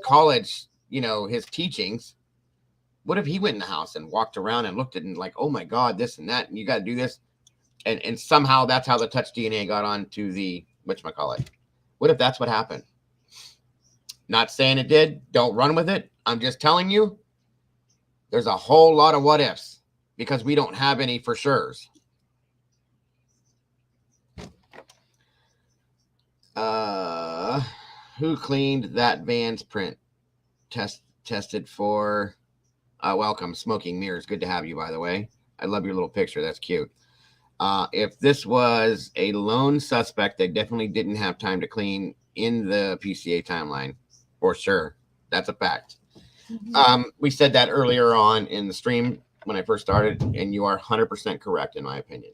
college, his teachings, what if he went in the house and walked around and looked at it and like, oh my God, this and that, and you got to do this. And somehow that's how the touch DNA got onto the whatchamacallit. What if that's what happened? Not saying it did. Don't run with it. I'm just telling you. There's a whole lot of what ifs because we don't have any for sure's. Who cleaned that van's print? Tested for welcome. Smoking Mirrors. Good to have you, by the way. I love your little picture. That's cute. If this was a lone suspect, they definitely didn't have time to clean in the PCA timeline. For sure. That's a fact. We said that earlier on in the stream when I first started, and you are 100% correct in my opinion.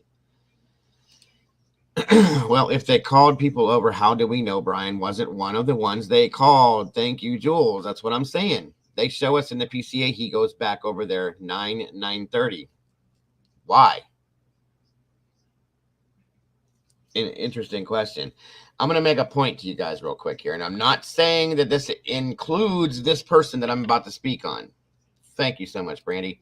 Well, if they called people over, how do we know Bryan wasn't one of the ones they called? Thank you, Jules. That's what I'm saying. They show us in the PCA he goes back over there 9:30. Why? An interesting question. I'm going to make a point to you guys real quick here, and I'm not saying that this includes this person that I'm about to speak on. Thank you so much, Brandy.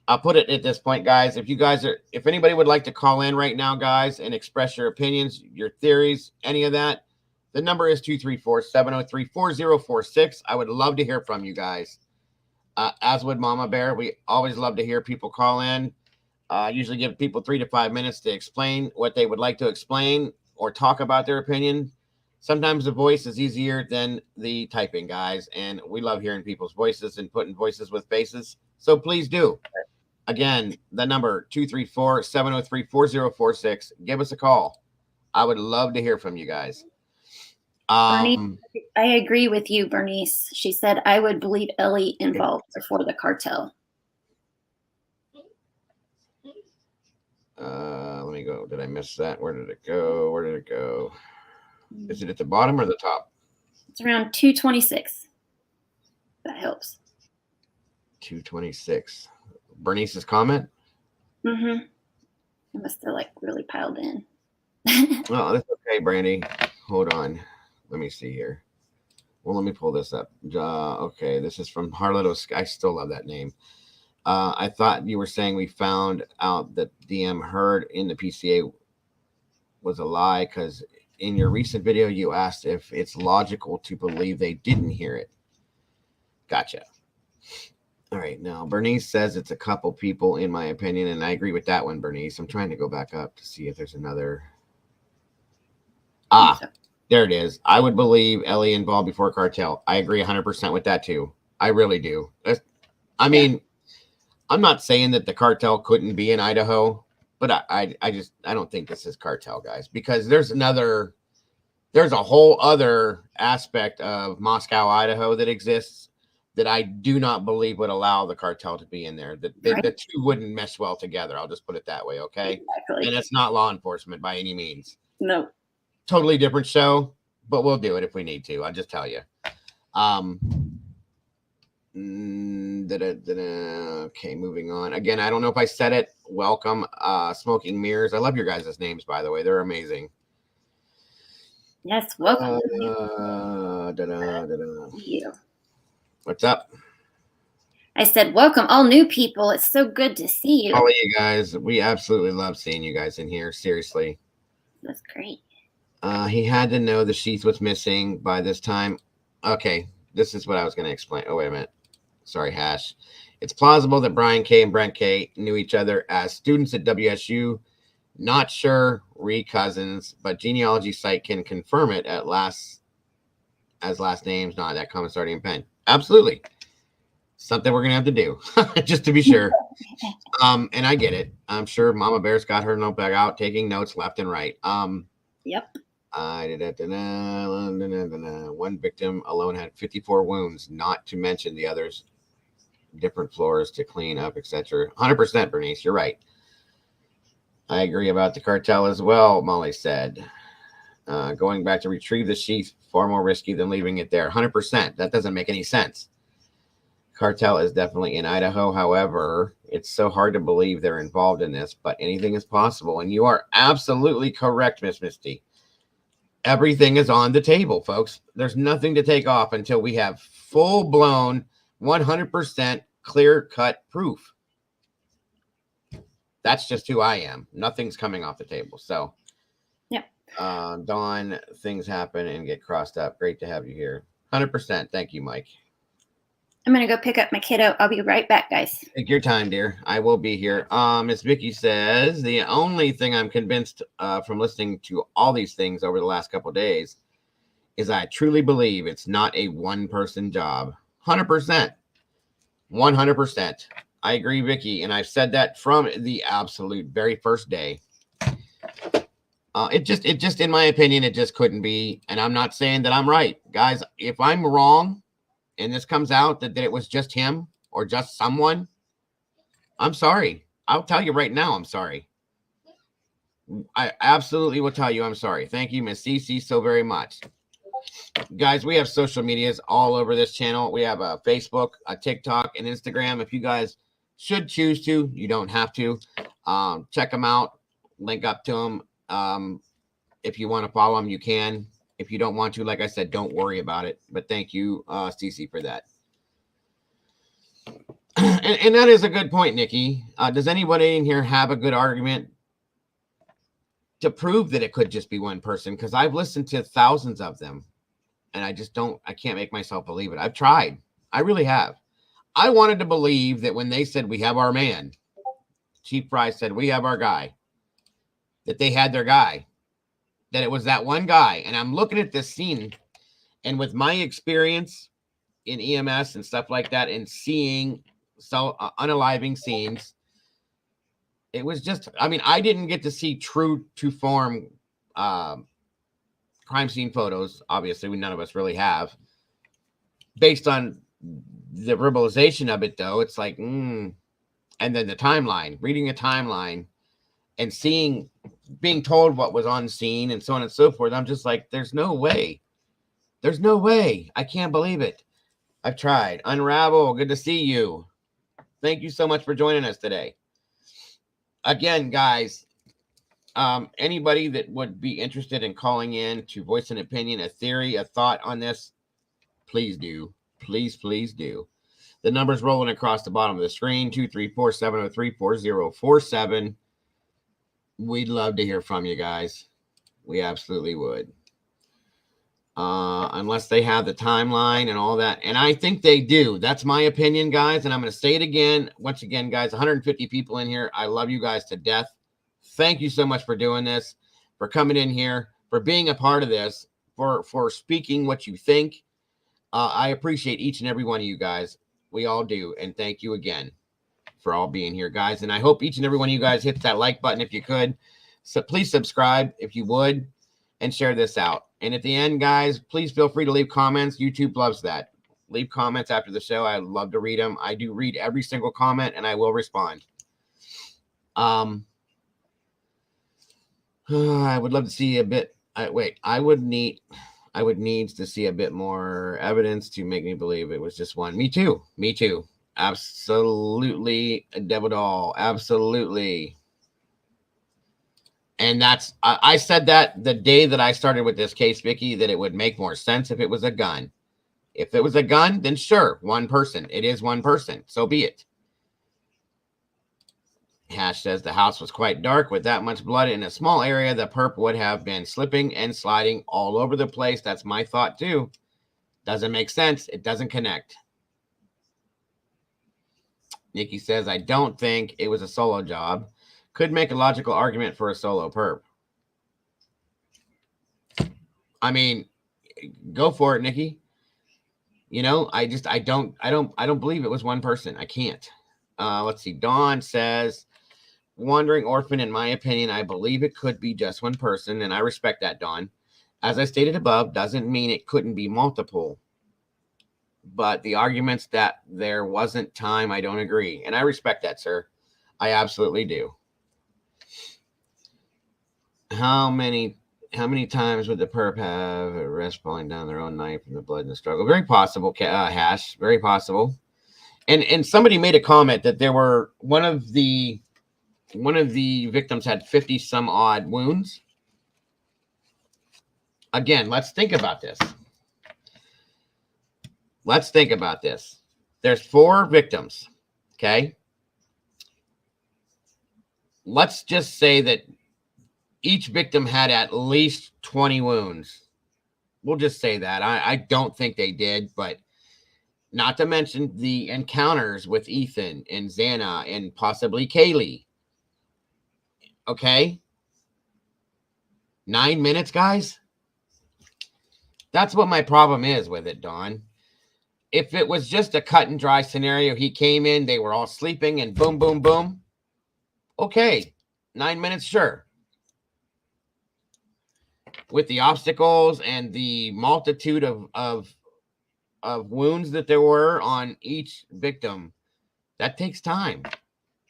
I'll put it at this point, guys. If anybody would like to call in right now, guys, and express your opinions, your theories, any of that, the number is 234-703-4046. I would love to hear from you guys. As would Mama Bear. We always love to hear people call in. Usually give people 3 to 5 minutes to explain what they would like to explain or talk about their opinion. Sometimes the voice is easier than the typing, guys, and we love hearing people's voices and putting voices with faces. So please do. Again, the number 234-703-4046. Give us a call. I would love to hear from you guys. Bernice, I agree with you, Bernice. She said, I would believe Ellie involved before the cartel. Let me go. Did I miss that? Where did it go? Where did it go? Is it at the bottom or the top? It's around 226. That helps. 226. Bernice's comment? Mm-hmm. I must have really piled in. Well, that's okay, Brandy. Hold on. Let me see here. Well, let me pull this up. Okay, this is from Harlow. I still love that name. I thought you were saying we found out that DM heard in the PCA was a lie because in your recent video, you asked if it's logical to believe they didn't hear it. Gotcha. All right. Now, Bernice says it's a couple people, in my opinion, and I agree with that one, Bernice. I'm trying to go back up to see if there's another. There it is. I would believe Ellie involved before cartel. I agree 100% with that, too. I really do. I mean, I'm not saying that the cartel couldn't be in Idaho, but I don't think this is cartel, guys, because there's a whole other aspect of Moscow, Idaho that exists that I do not believe would allow the cartel to be in there. The two wouldn't mesh well together. I'll just put it that way, okay? Exactly. And it's not law enforcement by any means. No. Totally different show, but we'll do it if we need to. I'll just tell you. Okay, moving on. Again, I don't know if I said it. Welcome, Smoking Mirrors. I love your guys' names, by the way. They're amazing. Yes, welcome. You. What's up? I said, welcome, all new people. It's so good to see you. All of you guys. We absolutely love seeing you guys in here. Seriously. That's great. He had to know the sheath was missing by this time. Okay, this is what I was going to explain. Oh, wait a minute. Sorry, Hash. It's plausible that Bryan K and Brent K knew each other as students at WSU. Not sure, cousins, but genealogy site can confirm it as last names, not that comment starting in pen. Absolutely. Something we're going to have to do, just to be sure. And I get it. I'm sure Mama Bear's got her notebook out, taking notes left and right. Yep. One victim alone had 54 wounds, not to mention the others, different floors to clean up, etc. 100%, Bernice, you're right. I agree about the cartel as well, Molly said. Going back to retrieve the sheath, far more risky than leaving it there. 100%. That doesn't make any sense. Cartel is definitely in Idaho. However, it's so hard to believe they're involved in this, but anything is possible. And you are absolutely correct, Miss Misty. Everything is on the table, folks. There's nothing to take off until we have full-blown, 100% clear-cut proof. That's just who I am. Nothing's coming off the table. So, yep. Dawn, things happen and get crossed up. Great to have you here. 100%. Thank you, Mike. I'm going to go pick up my kiddo. I'll be right back, guys. Take your time, dear. I will be here. Miss Vicky says, the only thing I'm convinced from listening to all these things over the last couple of days is I truly believe it's not a one-person job. 100%. 100%. I agree, Vicky, and I've said that from the absolute very first day. It just, in my opinion, it just couldn't be. And I'm not saying that I'm right, guys. If I'm wrong, and this comes out that it was just him or just someone, I'm sorry. I'll tell you right now, I'm sorry. I absolutely will tell you I'm sorry. Thank you, Miss Cece, so very much. Guys, we have social medias all over this channel. We have a Facebook, a TikTok, and Instagram. If you guys should choose to, you don't have to. Check them out. Link up to them. If you want to follow them, you can. If you don't want to, like I said, don't worry about it. But thank you, Cece, for that. And that is a good point, Nikki. Does anybody in here have a good argument to prove that it could just be one person? Because I've listened to thousands of them, and I can't make myself believe it. I've tried. I really have. I wanted to believe that when they said, we have our man, Chief Fry said, we have our guy, that they had their guy, that it was that one guy. And I'm looking at this scene, and with my experience in EMS and stuff like that, and seeing unaliving scenes, it was just, I mean, I didn't get to see true to form crime scene photos. Obviously, none of us really have. Based on the verbalization of it, though, it's like, and then the timeline, reading a timeline and being told what was on scene and so on and so forth. I'm just like, there's no way. There's no way. I can't believe it. I've tried. Unravel, good to see you. Thank you so much for joining us today. Again, guys, anybody that would be interested in calling in to voice an opinion, a theory, a thought on this, please do. Please, please do. The number's rolling across the bottom of the screen, 234-703-4047. We'd love to hear from you guys. We absolutely would. Unless they have the timeline and all that. And I think they do. That's my opinion, guys. And I'm going to say it again. Once again, guys, 150 people in here. I love you guys to death. Thank you so much for doing this, for coming in here, for being a part of this, for speaking what you think. I appreciate each and every one of you guys. We all do. And thank you again for all being here, guys. And I hope each and every one of you guys hits that like button if you could. So please subscribe if you would, and share this out. And at the end, guys, please feel free to leave comments. YouTube loves that. Leave comments after the show. I love to read them. I do read every single comment, and I will respond. I would love to see a bit. I would need to see a bit more evidence to make me believe it was just one. Me too. Me too. Absolutely, Devil Doll. Absolutely. And that's, I said that the day that I started with this case, Vicky, that it would make more sense if it was a gun. If it was a gun, then sure, one person. It is one person. So be it. Hash says the house was quite dark with that much blood in a small area. The perp would have been slipping and sliding all over the place. That's my thought too. Doesn't make sense. It doesn't connect. Nikki says, I don't think it was a solo job. Could make a logical argument for a solo perp. I mean, go for it, Nikki. You know, I don't believe it was one person. I can't. Let's see. Dawn says, wandering orphan, in my opinion, I believe it could be just one person, and I respect that, Dawn. As I stated above, doesn't mean it couldn't be multiple. But the arguments that there wasn't time, I don't agree. And I respect that, sir. I absolutely do. How many times would the perp have a rest falling down their own knife from the blood and the struggle? Very possible, Hash. Very possible. And somebody made a comment that there were one of the victims had 50 some odd wounds. Again, let's think about this. Let's think about this. There's 4 victims. Okay. Let's just say that each victim had at least 20 wounds. We'll just say that. I don't think they did, but not to mention the encounters with Ethan and Xana and possibly Kaylee. Okay. 9 minutes, guys. That's what my problem is with it, Dawn. If it was just a cut and dry scenario, he came in, they were all sleeping, and boom, boom, boom. Okay, 9 minutes, sure. With the obstacles and the multitude of wounds that there were on each victim, that takes time.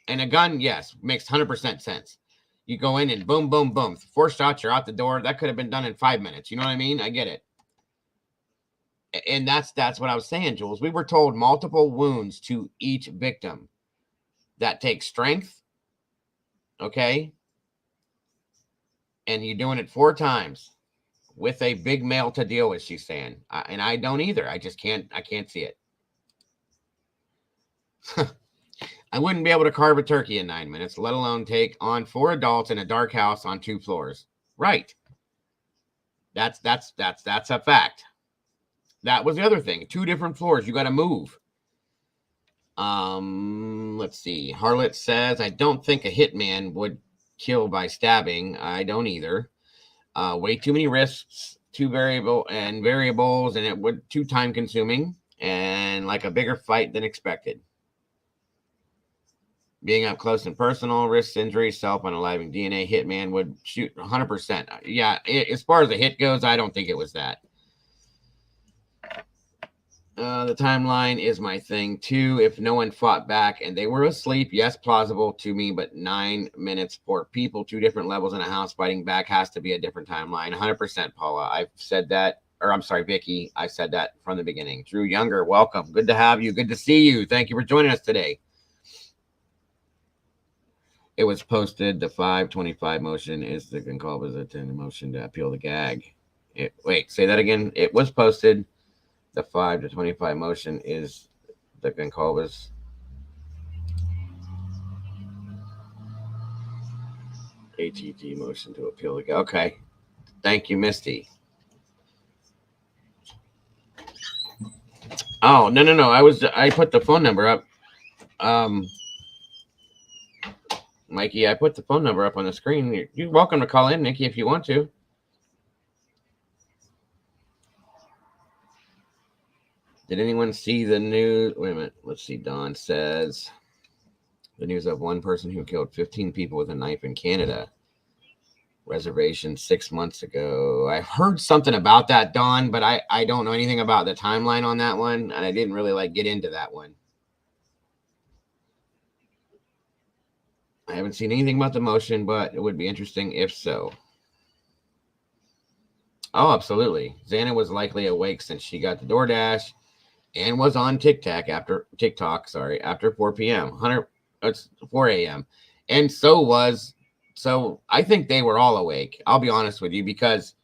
And a gun, yes, makes 100% sense. You go in and boom, boom, boom. 4 shots, you're out the door. That could have been done in 5 minutes. You know what I mean? I get it. And that's what I was saying, Jules. We were told multiple wounds to each victim. That takes strength. Okay. And you're doing it 4 times with a big male to deal with, she's saying. And I don't either. I can't see it. I wouldn't be able to carve a turkey in 9 minutes, let alone take on 4 adults in a dark house on 2 floors. Right. That's a fact. That was the other thing. 2 different floors. You got to move. Let's see. Harlot says, I don't think a hitman would kill by stabbing. I don't either. Way too many risks, variables, and it would too time consuming and like a bigger fight than expected. Being up close and personal, risks injury, self-unaliving DNA, hitman would shoot 100%. Yeah, as far as the hit goes, I don't think it was that. The timeline is my thing too. If no one fought back and they were asleep, yes, plausible to me, but 9 minutes for people, 2 different levels in a house fighting back has to be a different timeline. 100%, Paula. I've said that, or I'm sorry, Vicky. I said that from the beginning. Drew Younger, welcome. Good to have you. Good to see you. Thank you for joining us today. It was posted. The 525 motion is the concomitant motion to appeal the gag. Wait, say that again. It was posted. The 5 to 25 motion is the Goncalves. ATT motion to appeal the. Okay. Thank you, Misty. Oh, no. I put the phone number up. Mikey, I put the phone number up on the screen. You're welcome to call in, Nikki, if you want to. Did anyone see the news? Wait a minute. Let's see. Don says the news of one person who killed 15 people with a knife in Canada. Reservation 6 months ago. I've heard something about that, Don, but I don't know anything about the timeline on that one, and I didn't really get into that one. I haven't seen anything about the motion, but it would be interesting if so. Oh, absolutely. Xana was likely awake since she got the DoorDash and was on TikTok after 4 p.m. It's 4 a.m. And so I think they were all awake. I'll be honest with you, because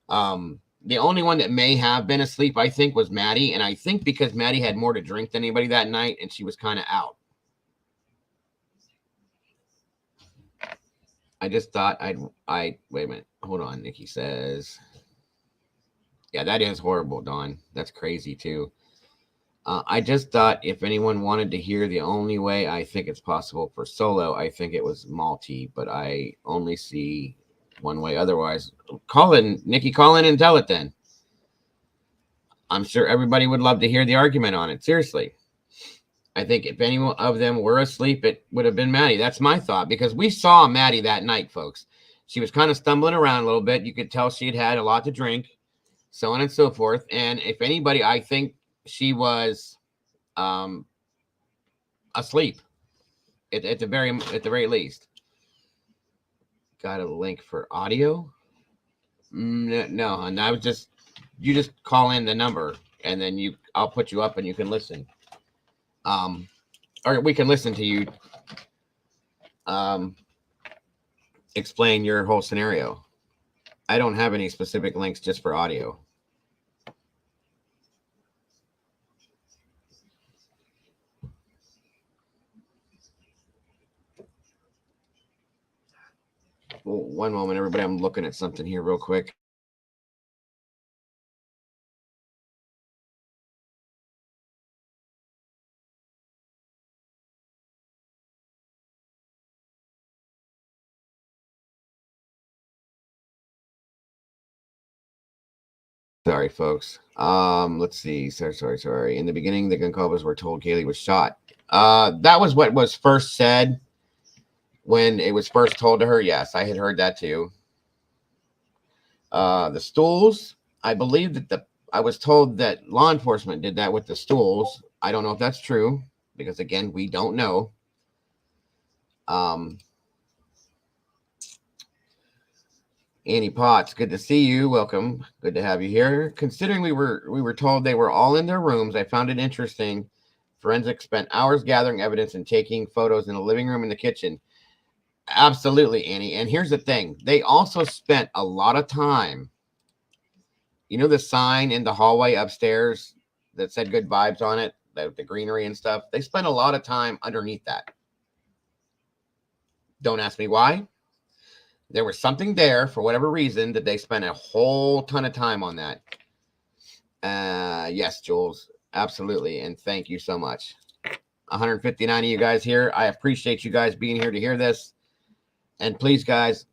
the only one that may have been asleep, I think, was Maddie. And I think because Maddie had more to drink than anybody that night, and she was kind of out. I just thought wait a minute. Hold on. Nikki says, yeah, that is horrible, Dawn. That's crazy too. I just thought if anyone wanted to hear the only way I think it's possible for solo, I think it was Malty, but I only see one way otherwise. Call in, Nikki, call in and tell it then. I'm sure everybody would love to hear the argument on it. Seriously. I think if any of them were asleep, it would have been Maddie. That's my thought, because we saw Maddie that night, folks. She was kind of stumbling around a little bit. You could tell she had had a lot to drink, so on and so forth. And if anybody, I think she was asleep at the very least. Got a link for audio? No, and I was you just call in the number, and then I'll put you up and you can listen. Or we can listen to you explain your whole scenario. I don't have any specific links, just for audio. Well, one moment, everybody. I'm looking at something here real quick. Sorry, folks. Let's see. Sorry. In the beginning, the Goncalves were told Kaylee was shot. That was what was first said when it was first told to her. Yes, I had heard that too. The stools, I believe that I was told that law enforcement did that with the stools. I don't know if that's true because again, we don't know. Annie Potts, good to see you. Welcome. Good to have you here. Considering we were told they were all in their rooms, I found it interesting. Forensics spent hours gathering evidence and taking photos in the living room and the kitchen. Absolutely, Annie. And here's the thing. They also spent a lot of time. You know the sign in the hallway upstairs that said good vibes on it, the greenery and stuff? They spent a lot of time underneath that. Don't ask me why. There was something there for whatever reason that they spent a whole ton of time on that. Yes, Jules, absolutely. And thank you so much. 159 of you guys here. I appreciate you guys being here to hear this. And please, guys,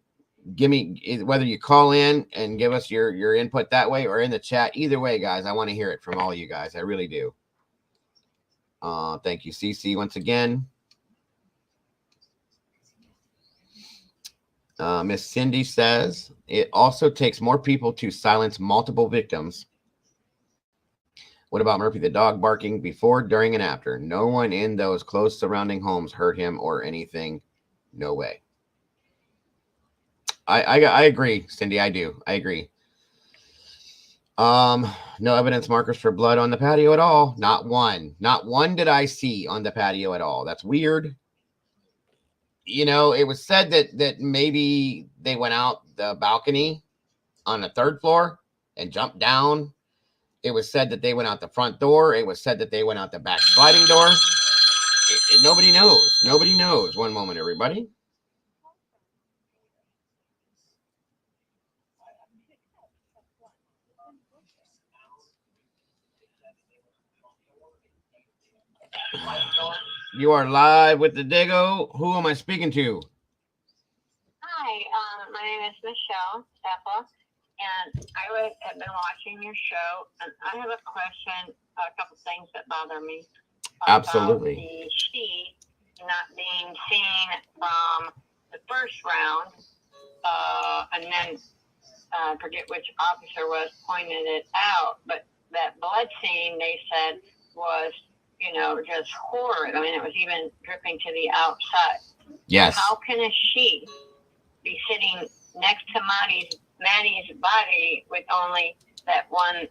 give me, whether you call in and give us your input that way or in the chat. Either way, guys, I want to hear it from all you guys. I really do. Thank you, CC, once again. Miss Cindy says, it also takes more people to silence multiple victims. What about Murphy the dog barking before, during, and after? No one in those close surrounding homes heard him or anything. No way. I agree, Cindy. I do. I agree. No evidence markers for blood on the patio at all. Not one. Not one did I see on the patio at all. That's weird. You know, it was said that maybe they went out the balcony on the 3rd floor and jumped down. It was said that they went out the front door. It was said that they went out the back sliding door. Nobody knows. Nobody knows. One moment, everybody. You are live with the Dago. Who am I speaking to? Hi, my name is Michelle Steppa, and I have been watching your show, and I have a question, a couple things that bother me. Absolutely. About the sheath not being seen from the first round, and then I forget which officer was pointed it out, but that blood scene they said was, you know, just horrid. I mean, it was even dripping to the outside. Yes. How can a sheath be sitting next to Maddie's body with only that one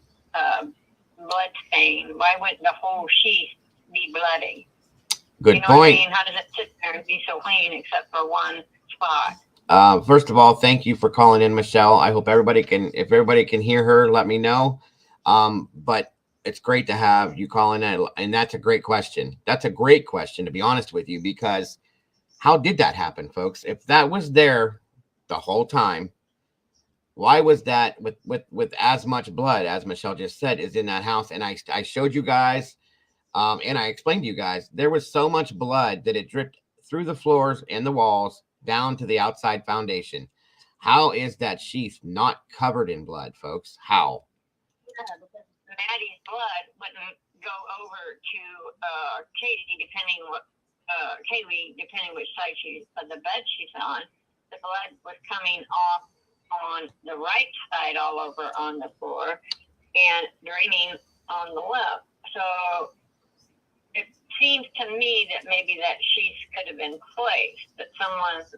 blood stain? Why wouldn't the whole sheath be bloody? Good you know point. What I mean? How does it sit there and be so clean except for one spot? First of all, thank you for calling in, Michelle. I hope everybody can, if everybody can hear her, let me know. But it's great to have you calling in, and that's a great question. That's a great question, to be honest with you, because how did that happen, folks? If that was there the whole time, why was that with as much blood as Michelle just said is in that house? And I showed you guys, and I explained to you guys, there was so much blood that it dripped through the floors and the walls down to the outside foundation. How is that sheath not covered in blood, folks? How? Yeah, because Maddie's blood wouldn't go over to Kaylee, depending which side the bed she's on. The blood was coming off on the right side all over on the floor and draining on the left. So it seems to me that maybe that sheath could have been placed, that someone's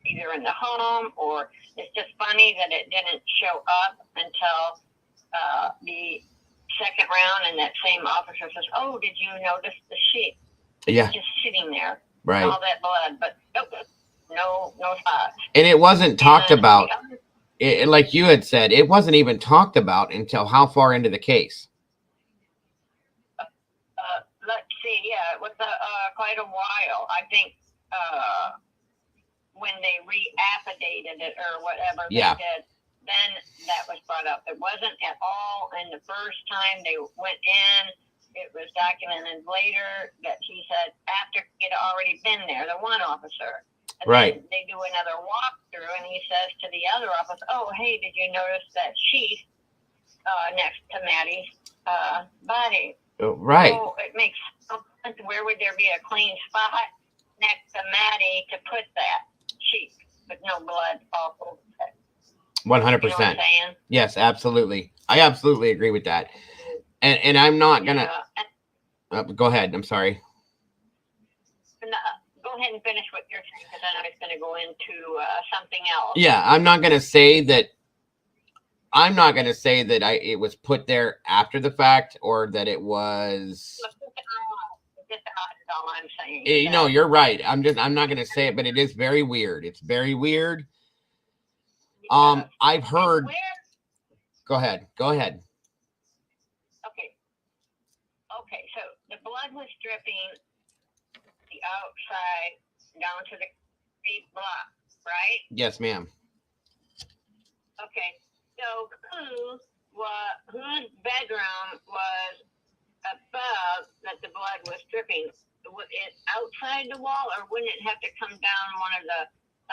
either in the home, or it's just funny that it didn't show up until the second round, and that same officer says, "Oh, did you notice the sheath?" Yeah. Just sitting there, right. All that blood, but no spots. And it wasn't talked about. Like you had said, it wasn't even talked about until how far into the case? Let's see. Yeah, it was quite a while. I think when they re-affidavit it or whatever they did, then that was brought up. It wasn't at all in the first time they went in. It was documented later that he said after he had already been there, the one officer. And right. Then they do another walkthrough, and he says to the other officer, "Oh, hey, did you notice that sheath next to Maddie's body. Oh, right. So it makes no sense. Where would there be a clean spot next to Maddie to put that sheath with no blood all over it? 100%. Yes, absolutely. I absolutely agree with that. And I'm not gonna. Go ahead. I'm sorry. Go ahead and finish what you're saying, because then I was going to go into something else. Yeah, I'm not gonna say that. I'm not gonna say that it was put there after the fact, or that it was. That's all I'm saying. You know, you're right. I'm not gonna say it, but it is very weird. It's very weird. I've heard. Go ahead. Go ahead. Okay, so the blood was dripping the outside down to the deep block, right? Yes, ma'am. Okay, so whose bedroom was above that the blood was dripping? Was it outside the wall, or wouldn't it have to come down one of the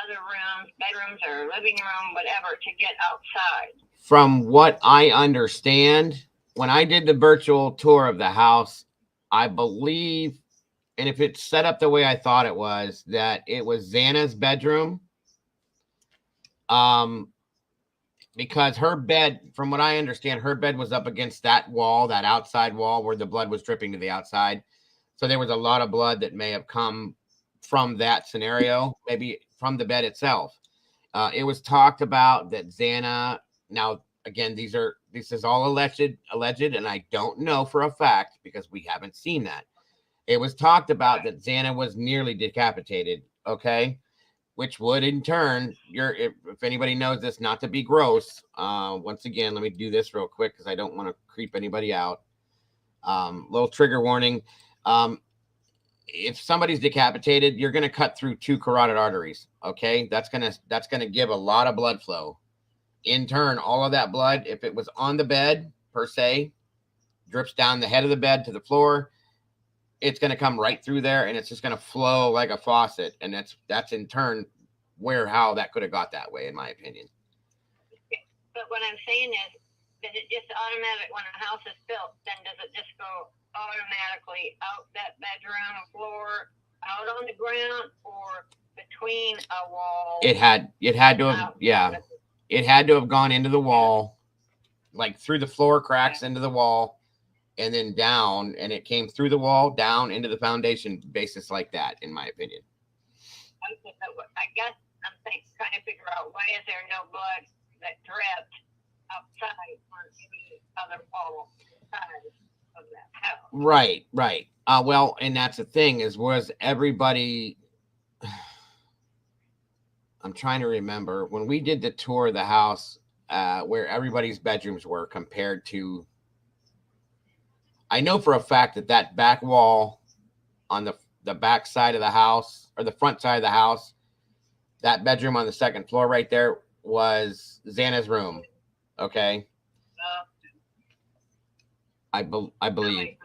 other rooms, bedrooms or living room, whatever, to get outside? From what I understand, when I did the virtual tour of the house, I believe, and if it's set up the way I thought it was, that it was Xana's bedroom. Because her bed, from what I understand, her bed was up against that wall, that outside wall where the blood was dripping to the outside. So there was a lot of blood that may have come from that scenario, maybe from the bed itself. It was talked about that Xana, now, again, this is all alleged, and I don't know for a fact because we haven't seen that. It was talked about that Xana was nearly decapitated, okay? Which would in turn, if anybody knows this, not to be gross, once again, let me do this real quick because I don't want to creep anybody out. Little trigger warning. If somebody's decapitated, you're going to cut through 2 carotid arteries, okay? That's going to give a lot of blood flow. In turn, all of that blood, if it was on the bed per se, drips down the head of the bed to the floor, it's going to come right through there, and it's just going to flow like a faucet. And that's in turn how that could have got that way, in my opinion. But what I'm saying is, does it just automatic when a house is built, then does it just go automatically out that bedroom floor, out on the ground, or between a wall? It had to have, yeah. It had to have gone into the wall, like through the floor cracks into the wall, and then down, and it came through the wall, down into the foundation basis like that, in my opinion. I guess I'm trying to figure out, why is there no blood that dripped outside on any other wall inside of that house? Right. Well, and that's the thing was everybody... I'm trying to remember when we did the tour of the house, where everybody's bedrooms were compared to. I know for a fact that back wall on the back side of the house, or the front side of the house, that bedroom on the second floor right there was Xana's room. Okay. I believe.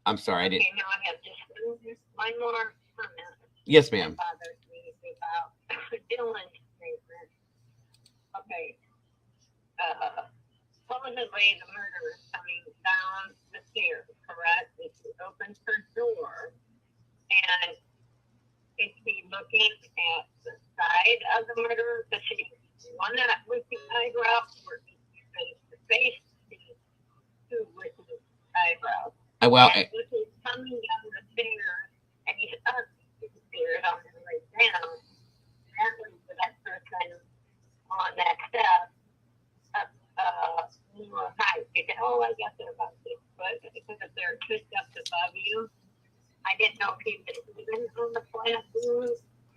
I'm sorry, I didn't. Okay, now I have just one more comment. Yes, ma'am. About Dylan's statement. Okay. Supposedly the murderer is coming down the stairs, correct? If he opens her door, and is he looking at the side of the murderer to see one that with the eyebrows, or is he face to face two with the eyebrows? Well, and if he's coming down the stairs and he's up the stairs on his way down, that was the that person on that step up more height. You say, oh, I guess they're about 6 foot, because if they're 2 steps above you, I didn't know if he was even on the platform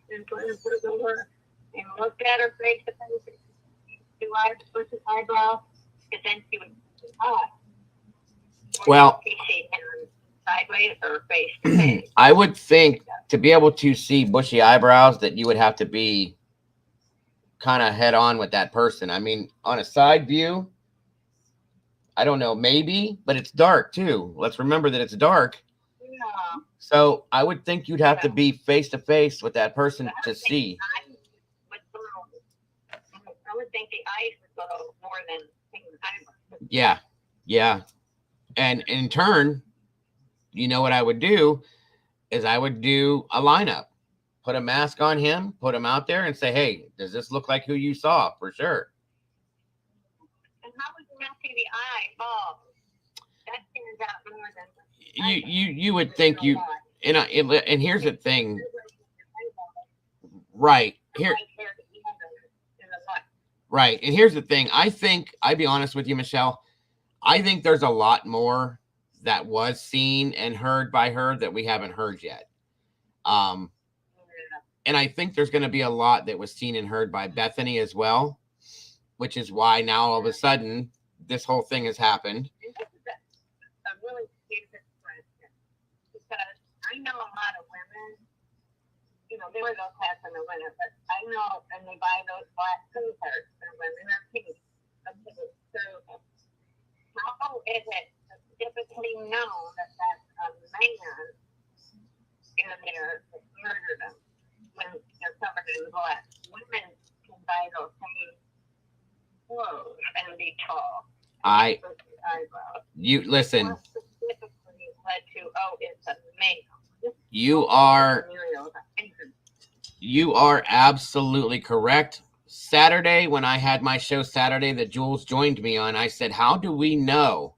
in front of her door and looked at her face to face, 2 eyes with his eyebrow, because then she would be hot. Well, sideways or face to face. I would think to be able to see bushy eyebrows that you would have to be kind of head on with that person. I mean, on a side view, I don't know, maybe, but it's dark too. Let's remember that it's dark. Yeah. So I would think you'd have to be face to face with that person to see. I would think the eyes would go more than eyebrows. Yeah. Yeah. And in turn, you know what I would do is I would do a lineup, put a mask on him, put him out there and say, hey, does this look like who you saw? For sure. And how would you not see the eyeball? That stands out more than You would think you, and here's the thing. Right. Here. Right. And here's the thing. I think, I'd be honest with you, Michelle, I think there's a lot more that was seen and heard by her that we haven't heard yet. And I think there's going to be a lot that was seen and heard by Bethany as well, which is why now all of a sudden this whole thing has happened. A really stupid question, because I know a lot of women, you know, there were those hats in the winter, but I know, and they buy those black Kohbergers for women or pink. Okay, so how is it typically known that that's a man in there that murdered them when they're covered in black? Women can buy those same clothes and be tall. You listen. What specifically led to, oh, it's a male? You are absolutely correct. Saturday, when I had my show Saturday that Jules joined me on, I said, how do we know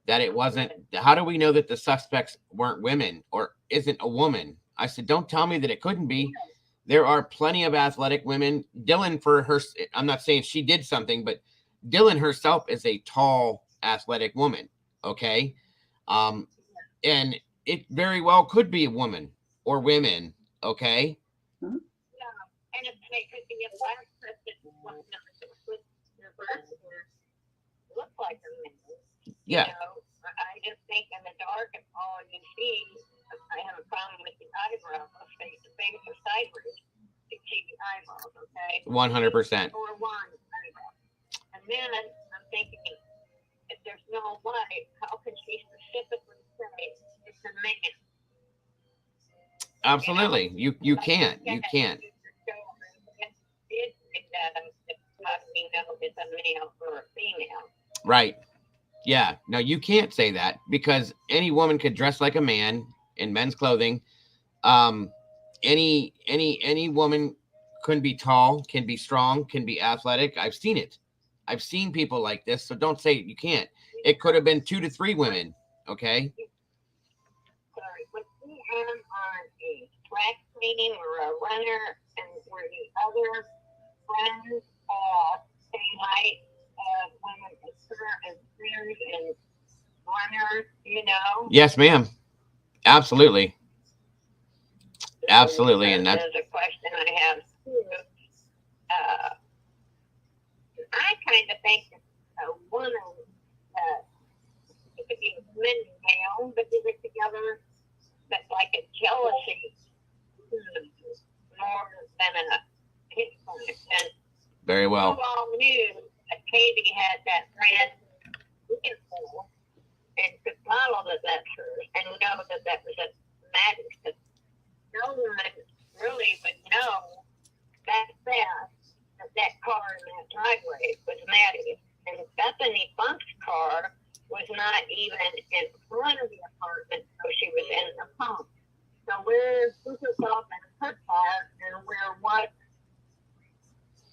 that it wasn't, how do we know that the suspects weren't women or isn't a woman? I said, don't tell me that it couldn't be. There are plenty of athletic women. Dylan, for her, I'm not saying she did something, but Dylan herself is a tall, athletic woman. Okay. And it very well could be a woman or women. Okay. Yeah. And if they could be a black person, look like a man. Yeah. You know, I just think in the dark, if all you see, I have a problem with the eyebrows, face to face or sideways. You see the eyeballs, okay? 100%. Or one eyebrow. And then I'm thinking, if there's no light, how can she specifically say it's a man? Absolutely. You can't. You can't. It's a male or a female. Right. Yeah. No, you can't say that because any woman could dress like a man in men's clothing. Any woman can be tall, can be strong, can be athletic. I've seen it. I've seen people like this. So don't say you can't. It could have been 2 to 3 women. Okay. Sorry, was he on a track meeting or a runner, and were the other friends saying hi women and singers and runners, you know? Yes, ma'am. Absolutely. Absolutely. And that's a question I have too. I kind of think a woman, it could be men and male, but they get together, that's like a jealousy more than a hit point. And very well. you all knew that Katie had that brand beautiful and could follow that that's hers and know that that was a magic. But no one really would know that fast that that car in that driveway was Maddie's. And Bethany Funk's car was not even in front of the apartment, so she was in the home. So where's herself in her car and where what,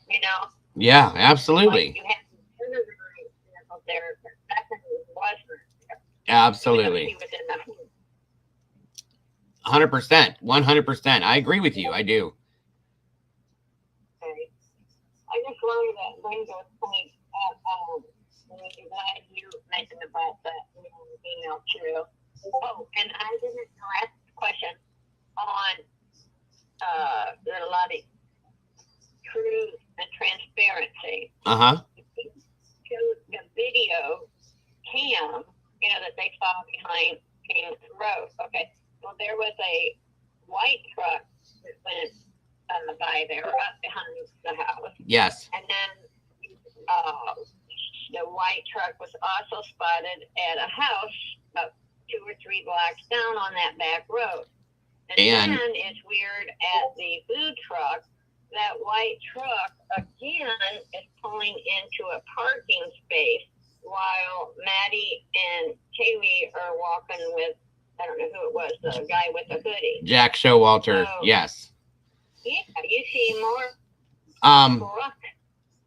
you know? Yeah, absolutely. Like you have to there, but Bethany wasn't there. Absolutely. She was in the home. 100%. 100%. I agree with you. I do. Okay. I just wanted to bring those points up. I'm glad you mentioned about that email too. Oh, and I didn't ask a question on the Lottie truth and transparency. Uh-huh. The video cam, you know, that they saw behind King's Road. Okay. Well, there was a white truck that went by there up behind the house. Yes. And then the white truck was also spotted at a house about 2 or 3 blocks down on that back road. And then it's weird at the food truck, that white truck again is pulling into a parking space while Maddie and Kaylee are walking with, I don't know who it was, the guy with the hoodie. Jack Showalter. So, Yes. Yeah, you see more truck.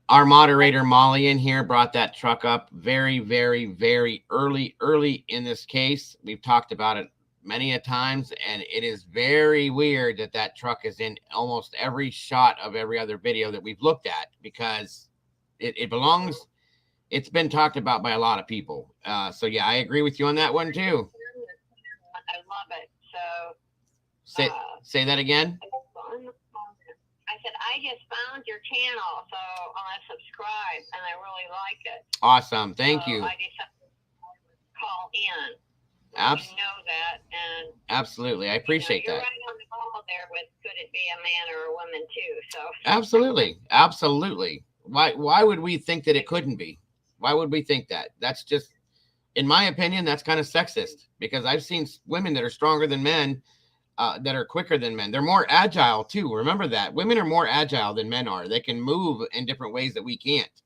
Our moderator Molly in here brought that truck up very, very, very early in this case. We've talked about it many a times, and it is very weird that that truck is in almost every shot of every other video that we've looked at, because it belongs. It's been talked about by a lot of people. So yeah, I agree with you on that one too. I love it. So Say that again. I said, I just found your channel, so I'm gonna subscribe, and I really like it. Awesome. Thank you. I decided to call in. You know that, and Absolutely. I appreciate you're that. right on the ball there with could it be a man or a woman too? So Absolutely. Absolutely. Why would we think that it couldn't be? Why would we think that? That's just, in my opinion, that's kind of sexist, because I've seen women that are stronger than men, that are quicker than men. They're more agile too. Remember that. Women are more agile than men are. They can move in different ways that we can't.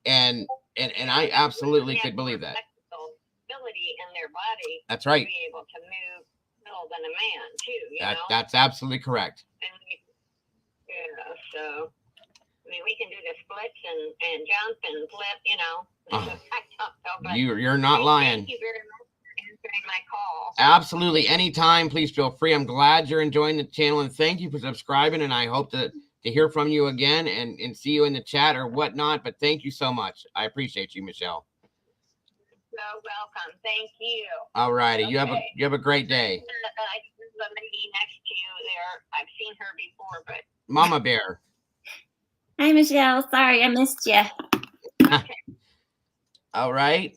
And I absolutely could believe that. ability in their body. That's right. To be able to move more than a man too. You know? That's absolutely correct. And yeah, so I mean, we can do the splits and jump and flip. You know. You're not lying. Thank you very much for answering my call. Absolutely. Anytime, please feel free. I'm glad you're enjoying the channel, and thank you for subscribing. And I hope to hear from you again and see you in the chat or whatnot. But thank you so much. I appreciate you, Michelle. So welcome. Thank you. All righty. Okay. You have a great day. The lady next to you there, I've seen her before, but Mama Bear. Hi, Michelle. Sorry, I missed you. All right. All right.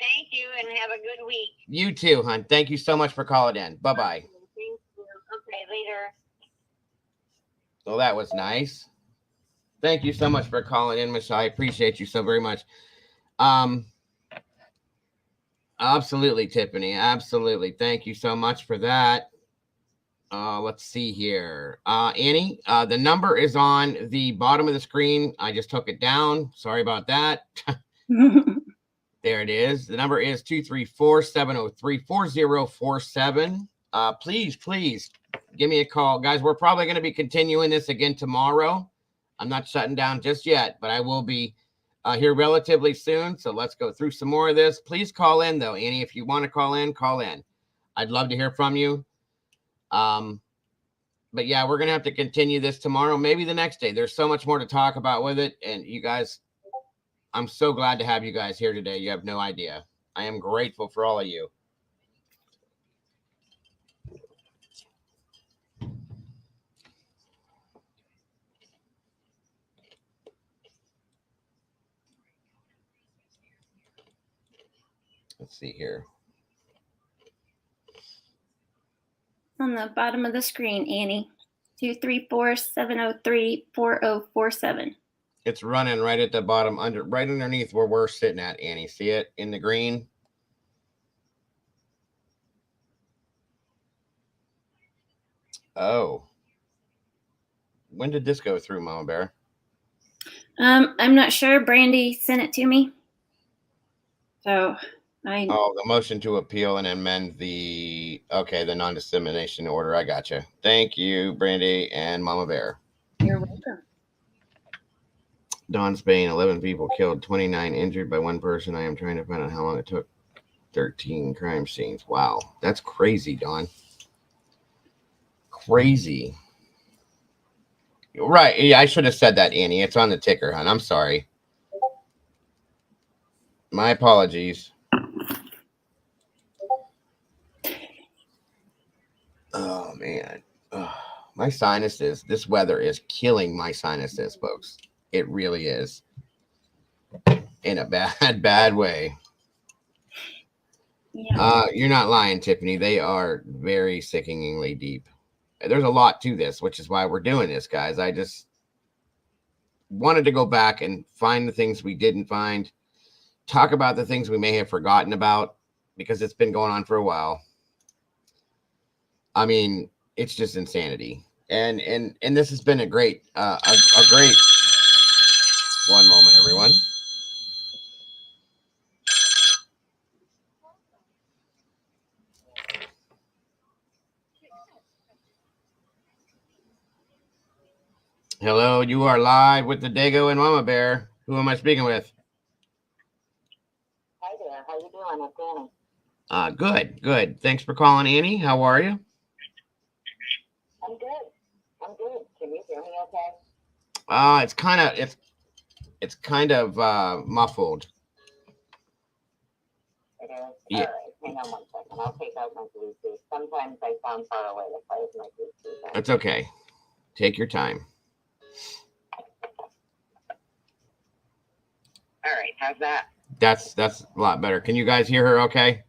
Thank you, and have a good week. You too, hon. Thank you so much for calling in. Bye-bye. Thank you. Okay, later. Well, that was nice. Thank you so much for calling in, Michelle. I appreciate you so very much. Absolutely, Tiffany. Absolutely. Thank you so much for that. Let's see here. Annie, the number is on the bottom of the screen. I just took it down. Sorry about that. There it is. The number is 234-703-4047. Please give me a call. Guys, we're probably going to be continuing this again tomorrow. I'm not shutting down just yet, but I will be here relatively soon. So let's go through some more of this. Please call in, though, Annie. If you want to call in, call in. I'd love to hear from you. But yeah, we're going to have to continue this tomorrow, maybe the next day. There's so much more to talk about with it. And you guys, I'm so glad to have you guys here today. You have no idea. I am grateful for all of you. Let's see here. On the bottom of the screen, Annie. 234-703-4047. It's running right at the bottom, right underneath where we're sitting at, Annie. See it in the green? Oh. When did this go through, Mama Bear? I'm not sure. Brandy sent it to me. So Oh, the motion to appeal and amend the non-dissemination order. I gotcha. Thank you, Brandy and Mama Bear. You're welcome. Don Spain, 11 people killed, 29 injured by one person. I am trying to find out how long it took. 13 crime scenes. Wow. That's crazy, Don. Crazy. Right. Yeah, I should have said that, Annie. It's on the ticker, hon. I'm sorry. My apologies. Oh, man. My sinuses. This weather is killing my sinuses, folks. It really is. In a bad way. Yeah. You're not lying, Tiffany. They are very sickeningly deep. There's a lot to this, which is why we're doing this, guys. I just wanted to go back and find the things we didn't find, talk about the things we may have forgotten about, because it's been going on for a while. I mean, it's just insanity. And this has been a great, a great. One moment, everyone. Hello, you are live with the Dago and Mama Bear. Who am I speaking with? Hi there. How you doing? It's Annie. Good, good. Thanks for calling, Annie. How are you? I'm good. I'm good. Can you hear me okay? It's kind of muffled. It is? Yeah. All right. Hang on one second. I'll take out my Bluetooth. Sometimes I sound far away if I have my Bluetooth on. It's okay. Take your time. All right. How's that? That's a lot better. Can you guys hear her okay?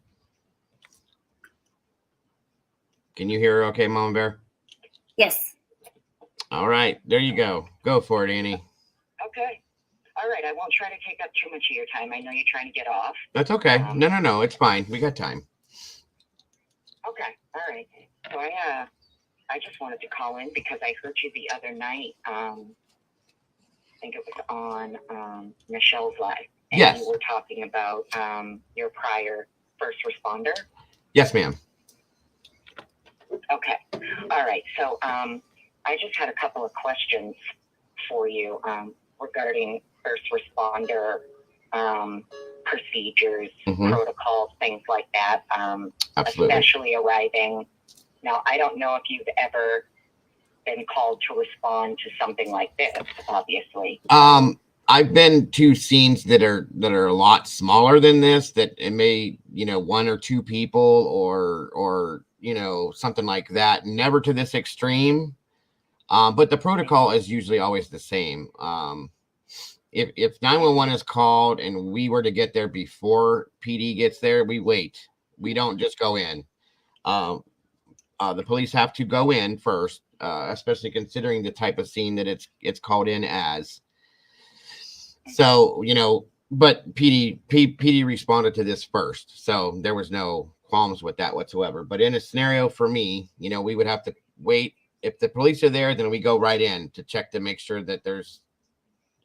Can you hear her okay, Mama Bear? Yes. All right. There you go. Go for it, Annie. Okay. All right. I won't try to take up too much of your time. I know you're trying to get off. That's okay. No. It's fine. We got time. Okay. All right. So I just wanted to call in because I heard you the other night. I think it was on Michelle's live. And Yes. You were talking about your prior first responder. Yes, ma'am. Okay. All right. So I just had a couple of questions for you regarding first responder procedures, protocols, things like that. Absolutely. Especially arriving. Now, I don't know if you've ever been called to respond to something like this, obviously. I've been to scenes that are a lot smaller than this, that it may, one or two people or something like that. Never to this extreme. But the protocol is usually always the same. If 911 is called and we were to get there before PD gets there, we wait. We don't just go in. The police have to go in first, especially considering the type of scene that it's called in as. So, but PD responded to this first. So there was no qualms with that whatsoever. But in a scenario for me, we would have to wait. If the police are there, then we go right in to check to make sure that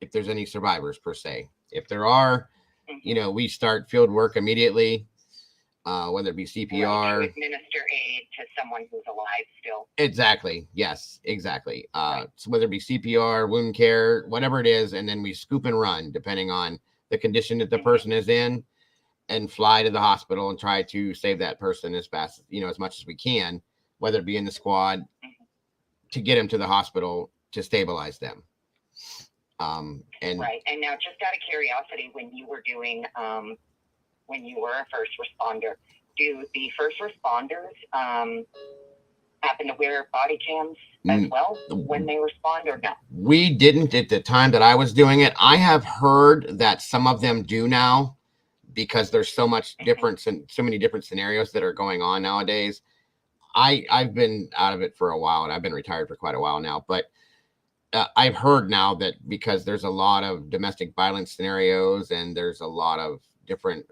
if there's any survivors per se. If there are, we start field work immediately, whether it be CPR. Right, to administer aid to someone who's alive still. Exactly. Yes, exactly. So whether it be CPR, wound care, whatever it is, and then we scoop and run depending on the condition that the person is in, and fly to the hospital and try to save that person as fast, as much as we can, whether it be in the squad, to get them to the hospital to stabilize them. And right. And now, just out of curiosity, when you were doing, when you were a first responder, do the first responders happen to wear body cams as well when they respond, or no? We didn't at the time that I was doing it. I have heard that some of them do now, because there's so much difference and so many different scenarios that are going on nowadays. I've been out of it for a while, and I've been retired for quite a while now, but I've heard now that because there's a lot of domestic violence scenarios and there's a lot of different,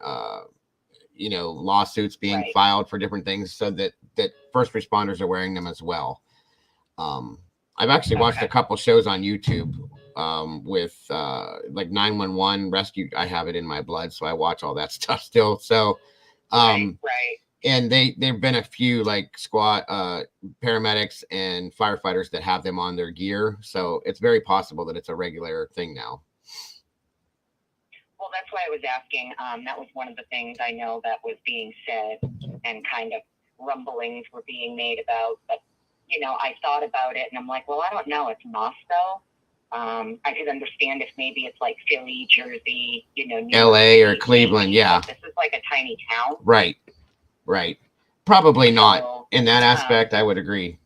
lawsuits being filed for different things, so that first responders are wearing them as well. I've actually watched a couple shows on YouTube with like 911 rescue. I have it in my blood, so I watch all that stuff still. So, right. And there've been a few like squad paramedics and firefighters that have them on their gear. So it's very possible that it's a regular thing now. Well, that's why I was asking. That was one of the things I know that was being said, and kind of rumblings were being made about. But, I thought about it and I'm like, well, I don't know. It's Moscow. I could understand if maybe it's like Philly, Jersey, New LA York or Cleveland. Yeah. This is like a tiny town. Right. Probably not in that aspect. I would agree.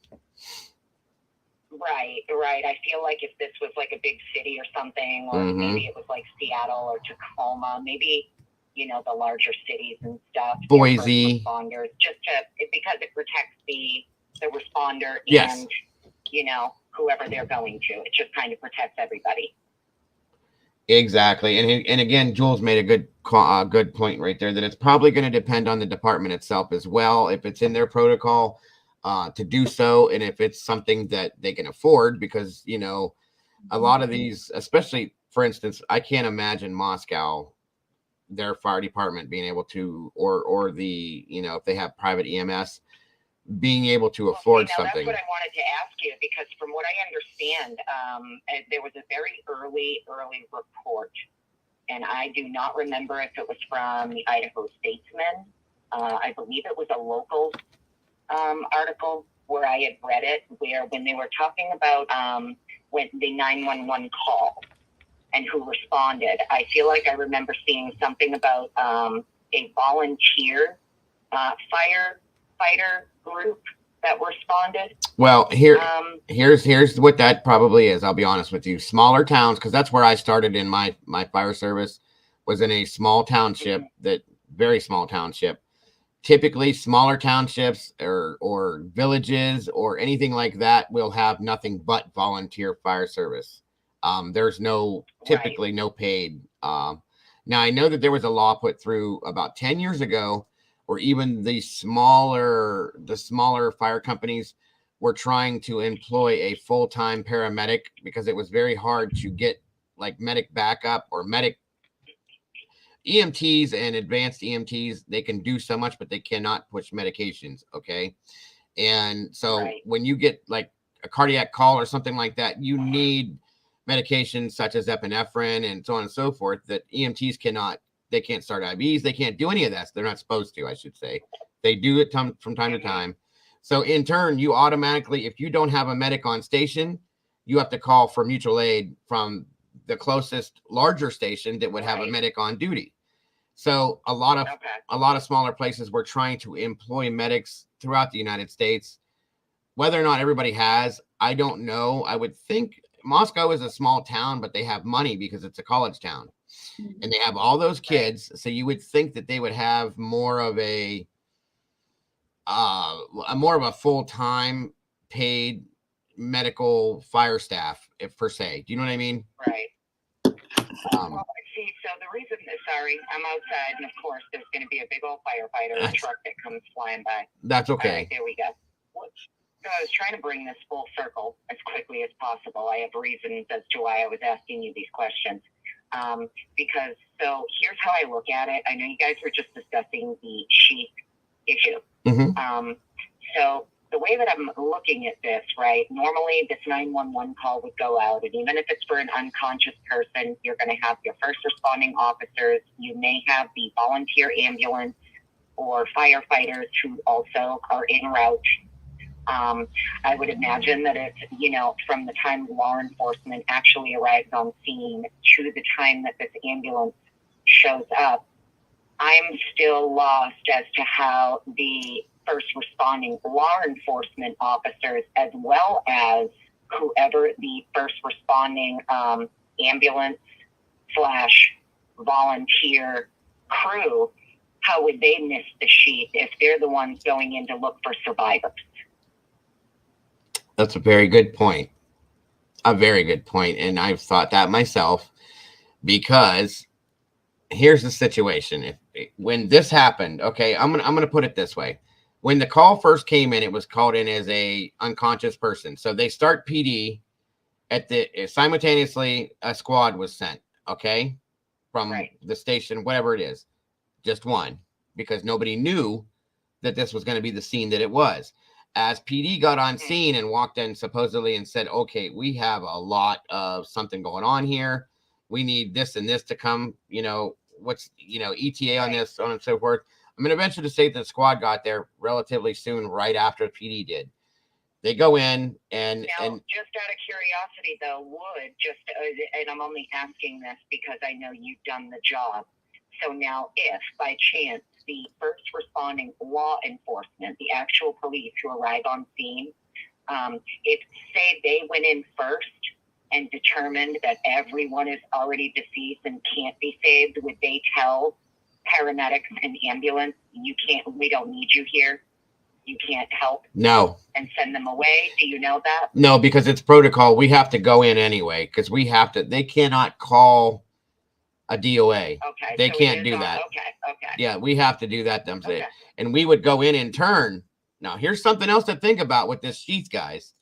Right. I feel like if this was like a big city or something, or maybe it was like Seattle or Tacoma, maybe, the larger cities and stuff. Boise. Responders, because it protects the responder Yes. and, whoever they're going to. It just kind of protects everybody. Exactly. And again, Jules made a good point right there, that it's probably going to depend on the department itself as well. If it's in their protocol, to do so, and if it's something that they can afford, because you know, a lot of these, especially for instance, I can't imagine Moscow, their fire department being able to, or the, you know, if they have private EMS, being able to afford something. That's what I wanted to ask you, because from what I understand, there was a very early report, and I do not remember if it was from the Idaho Statesman. I believe it was a local article where I had read it, where when they were talking about when the 911 call and who responded, I feel like I remember seeing something about a volunteer firefighter group that responded. Well, here's what that probably is. I'll be honest with you. Smaller towns, because that's where I started in my fire service, was in a small township, that very small township. Typically, smaller townships or villages or anything like that will have nothing but volunteer fire service. There's typically no paid. Now, I know that there was a law put through about 10 years ago where even the smaller fire companies were trying to employ a full-time paramedic, because it was very hard to get like medic backup or medic EMTs and advanced EMTs. They can do so much, but they cannot push medications. Okay. And so when you get like a cardiac call or something like that, you need medications such as epinephrine and so on and so forth that EMTs cannot. They can't start IVs. They can't do any of that. They're not supposed to, I should say. They do it from time to time. So in turn, you automatically, if you don't have a medic on station, you have to call for mutual aid from the closest larger station that would have a medic on duty. So a lot of smaller places were trying to employ medics throughout the United States. Whether or not everybody has, I don't know. I would think Moscow is a small town, but they have money because it's a college town. And they have all those kids. So you would think that they would have more of a full-time paid medical fire staff, if per se. Do you know what I mean? Right. See, so the reason, sorry, I'm outside, and of course there's going to be a big old firefighter truck that comes flying by. That's okay. All right, there we go. So I was trying to bring this full circle as quickly as possible. I have reasons as to why I was asking you these questions. Because, so here's how I look at it. I know you guys were just discussing the sheath issue. So the way that I'm looking at this, right, normally this 911 call would go out, and even if it's for an unconscious person, you're going to have your first responding officers. You may have the volunteer ambulance or firefighters who also are en route. I would imagine that it's, you know, from the time law enforcement actually arrives on scene to the time that this ambulance shows up, I'm still lost as to how the first responding law enforcement officers, as well as whoever the first responding ambulance / volunteer crew, how would they miss the sheath if they're the ones going in to look for survivors? That's a very good point. A very good point. And I've thought that myself, because here's the situation. When this happened, okay, I'm gonna put it this way. When the call first came in, it was called in as a unconscious person. So they start PD simultaneously a squad was sent, okay, from the station, whatever it is, just one, because nobody knew that this was going to be the scene that it was. As PD got on scene and walked in supposedly and said, okay, we have a lot of something going on here. We need this and this to come, you know, ETA on this, so on and so forth. I'm going to venture to say that the squad got there relatively soon, right after PD did. They go in and just out of curiosity, though, and I'm only asking this because I know you've done the job. So now, if by chance the first responding law enforcement, the actual police who arrive on scene, if say they went in first and determined that everyone is already deceased and can't be saved, would they tell paramedics and ambulance, we don't need you here, you can't help? No. And send them away? Do you know that? No, because it's protocol. We have to go in anyway, because they cannot call a DOA. Okay. They can't do that. Okay. Yeah, we have to do that. And we would go in turn Now, here's something else to think about with this sheath, guys.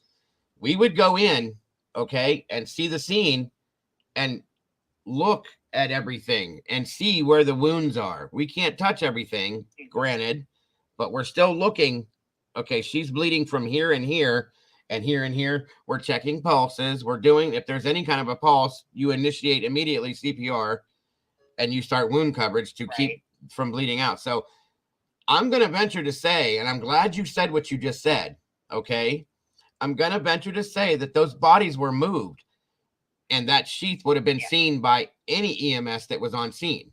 We would go in, okay, and see the scene and look at everything and see where the wounds are. We can't touch everything, granted, but we're still looking. Okay, she's bleeding from here and here and here and here. We're checking pulses. We're doing, if there's any kind of a pulse, you initiate immediately CPR and you start wound coverage to keep from bleeding out. So I'm going to venture to say, and I'm glad you said what you just said, okay? I'm going to venture to say that those bodies were moved and that sheath would have been seen by any EMS that was on scene.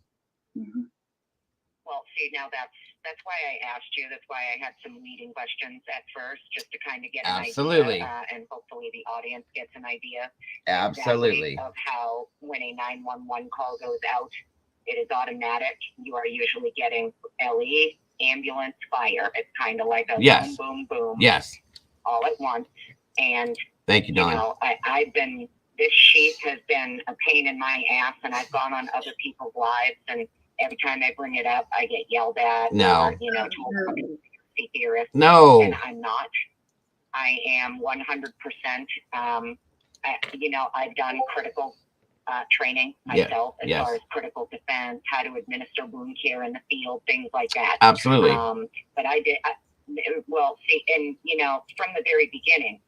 Well, see, now that's why I asked you. That's why I had some leading questions at first, just to kind of get an idea, and hopefully the audience gets an idea exactly of how when a 911 call goes out, it is automatic. You are usually getting LE, ambulance, fire. It's kind of like a boom, boom, boom. Yes. All at once. And thank you, Don. You know, this sheath has been a pain in my ass, and I've gone on other people's lives, and every time I bring it up, I get yelled at. No. Or, you know, told I'm a conspiracy theorist. No. And I'm not. I am 100%. You know, I've done critical training myself as far as critical defense, how to administer wound care in the field, things like that. Absolutely. But I did, well, see, and, you know, from the very beginning,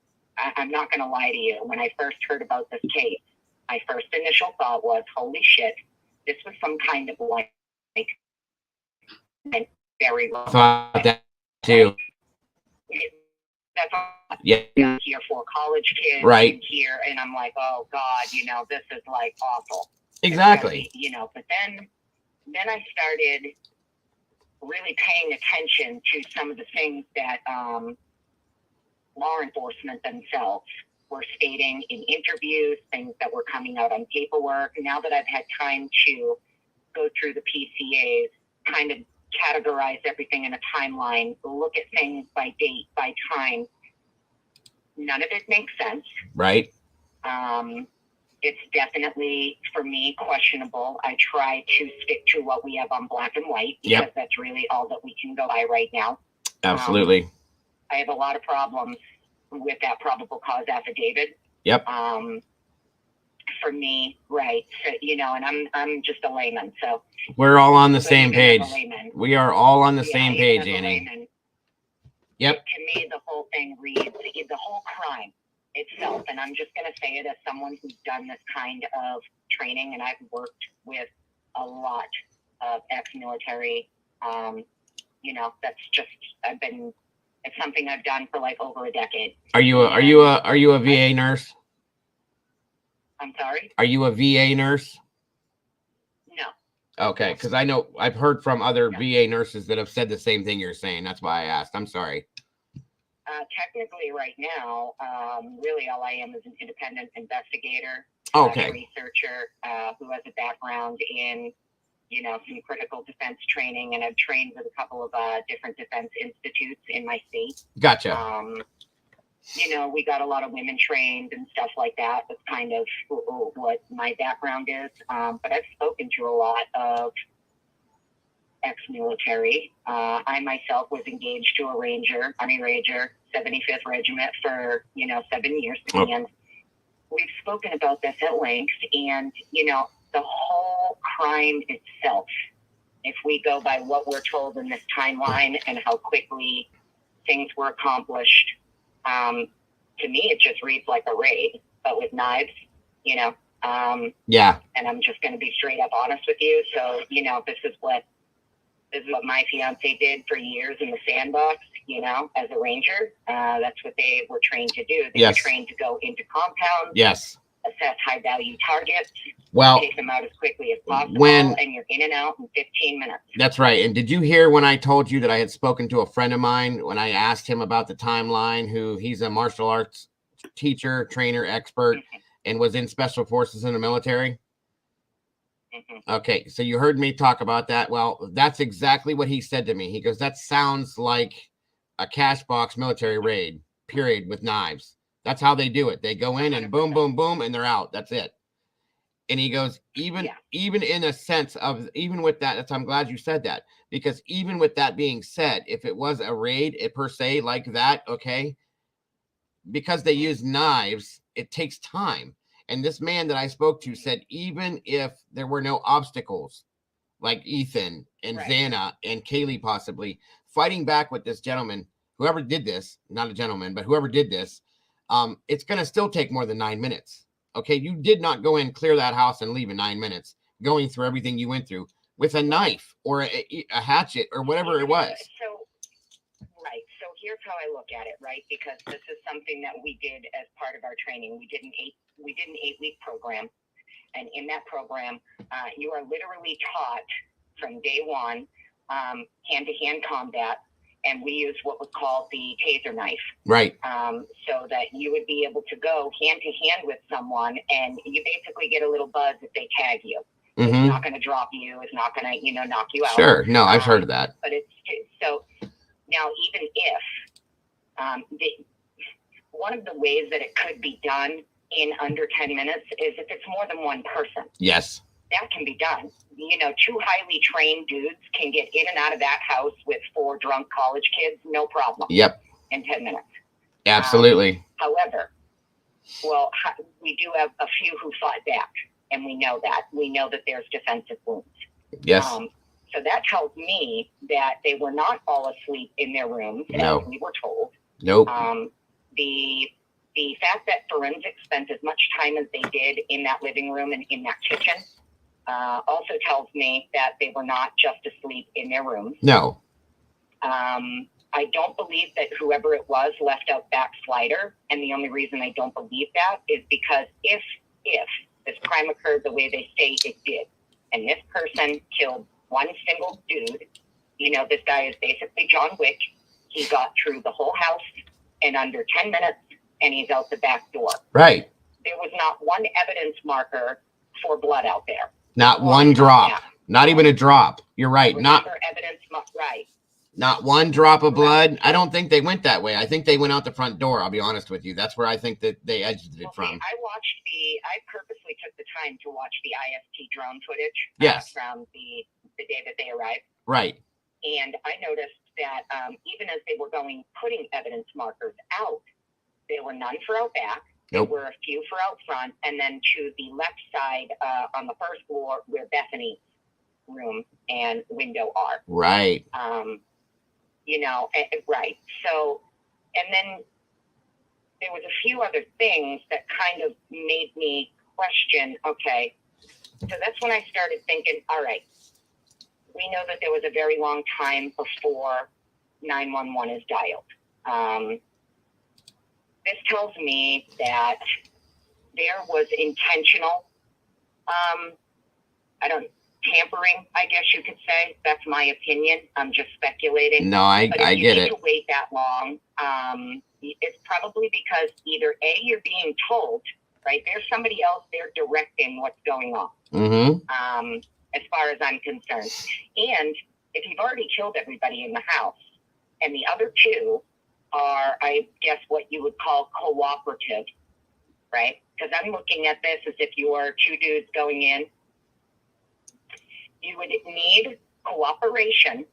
I'm not going to lie to you. When I first heard about this case, my first initial thought was, holy shit, this was some kind of like very low. Thought that too. That's all here for college kids here, and I'm like, oh God, you know, this is like awful. Exactly. You know, but then I started really paying attention to some of the things that law enforcement themselves were stating in interviews, things that were coming out on paperwork. Now that I've had time to go through the PCAs, kind of categorize everything in a timeline, look at things by date, by time, none of it makes sense. Right. It's definitely, for me, questionable. I try to stick to what we have on black and white, because that's really all that we can go by right now. Absolutely. I have a lot of problems with that probable cause affidavit. Yep. For me, right. So, you know, and I'm just a layman, so we're all on the same page. We are all on the same page, Annie. Yep. To me, the whole thing reads, the whole crime itself, and I'm just going to say it as someone who's done this kind of training, and I've worked with a lot of ex-military. You know, that's just, it's something I've done for like over a decade. Are you a VA nurse? I'm sorry? Are you a VA nurse? No. Okay, because I know I've heard from other VA nurses that have said the same thing you're saying. That's why I asked. I'm sorry. Technically, right now, really all I am is an independent investigator, researcher who has a background in, you know, some critical defense training, and I've trained with a couple of different defense institutes in my state. Gotcha. You know, we got a lot of women trained and stuff like that. That's kind of what my background is. But I've spoken to a lot of ex-military. I myself was engaged to a Ranger, Army Ranger, 75th Regiment for, 7 years. And we've spoken about this at length. And, the whole crime itself, if we go by what we're told in this timeline and how quickly things were accomplished, to me, it just reads like a raid, but with knives, yeah. And I'm just going to be straight up honest with you. So, this is what my fiance did for years in the sandbox, as a Ranger. That's what they were trained to do. They were trained to go into compounds, assess high value targets, take them out as quickly as possible, and you're in and out in 15 minutes. That's right. And did you hear when I told you that I had spoken to a friend of mine when I asked him about the timeline, he's a martial arts teacher, trainer, expert, and was in special forces in the military? Okay, so you heard me talk about that. Well, that's exactly what he said to me. He goes, that sounds like a cash box military raid, period, with knives. That's how they do it. They go in and boom, boom, boom, and they're out. That's it. And he goes, even in a sense of, even with that, I'm glad you said that, because even with that being said, if it was a raid per se like that, okay, because they use knives, it takes time. And this man that I spoke to said, even if there were no obstacles, like Ethan and Xana and Kaylee possibly fighting back with this gentleman, whoever did this, not a gentleman, but whoever did this, it's going to still take more than 9 minutes. Okay, you did not go in, clear that house, and leave in 9 minutes, going through everything you went through with a knife or a hatchet or whatever it was. So here's how I look at it, right? Because this is something that we did as part of our training. We did an 8-week program, and in that program, you are literally taught from day one hand-to-hand combat. And we use what was called the taser knife. Right. So that you would be able to go hand to hand with someone, and you basically get a little buzz if they tag you. Mm-hmm. It's not going to drop you. It's not going to, knock you out. Sure. No, I've heard of that. But it's so now, even if one of the ways that it could be done in under 10 minutes is if it's more than one person. Yes. That can be done. 2 highly trained dudes can get in and out of that house with 4 drunk college kids, no problem. Yep. In 10 minutes. Absolutely. However, we do have a few who fought back, and we know that. We know that there's defensive wounds. Yes. So that tells me that they were not all asleep in their rooms, No. as we were told. Nope. The fact that forensics spent as much time as they did in that living room and in that kitchen also tells me that they were not just asleep in their rooms. No. I don't believe that whoever it was left out back slider, and the only reason I don't believe that is because if this crime occurred the way they say it did, and this person killed one single dude, this guy is basically John Wick. He got through the whole house in under 10 minutes, and he's out the back door. Right. There was not one evidence marker for blood out there. Not one drop. Not even a drop. You're right. Not evidence. Right. Not one drop of blood. I don't think they went that way. I think they went out the front door. I'll be honest with you. That's where I think that they exited from. I purposely took the time to watch the IST drone footage. Yes. From the day that they arrived. Right. And I noticed that even as they were putting evidence markers out, there were none for out back. Nope. There were a few for out front, and then to the left side on the first floor where Bethany's room and window are. Right. Right. So, and then there was a few other things that kind of made me question, okay, so that's when I started thinking, all right, we know that there was a very long time before 911 is dialed. This tells me that there was intentional, tampering, I guess you could say. That's my opinion. I'm just speculating. No, I get it. To wait that long, it's probably because either A, you're being told, right? There's somebody else there directing what's going on. Mm-hmm. As far as I'm concerned. And if you've already killed everybody in the house, and the other 2 are, I guess, what you would call cooperative, right? Because I'm looking at this as if you are 2 dudes going in. You would need cooperation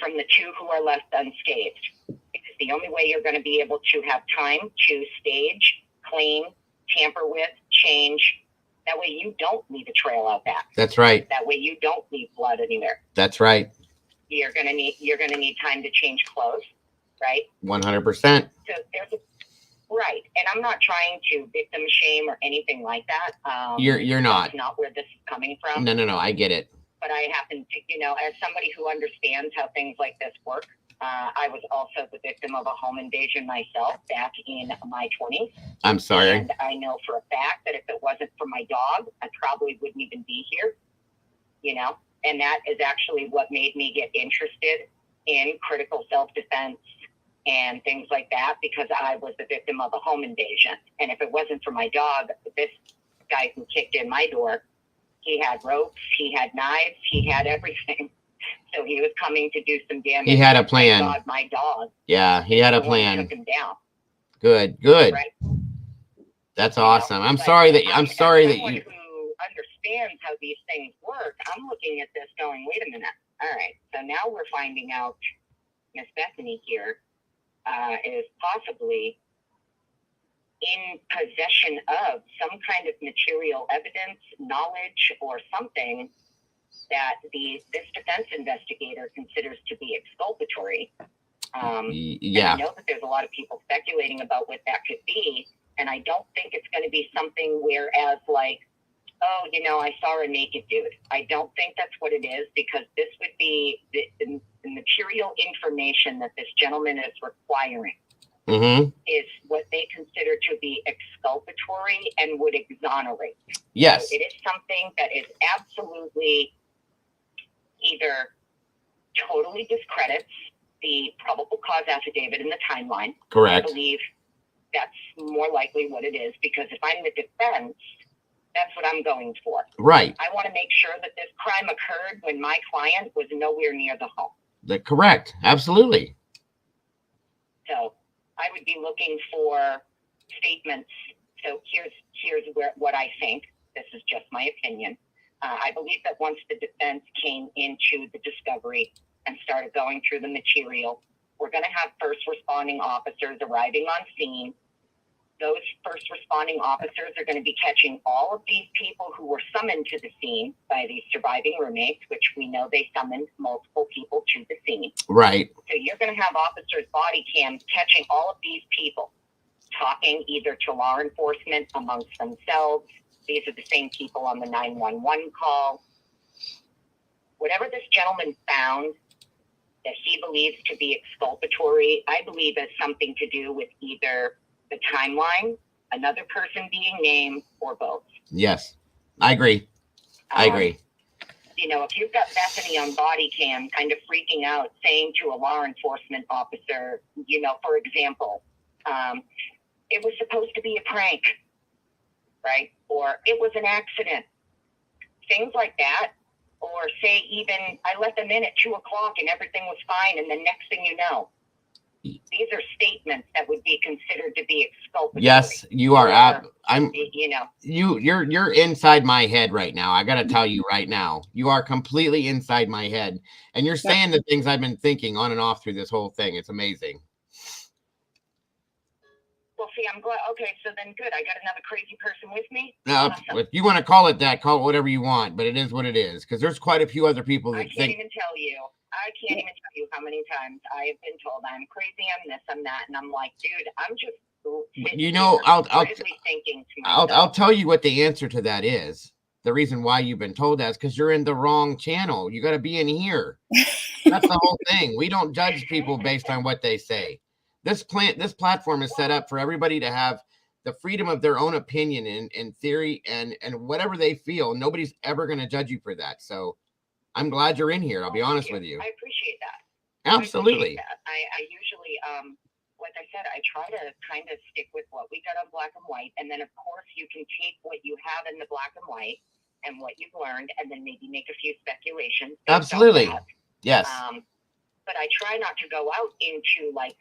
from the 2 who are left unscathed. It's the only way you're going to be able to have time to stage, clean, tamper with, change. That way you don't leave a trail out back. That's right. That way you don't leave blood anywhere. That's right. You're gonna need time to change clothes, right? 100%. So right, and I'm not trying to victim shame or anything like that. You're not. That's not where this is coming from. No. I get it. But I happen to, as somebody who understands how things like this work, I was also the victim of a home invasion myself back in my 20s. I'm sorry. And I know for a fact that if it wasn't for my dog, I probably wouldn't even be here, and that is actually what made me get interested in critical self-defense and things like that, because I was the victim of a home invasion. And if it wasn't for my dog, this guy who kicked in my door, he had ropes, he had knives, he had everything. So he was coming to do some damage. He had a plan. Thank God, my dog. Yeah, he had a plan. Took him down. Good. Right? That's awesome. I'm sorry that you. Who understands how these things work, I'm looking at this going, wait a minute. All right. So now we're finding out Miss Bethany here is possibly in possession of some kind of material evidence, knowledge, or something that this defense investigator considers to be exculpatory. Yeah. And I know that there's a lot of people speculating about what that could be, and I don't think it's going to be something whereas like, oh, you know, I saw a naked dude. I don't think that's what it is, because this would be the material information that this gentleman is requiring is what they consider to be exculpatory and would exonerate. Yes. So it is something that is absolutely either totally discredits the probable cause affidavit in the timeline. Correct. I believe that's more likely what it is, because if I'm the defense, that's what I'm going for. Right. I want to make sure that this crime occurred when my client was nowhere near the home. Correct. Absolutely. So I would be looking for statements. So here's what I think. This is just my opinion. I believe that once the defense came into the discovery and started going through the material, we're going to have first responding officers arriving on scene. Those first responding officers are going to be catching all of these people who were summoned to the scene by these surviving roommates, which we know they summoned multiple people to the scene. Right. So you're going to have officers' body cams catching all of these people talking either to law enforcement amongst themselves. These are the same people on the 911 call. Whatever this gentleman found that he believes to be exculpatory, I believe has something to do with either the timeline, another person being named, or both. Yes. I agree. I agree. You know, if you've got Bethany on body cam kind of freaking out, saying to a law enforcement officer, you know, for example, it was supposed to be a prank, right? Or it was an accident. Things like that. Or say even, I let them in at 2:00 and everything was fine, and the next thing you know, these are statements that would be considered to be exculpatory. Yes, you are. I'm. You know, You're inside my head right now. I got to tell you right now, you are completely inside my head, and you're saying the things I've been thinking on and off through this whole thing. It's amazing. well, see, I'm glad. Okay, so then good. I got another crazy person with me. Now, Awesome. if you want to call it that, call it whatever you want, but it is what it is. Because there's quite a few other people that I can't think. even tell you. I can't even tell you how many times I have been told I'm crazy, I'm this, I'm that, and I'm like, dude, I'm just. You know, I'll thinking to myself, I'll tell you what the answer to that is. The reason why you've been told that is because you're in the wrong channel. You got to be in here. That's the whole thing. We don't judge people based on what they say. This platform is set up for everybody to have the freedom of their own opinion and theory and whatever they feel. Nobody's ever going to judge you for that. So I'm glad you're in here. I'll be honest with you. I appreciate that. Absolutely. I usually, like I said, I try to kind of stick with what we got on black and white. And then, of course, you can take what you have in the black and white and what you've learned and then maybe make a few speculations. Absolutely. Yes. But I try not to go out into like,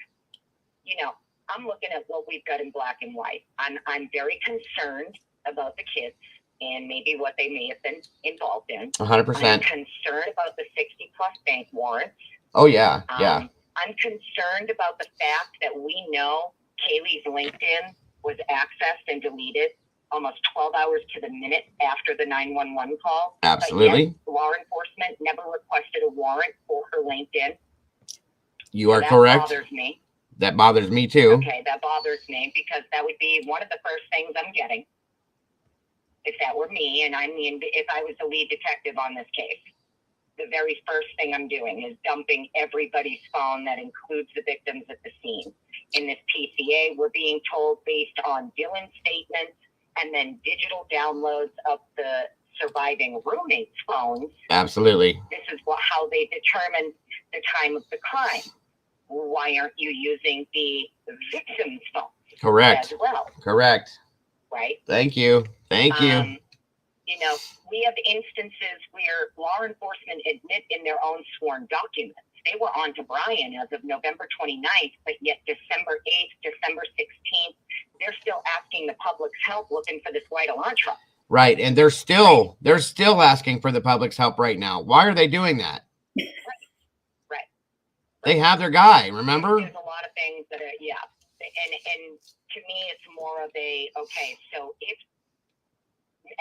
you know, I'm looking at what we've got in black and white. I'm very concerned about the kids and maybe what they may have been involved in. 100%. I'm concerned about the 60+ bank warrants. Oh, yeah. Yeah. I'm concerned about the fact that we know Kaylee's LinkedIn was accessed and deleted almost 12 hours to the minute after the 911 call. Absolutely. But yet, law enforcement never requested a warrant for her LinkedIn. You are that correct. That bothers me. That bothers me too. Okay, that bothers me because that would be one of the first things I'm getting if that were me and if I was the lead detective on this case. The very first thing I'm doing is dumping everybody's phone that includes the victims at the scene. In this PCA, we're being told based on Dylan's statements and then digital downloads of the surviving roommates' phones. Absolutely. This is how they determine the time of the crime. Why aren't you using the victim's phone? Correct. As well. Correct. Right? Thank you. Thank you. You know, we have instances where law enforcement admit in their own sworn documents they were on to Bryan as of November 29th, but yet December 8th, December 16th, they're still asking the public's help looking for this white Elantra. Right. And they're still asking for the public's help right now. Why are they doing that? Right. They have their guy, remember? There's a lot of things that are, yeah. And to me, it's more of a, okay, so if,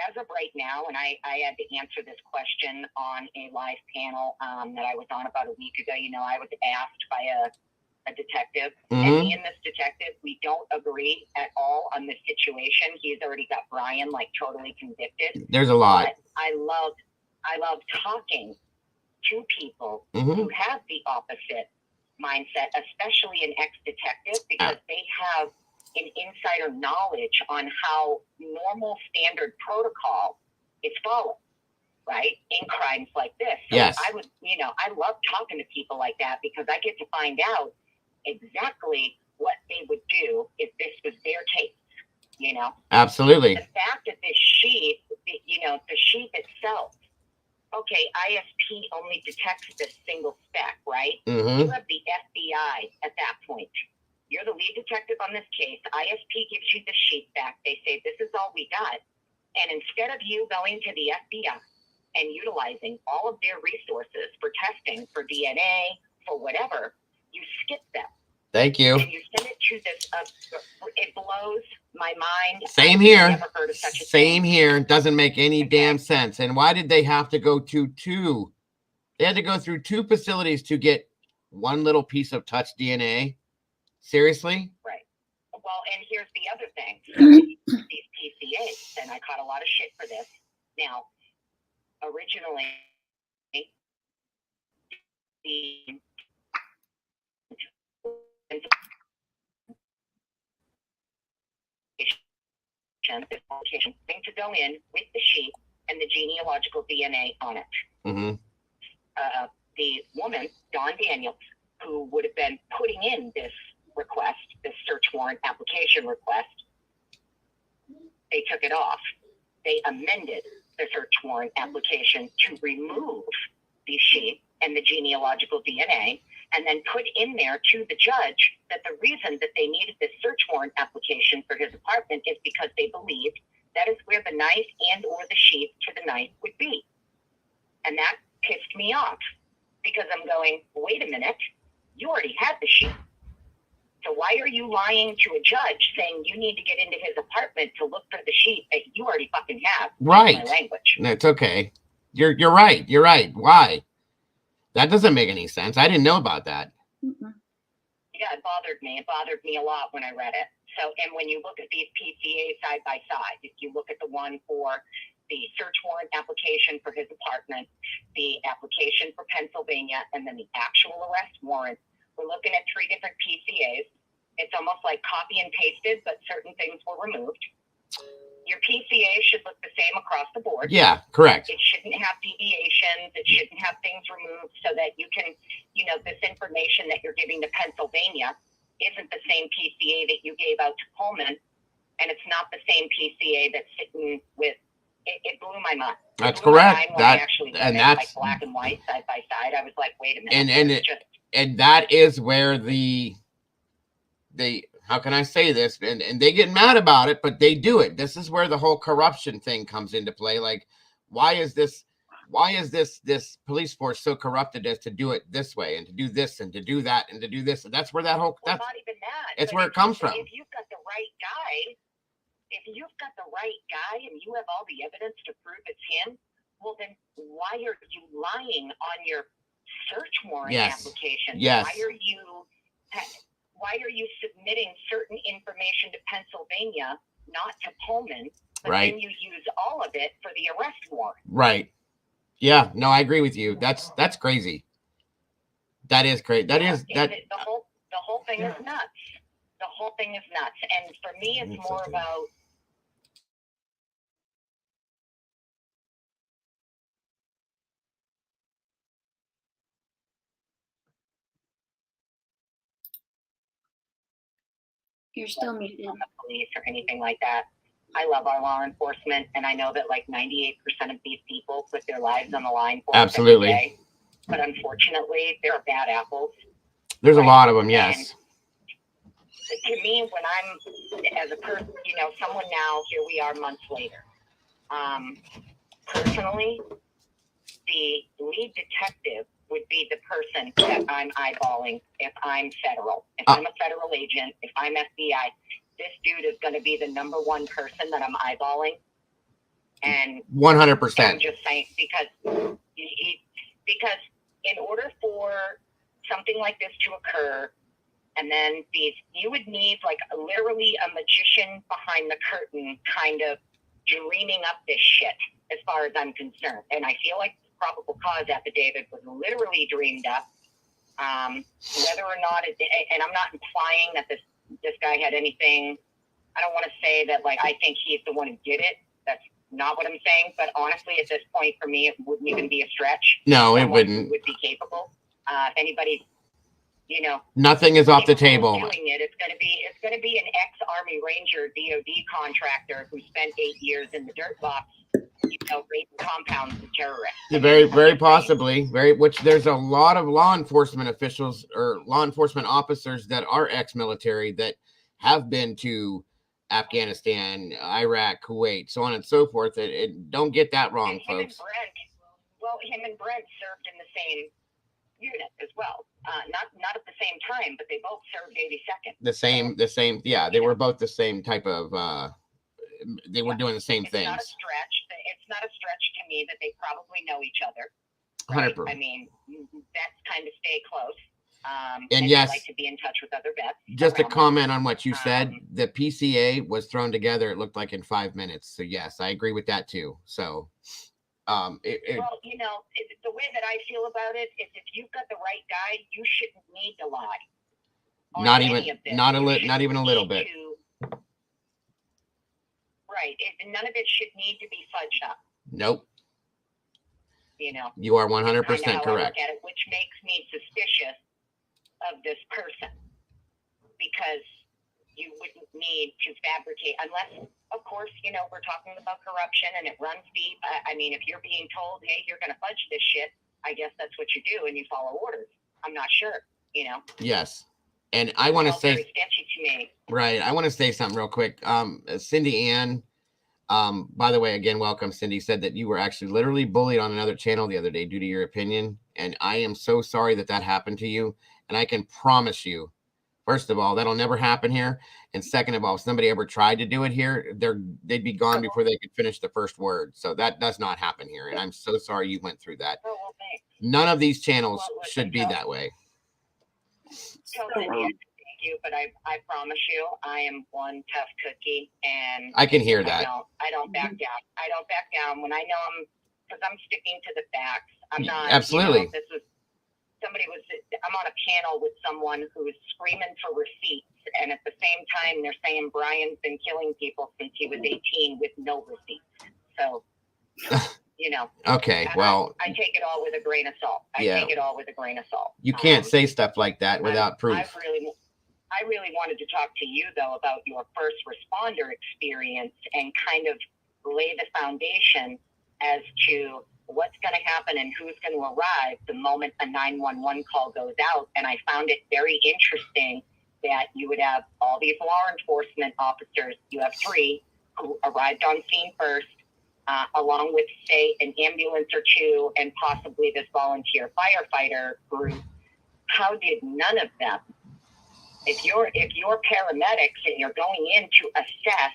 as of right now, and I had to answer this question on a live panel that I was on about a week ago, you know, I was asked by a detective, and me and this detective, we don't agree at all on this situation. He's already got Bryan like totally convicted. There's a lot. But I love talking to people who have the opposite mindset, especially an ex-detective, because they have an insider knowledge on how normal standard protocol is followed, right, in crimes like this. So yes. I would, you know, I love talking to people like that because I get to find out exactly what they would do if this was their case, you know? Absolutely. The fact that this sheath, you know, the sheath itself, okay, ISP only detects this single speck, right? You have the FBI at that point. You're the lead detective on this case. ISP gives you the sheath back. They say, this is all we got. And instead of you going to the FBI and utilizing all of their resources for testing, for DNA, for whatever, you skip them. Thank you. And you send it to this, it blows my mind. Same I've here. never heard of such a Same thing. here. Doesn't make any damn sense. And why did they have to go to two? They had to go through two facilities to get one little piece of touch DNA. Seriously? Right. Well, and here's the other thing. So these PCAs, and I caught a lot of shit for this. Now, originally, the thing to go in with the sheet and the genealogical DNA on it. The woman, Dawn Daniels, who would have been putting in this request, this search warrant application request, they took it off. They amended the search warrant application to remove the sheet and the genealogical DNA, and then put in there to the judge that the reason that they needed this search warrant application for his apartment is because they believed that is where the knife and or the sheath to the knife would be. And that pissed me off because I'm going, wait a minute, you already had the sheath. So why are you lying to a judge saying you need to get into his apartment to look for the sheet that you already fucking have? Right. My language. That's okay. You're right. You're right. Why? That doesn't make any sense. I didn't know about that. Yeah, it bothered me. It bothered me a lot when I read it. So, and when you look at these PCAs side by side, if you look at the one for the search warrant application for his apartment, the application for Pennsylvania, and then the actual arrest warrant, we're looking at three different PCAs. It's almost like copy and pasted, but certain things were removed. Your PCA should look the same across the board. Yeah, correct. It shouldn't have deviations. It shouldn't have things removed so that you can, you know, this information that you're giving to Pennsylvania isn't the same PCA that you gave out to Pullman, and it's not the same PCA that's sitting with. It blew my mind. That's correct. That's like black and white side by side. I was like, wait a minute. And that is where the how can I say this? And they get mad about it, but they do it. This is where the whole corruption thing comes into play. Like, why is this police force so corrupted as to do it this way and to do this and to do that and to do this? And that's where that whole not even that. It's where it comes from. If you've got the right guy, and you have all the evidence to prove it's him, well then why are you lying on your search warrant application? Yes. Why are you submitting certain information to Pennsylvania, not to Pullman, but right. then you use all of it for the arrest warrant? Right. Yeah. No, I agree with you. That's crazy. That is crazy. The whole thing is nuts. The whole thing is nuts. And for me, it's more about. You're still muted. On the police or anything like that. I love our law enforcement, and I know that like 98% of these people put their lives on the line for us absolutely. Every day. But unfortunately, there are bad apples. There's a lot of them, yes. And to me, when I'm as a person, you know, someone now, here we are months later. Personally, the lead detective would be the person that I'm eyeballing if I'm federal. If I'm a federal agent, if I'm FBI, this dude is going to be the number one person that I'm eyeballing. And 100%. I'm just saying, because in order for something like this to occur, and then you would need like literally a magician behind the curtain kind of dreaming up this shit, as far as I'm concerned. And I feel like the probable cause affidavit was literally dreamed up. Whether or not and I'm not implying that this guy had anything. I don't want to say that like I think he's the one who did it. That's not what I'm saying. But honestly, at this point, for me, it wouldn't even be a stretch. No, it Someone wouldn't. who would be capable. If anybody, Nothing is off the table. doing it, it's going to be an ex-Army Ranger DOD contractor who spent 8 years in the dirt box, raiding compounds with terrorists. Very, very possibly. Which there's a lot of law enforcement officials or law enforcement officers that are ex-military that have been to Afghanistan, Iraq, Kuwait, so on and so forth. Don't get that wrong, folks. Him and Brent served in the same unit as well. Not at the same time, but they both served 82nd. The same. Yeah, they were both the same type of. They were doing the same things. It's not a stretch to me that they probably know each other. 100%. I mean, that's kind of stay close. And yes, like to be in touch with other vets. Just to comment on what you said, the PCA was thrown together. It looked like in 5 minutes. So yes, I agree with that too. So, the way that I feel about it is, if you've got the right guy, you shouldn't need to lie. Not even a little bit. Right. None of it should need to be fudged up. Nope. You are 100% correct. At it, which makes me suspicious of this person, because you wouldn't need to fabricate, unless, of course, we're talking about corruption and it runs deep. I mean, if you're being told, hey, you're going to fudge this shit, I guess that's what you do and you follow orders. I'm not sure, Yes. And I want to say, very sketchy to me. Right. I want to say something real quick. Cindy Ann, by the way, again, welcome. Cindy said that you were actually literally bullied on another channel the other day due to your opinion. And I am so sorry that happened to you. And I can promise you, first of all, that'll never happen here. And second of all, if somebody ever tried to do it here, they'd be gone before they could finish the first word. So that does not happen here. And I'm so sorry you went through that. None of these channels should be that way. Thank you, but I promise you, I am one tough cookie, and I can hear that. I don't back down. I don't back down when I know because I'm sticking to the facts. I'm not. Absolutely. I'm on a panel with someone who is screaming for receipts, and at the same time, they're saying Bryan's been killing people since he was 18 with no receipts. So, Okay, well, I take it all with a grain of salt. Take it all with a grain of salt. You can't say stuff like that without proof. I really wanted to talk to you, though, about your first responder experience and kind of lay the foundation as to what's going to happen and who's going to arrive the moment a 911 call goes out. And I found it very interesting that you would have all these law enforcement officers. You have 3 who arrived on scene first, along with, say, an ambulance or 2 and possibly this volunteer firefighter group. How did none of them, if you're paramedics and you're going in to assess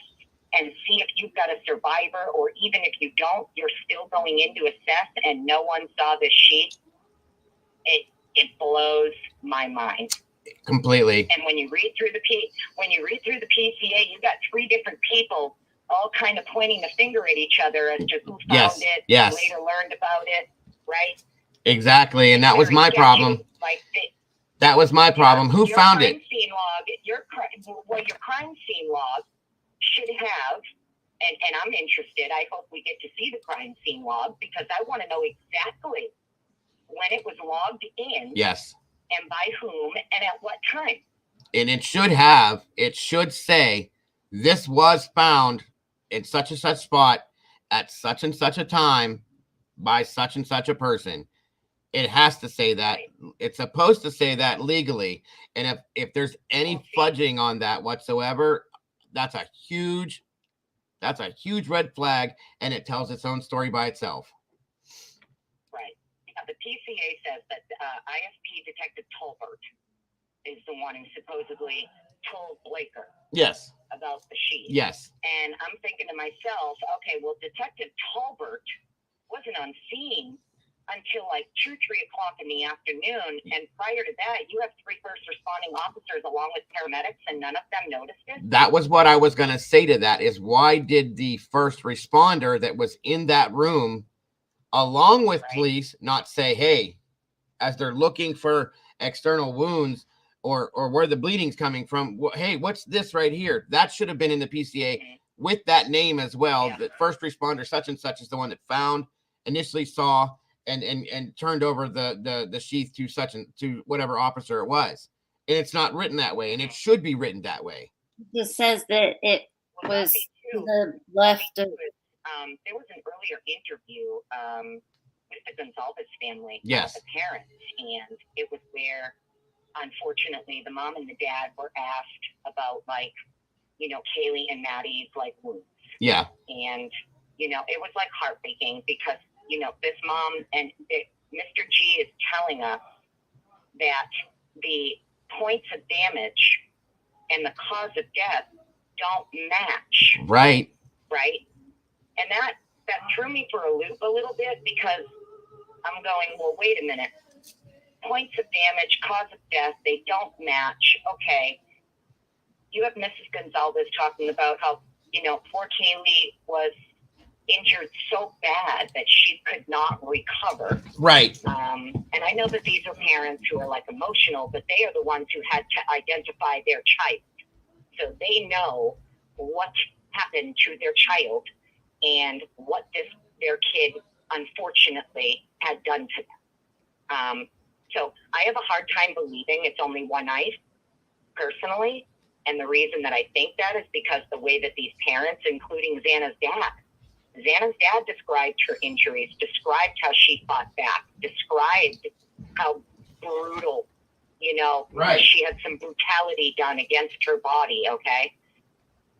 and see if you've got a survivor, or even if you don't, you're still going in to assess and no one saw the sheath, it blows my mind. Completely. And when you read through the PCA, you've got 3 different people all kind of pointing the finger at each other as to who found it, yes. who later learned about it, right? Exactly, and that was my problem. That was my problem. Who found it? Your crime scene log should have, and I'm interested, I hope we get to see the crime scene log, because I want to know exactly when it was logged in. Yes. And by whom and at what time. And it should say, this was found in such and such spot at such and such a time by such and such a person. It has to say that. It's supposed to say that legally. And if there's any fudging on that whatsoever, that's a huge That's a huge red flag, and it tells its own story by itself. Right. Yeah, the PCA says that ISP Detective Tolbert is the one who supposedly told Blaker Yes. about the sheath. Yes. And I'm thinking to myself, okay, well, Detective Tolbert wasn't on scene until like 2-3 o'clock in the afternoon. And prior to that, you have 3 first responding officers along with paramedics, and none of them noticed it. That was what I was going to say to that, is why did the first responder that was in that room along with police not say, hey, as they're looking for external wounds or where the bleeding's coming from, hey, what's this right here? That should have been in the PCA with that name as well. Yeah. The first responder such and such is the one that found, initially saw, and turned over the sheath to to whatever officer it was. And it's not written that way, and it should be written that way. It says that it was to the left of. There was an earlier interview with the Gonzalez family, yes, the parents, and it was where, unfortunately, the mom and the dad were asked about, like, you know, Kaylee and Maddie's, like, wounds. Yeah. And, you know, it was, like, heartbreaking because, you know, this mom and Mr. G is telling us that the points of damage and the cause of death don't match. Right. Right. And that threw me for a loop a little bit because I'm going, well, wait a minute. Points of damage, cause of death, they don't match. Okay. You have Mrs. Gonzalez talking about how, you know, poor Kaylee was injured so bad that she could not recover. Right. And I know that these are parents who are, like, emotional, but they are the ones who had to identify their child. So they know what happened to their child and what their kid, unfortunately, had done to them. So I have a hard time believing it's only one knife, personally. And the reason that I think that is because the way that these parents, including Xana's dad described her injuries, described how she fought back, described how brutal, you know, right, she had some brutality done against her body, okay?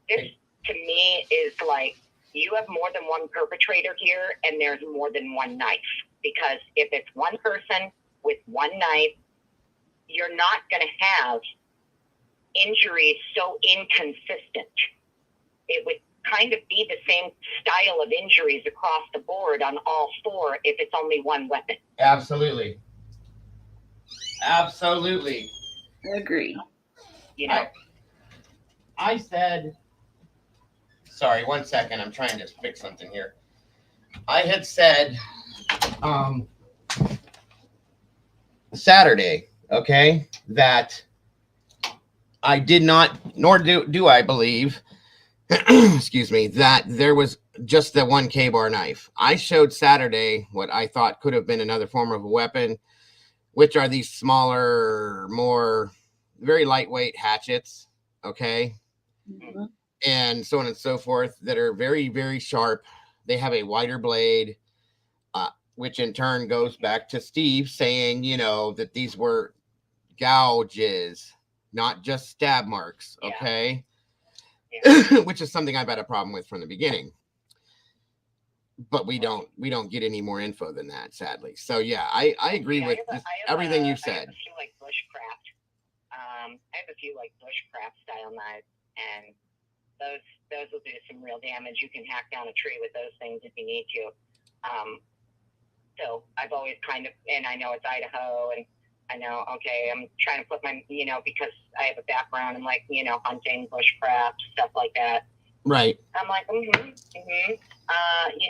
This, to me, is like, you have more than one perpetrator here, and there's more than one knife. Because if it's one person with one knife, you're not going to have injuries so inconsistent. It would kind of be the same style of injuries across the board on all 4 if it's only one weapon. Absolutely. Absolutely. I agree. You know, I said, sorry, 1 second. I'm trying to fix something here. I had said Saturday, okay, that I did not, nor do I believe, excuse me, that there was just the one K-bar knife. I showed Saturday what I thought could have been another form of a weapon, which are these smaller, more very lightweight hatchets, okay? Mm-hmm. And so on and so forth, that are very, very sharp. They have a wider blade, which in turn goes back to Steve saying, you know, that these were gouges, not just stab marks, okay? Yeah. Which is something I've had a problem with from the beginning. But we don't get any more info than that, sadly. So yeah, I agree with everything you said. I have a few like bushcraft. I have a few like bushcraft style knives, and those will do some real damage. You can hack down a tree with those things if you need to. So I've always kind of, and I know it's Idaho, and I know, okay, I'm trying to put my, you know, because I have a background in, like, you know, hunting, bushcraft, stuff like that. Right. I'm like, you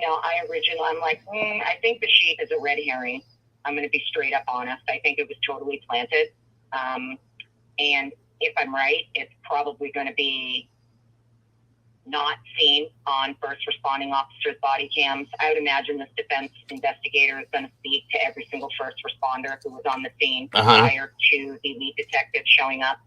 know, I'm like, I think the sheath is a red herring. I'm going to be straight up honest. I think it was totally planted. And if I'm right, it's probably going to be not seen on first responding officers' body cams. I would imagine this defense investigator is going to speak to every single first responder who was on the scene prior to the lead detective showing up.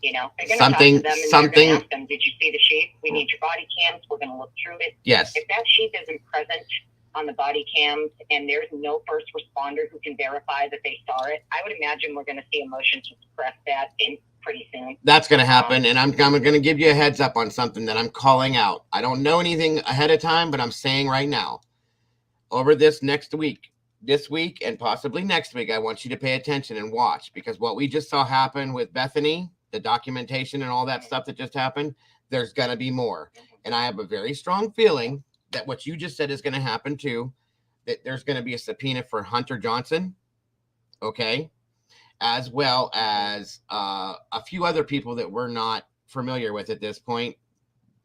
You know, they're going to talk to them and they're going to ask them, did you see the sheath? We need your body cams. We're going to look through it. Yes. If that sheath isn't present on the body cams and there's no first responder who can verify that they saw it, I would imagine we're going to see a motion to suppress that pretty soon. That's going to happen. And I'm going to give you a heads up on something that I'm calling out. I don't know anything ahead of time, but I'm saying right now, over this week and possibly next week, I want you to pay attention and watch, because what we just saw happen with Bethany, the documentation and all that stuff that just happened, there's going to be more. And I have a very strong feeling that what you just said is going to happen too, that there's going to be a subpoena for Hunter Johnson. Okay. As well as a few other people that we're not familiar with at this point.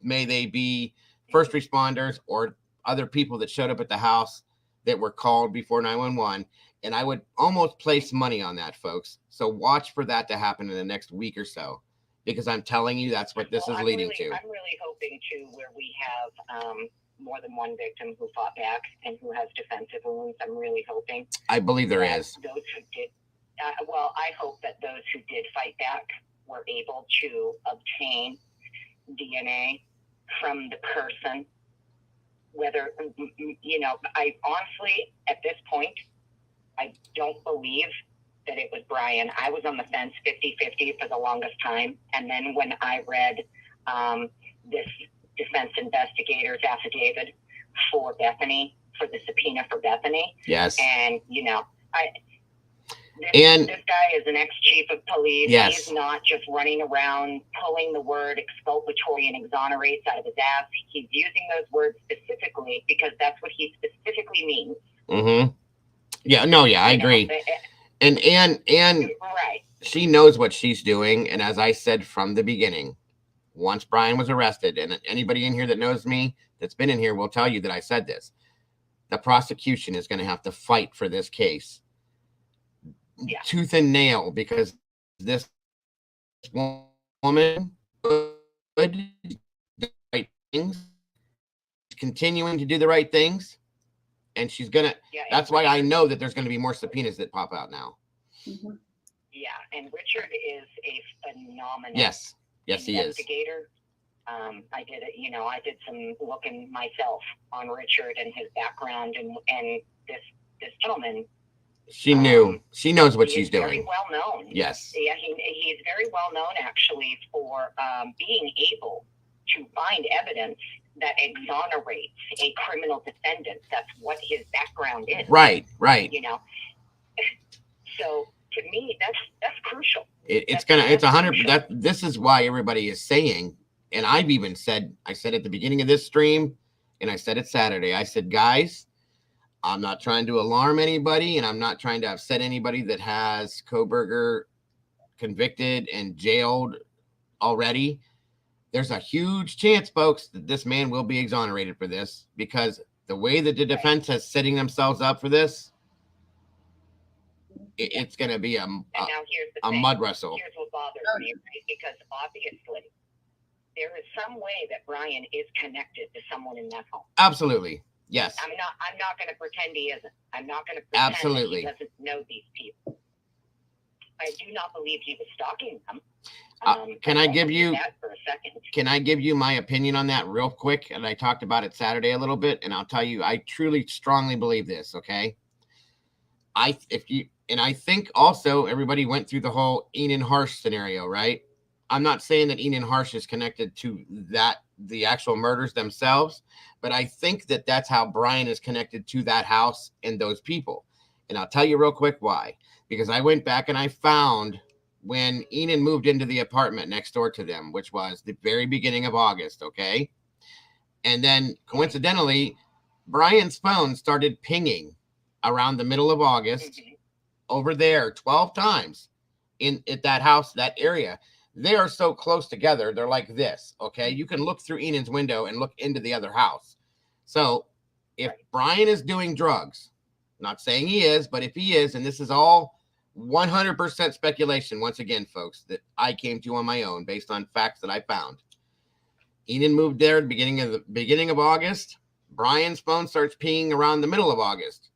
May they be first responders or other people that showed up at the house that were called before 911. And I would almost place money on that, folks. So watch for that to happen in the next week or so, because I'm telling you, that's what this is leading to. I'm really hoping to where we have more than one victim who fought back and who has defensive wounds. I'm really hoping. I believe there is. Those who did. Well, I hope that those who did fight back were able to obtain DNA from the person. Whether, I honestly, at this point, I don't believe that it was Bryan. I was on the fence 50-50 for the longest time. And then when I read this defense investigator's affidavit for Bethany, for the subpoena for Bethany. Yes. And, this guy is an ex-chief of police. Yes. He's not just running around pulling the word exculpatory and exonerates out of his ass. He's using those words specifically because that's what he specifically means. Mm-hmm. Yeah, no, yeah, I agree. And right. She knows what she's doing. And as I said from the beginning, once Bryan was arrested, and anybody in here that knows me that's been in here will tell you that I said this, the prosecution is going to have to fight for this case. Yeah. Tooth and nail, because this woman did the right things, continuing to do the right things, and she's gonna. Yeah, that's why I know that there's going to be more subpoenas that pop out now. Mm-hmm. Yeah, and Richard is a phenomenal. Yes, he is. Investigator. I did it. I did some looking myself on Richard and his background, and this gentleman. She knows what she's doing. Very well known. Yes. Yeah, he's very well known actually for being able to find evidence that exonerates a criminal defendant. That's what his background is. Right. So to me, that's crucial. It's 100. This is why everybody is saying, and I've even said, I said at the beginning of this stream, and I said it Saturday. I said, guys, I'm not trying to alarm anybody, and I'm not trying to upset anybody that has Kohberger convicted and jailed already. There's a huge chance, folks, that this man will be exonerated for this, because the way that the defense has setting themselves up for this, it's going to be a mud wrestle. Here's what bothers me, right? Because obviously there is some way that Bryan is connected to someone in that home. Absolutely. Yes. I'm not going to pretend he isn't. I'm not going to pretend Absolutely. he doesn't know these people. I do not believe he was stalking them. Can I give you my opinion on that real quick? And I talked about it Saturday a little bit, and I'll tell you, I truly strongly believe this. Okay. I think also everybody went through the whole Enan Harsh scenario, right? I'm not saying that Enan Harsh is connected to the actual murders themselves, but I think that that's how Bryan is connected to that house and those people. And I'll tell you real quick why. Because I went back and I found when Enan moved into the apartment next door to them, which was the very beginning of August, okay? And then coincidentally, Bryan's phone started pinging around the middle of August over there 12 times at that house, that area. They are so close together. They're like this, okay? You can look through Enan's window and look into the other house. So if Bryan is doing drugs, not saying he is, but if he is, and this is all 100% speculation, once again, folks, that I came to on my own based on facts that I found. Enan moved there at the beginning of August. Bryan's phone starts pinging around the middle of August.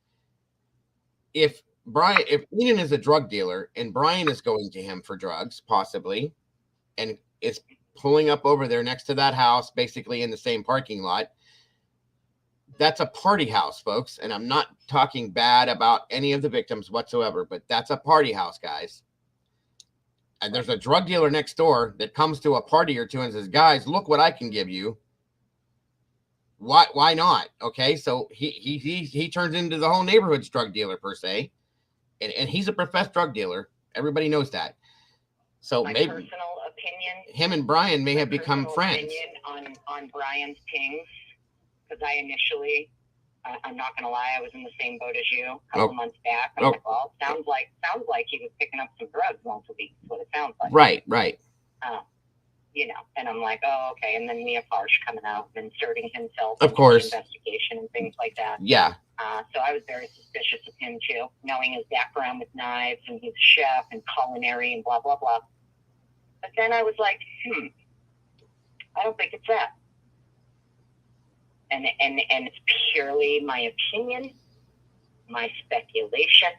If Enan is a drug dealer and Bryan is going to him for drugs, possibly, and is pulling up over there next to that house, basically in the same parking lot, that's a party house, folks. And I'm not talking bad about any of the victims whatsoever, but that's a party house, guys. and there's a drug dealer next door that comes to a party or two and says, guys, look what I can give you. Why not? Okay, so he turns into the whole neighborhood's drug dealer per se, and he's a professed drug dealer. Everybody knows that. So My maybe personal opinion, him and Bryan may have become friends. On Bryan's pings, because I initially, I'm not gonna lie, I was in the same boat as you a couple months back. I was like, well, sounds like he was picking up some drugs once a week. Is what it sounds like. Right. You know, and I'm like, oh, okay. And then Mia Farsh coming out and inserting himself Of in course. the investigation and things like that. Yeah. So I was very suspicious of him too, knowing his background with knives and he's a chef and culinary and blah, blah, blah. But then I was like, I don't think it's that. And it's purely my opinion, my speculation,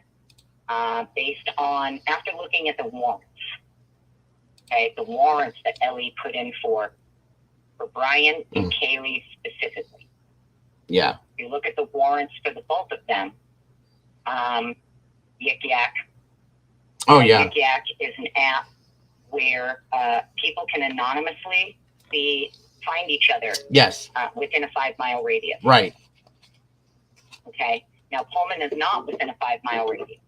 based on, after looking at the warrants. Okay, the warrants that Ellie put in for Bryan and Kaylee specifically. Yeah. If you look at the warrants for the both of them, Yik Yak. Oh, yeah. Yik Yak is an app where people can anonymously find each other. Yes. Within a 5-mile radius. Right. Okay. Now Pullman is not within a 5-mile radius.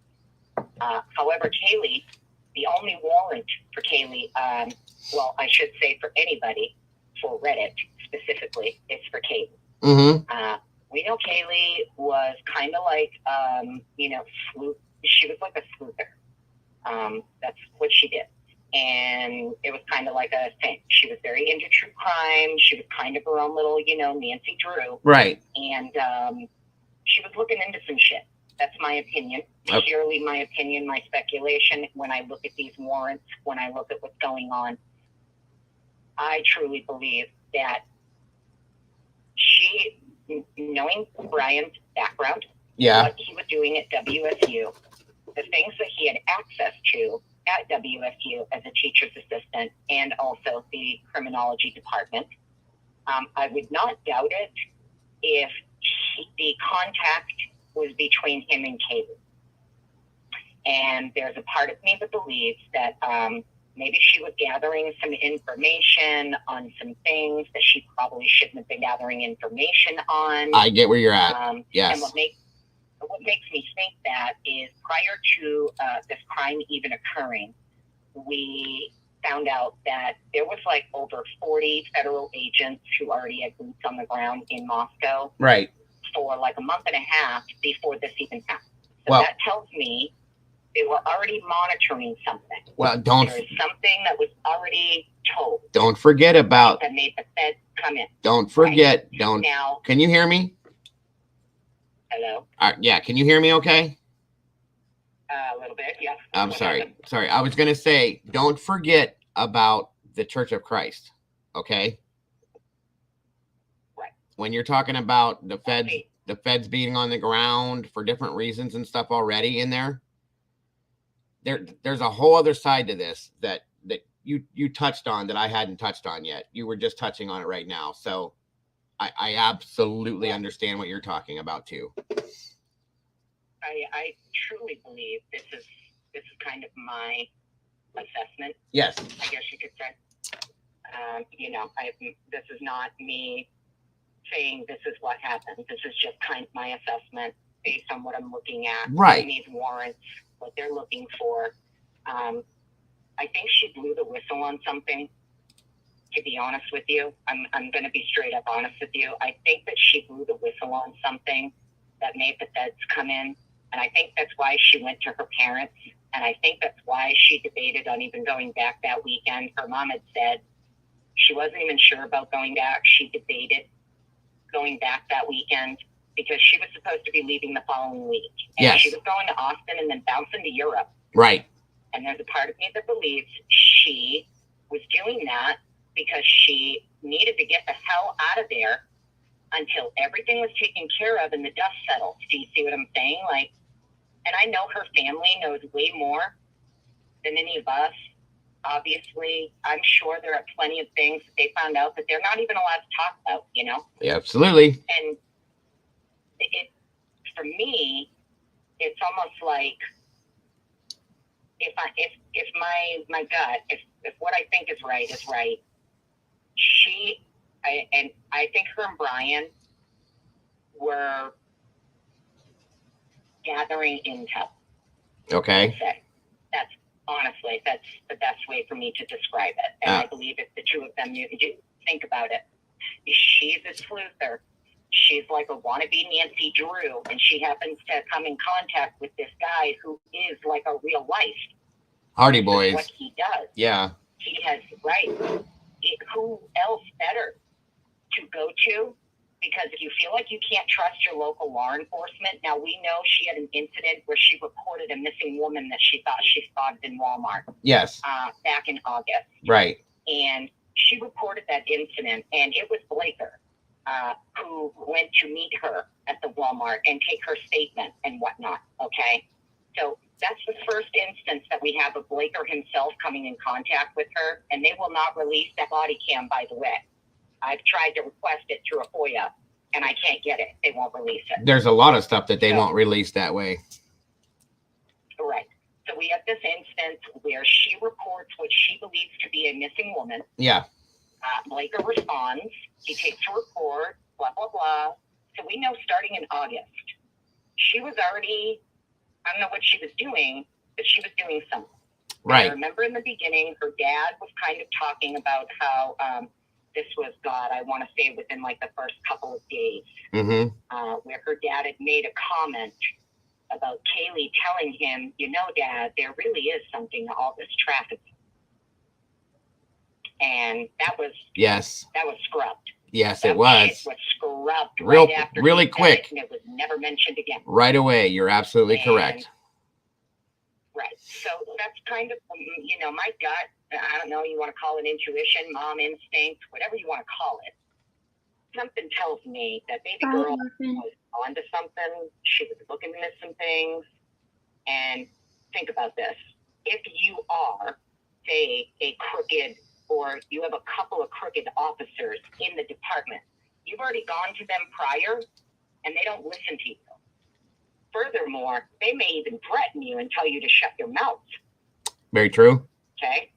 However, Kaylee, the only warrant for Kaylee, well, I should say for anybody, for Reddit specifically, it's for Kaylee. Mm-hmm. We know Kaylee was kind of like, she was like a sleuther. That's what she did. And it was kind of like a thing. She was very into true crime. She was kind of her own little, Nancy Drew. Right. And she was looking into some shit. That's my opinion. Okay. Purely my opinion, my speculation. When I look at these warrants, when I look at what's going on, I truly believe that she, knowing Bryan's background, what he was doing at WSU, the things that he had access to at WSU as a teacher's assistant and also the criminology department, I would not doubt it if the contact was between him and Kaylee. And there's a part of me that believes that maybe she was gathering some information on some things that she probably shouldn't have been gathering information on. I get where you're at. Yes. And what makes me think that is prior to this crime even occurring, we found out that there was like over 40 federal agents who already had boots on the ground in Moscow. Right. For like a month and a half before this even happened. So Well, that tells me they were already monitoring something. Well, There's something that was already told. Don't forget about. That made the Fed come in. Don't forget. Right? Don't. Now. Can you hear me? Hello. Yeah. Can you hear me? Okay. A little bit. Yeah. I'm sorry. Sorry. I was gonna say, don't forget about the Church of Christ. Okay. Right. When you're talking about the feds being on the ground for different reasons and stuff already in there. There's a whole other side to this that you touched on that I hadn't touched on yet. You were just touching on it right now. So I absolutely understand what you're talking about too. I truly believe this is kind of my assessment. Yes. I guess you could say. This is not me saying this is what happened. This is just kind of my assessment based on what I'm looking at. Right. In these warrants, what they're looking for. I think she blew the whistle on something. To be honest with you, I'm going to be straight up honest with you. I think that she blew the whistle on something that made the feds come in, and I think that's why she went to her parents, and I think that's why she debated on even going back that weekend. Her mom had said she wasn't even sure about going back. She debated going back that weekend because she was supposed to be leaving the following week. And Yes. she was going to Austin and then bouncing to Europe. Right. And there's a part of me that believes she was doing that because she needed to get the hell out of there until everything was taken care of and the dust settled. Do you see what I'm saying? Like, and I know her family knows way more than any of us. Obviously, I'm sure there are plenty of things that they found out that they're not even allowed to talk about, you know? Yeah, absolutely. And for me, it's almost like if my gut, if what I think is right, I think her and Bryan were gathering intel. Okay. That's honestly, that's the best way for me to describe it. And I believe if the two of them, you think about it, she's a sleuther. She's like a wannabe Nancy Drew, and she happens to come in contact with this guy who is like a real life Hardy Boys. What he does. Yeah. He has, who else better to go to? Because if you feel like you can't trust your local law enforcement, now we know she had an incident where she reported a missing woman that she thought she spotted in Walmart. Yes. Back in August. Right. And she reported that incident, and it was Blaker who went to meet her at the Walmart and take her statement and whatnot. Okay. So that's the first instance that we have of Blaker himself coming in contact with her, and they will not release that body cam, by the way. I've tried to request it through a FOIA, and I can't get it. They won't release it. There's a lot of stuff that they won't release that way. Right. So we have this instance where she reports what she believes to be a missing woman. Yeah. Blaker responds. He takes a report, blah, blah, blah. So we know starting in August, she was already, I don't know what she was doing, but she was doing something. Right. I remember in the beginning, her dad was kind of talking about how this was, God, I want to say within like the first couple of days, where her dad had made a comment about Kaylee telling him, you know, Dad, there really is something to all this trafficking. And that was scrubbed. Yes, it was. Shit was scrubbed Real, right after really he said quick. it, and it was never mentioned again. Right away. You're absolutely correct. Right. So that's kind of, you know, my gut. I don't know, you want to call it intuition, mom instinct, whatever you want to call it. Something tells me that baby girl was onto something. She was looking into some things. And think about this. If you are, say, a crooked, or you have a couple of crooked officers in the department, you've already gone to them prior, and they don't listen to you. Furthermore, they may even threaten you and tell you to shut your mouth. Very true. Okay?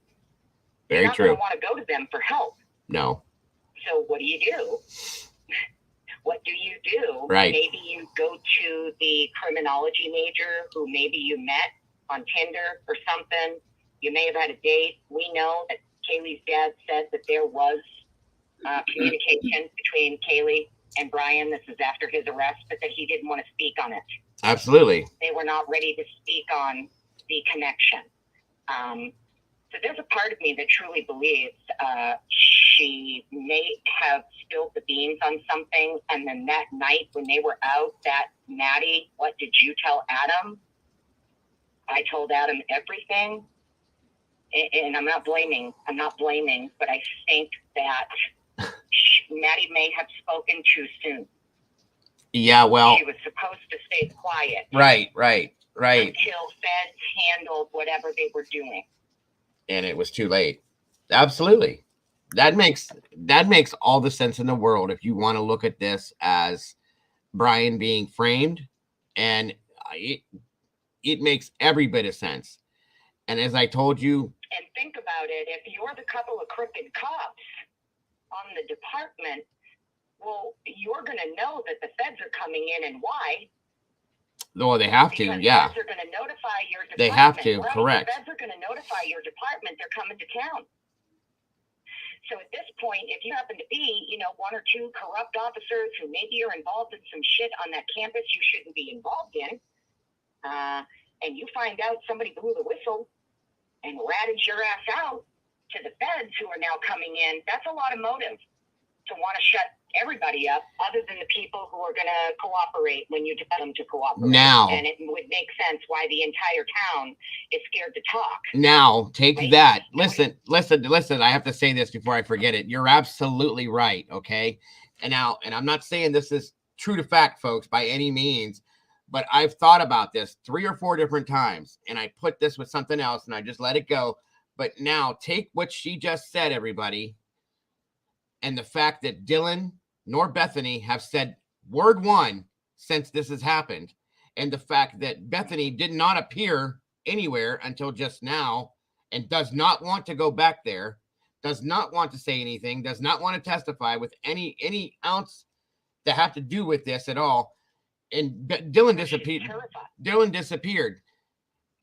Very You're not true. going to want to go to them for help. No. So what do? What do you do? Right. Maybe you go to the criminology major who maybe you met on Tinder or something. You may have had a date. We know that Kaylee's dad said that there was communication between Kaylee and Bryan. This is after his arrest, but that he didn't want to speak on it. Absolutely. They were not ready to speak on the connection. So there's a part of me that truly believes she may have spilled the beans on something. And then that night when they were out, that Maddie, what did you tell Adam? I told Adam everything. And I'm not blaming, but I think that Maddie may have spoken too soon. Yeah, well. She was supposed to stay quiet. Right. Until feds handled whatever they were doing. And it was too late. Absolutely. That makes all the sense in the world if you want to look at this as Bryan being framed, and it makes every bit of sense. And as I told you, and think about it, if you're the couple of crooked cops on the department, well, you're going to know that the feds are coming in, and why? Oh, they have to, yeah. The feds are going to notify your department. They have to, right? correct. The feds are going to notify your department they're coming to town. So at this point, if you happen to be, you know, one or two corrupt officers who maybe are involved in some shit on that campus you shouldn't be involved in, and you find out somebody blew the whistle and ratted your ass out to the feds who are now coming in, that's a lot of motive to want to shut everybody up other than the people who are going to cooperate when you tell them to cooperate. Now. And it would make sense why the entire town is scared to talk. Now, take that. Listen. I have to say this before I forget it. You're absolutely right, okay? And I'm not saying this is true to fact, folks, by any means, but I've thought about this 3 or 4 different times, and I put this with something else, and I just let it go. But now, take what she just said, everybody, and the fact that Dylan nor Bethany have said word one since this has happened, and the fact that Bethany did not appear anywhere until just now and does not want to go back there, does not want to say anything, does not want to testify with any ounce to have to do with this at all. And Dylan disappeared.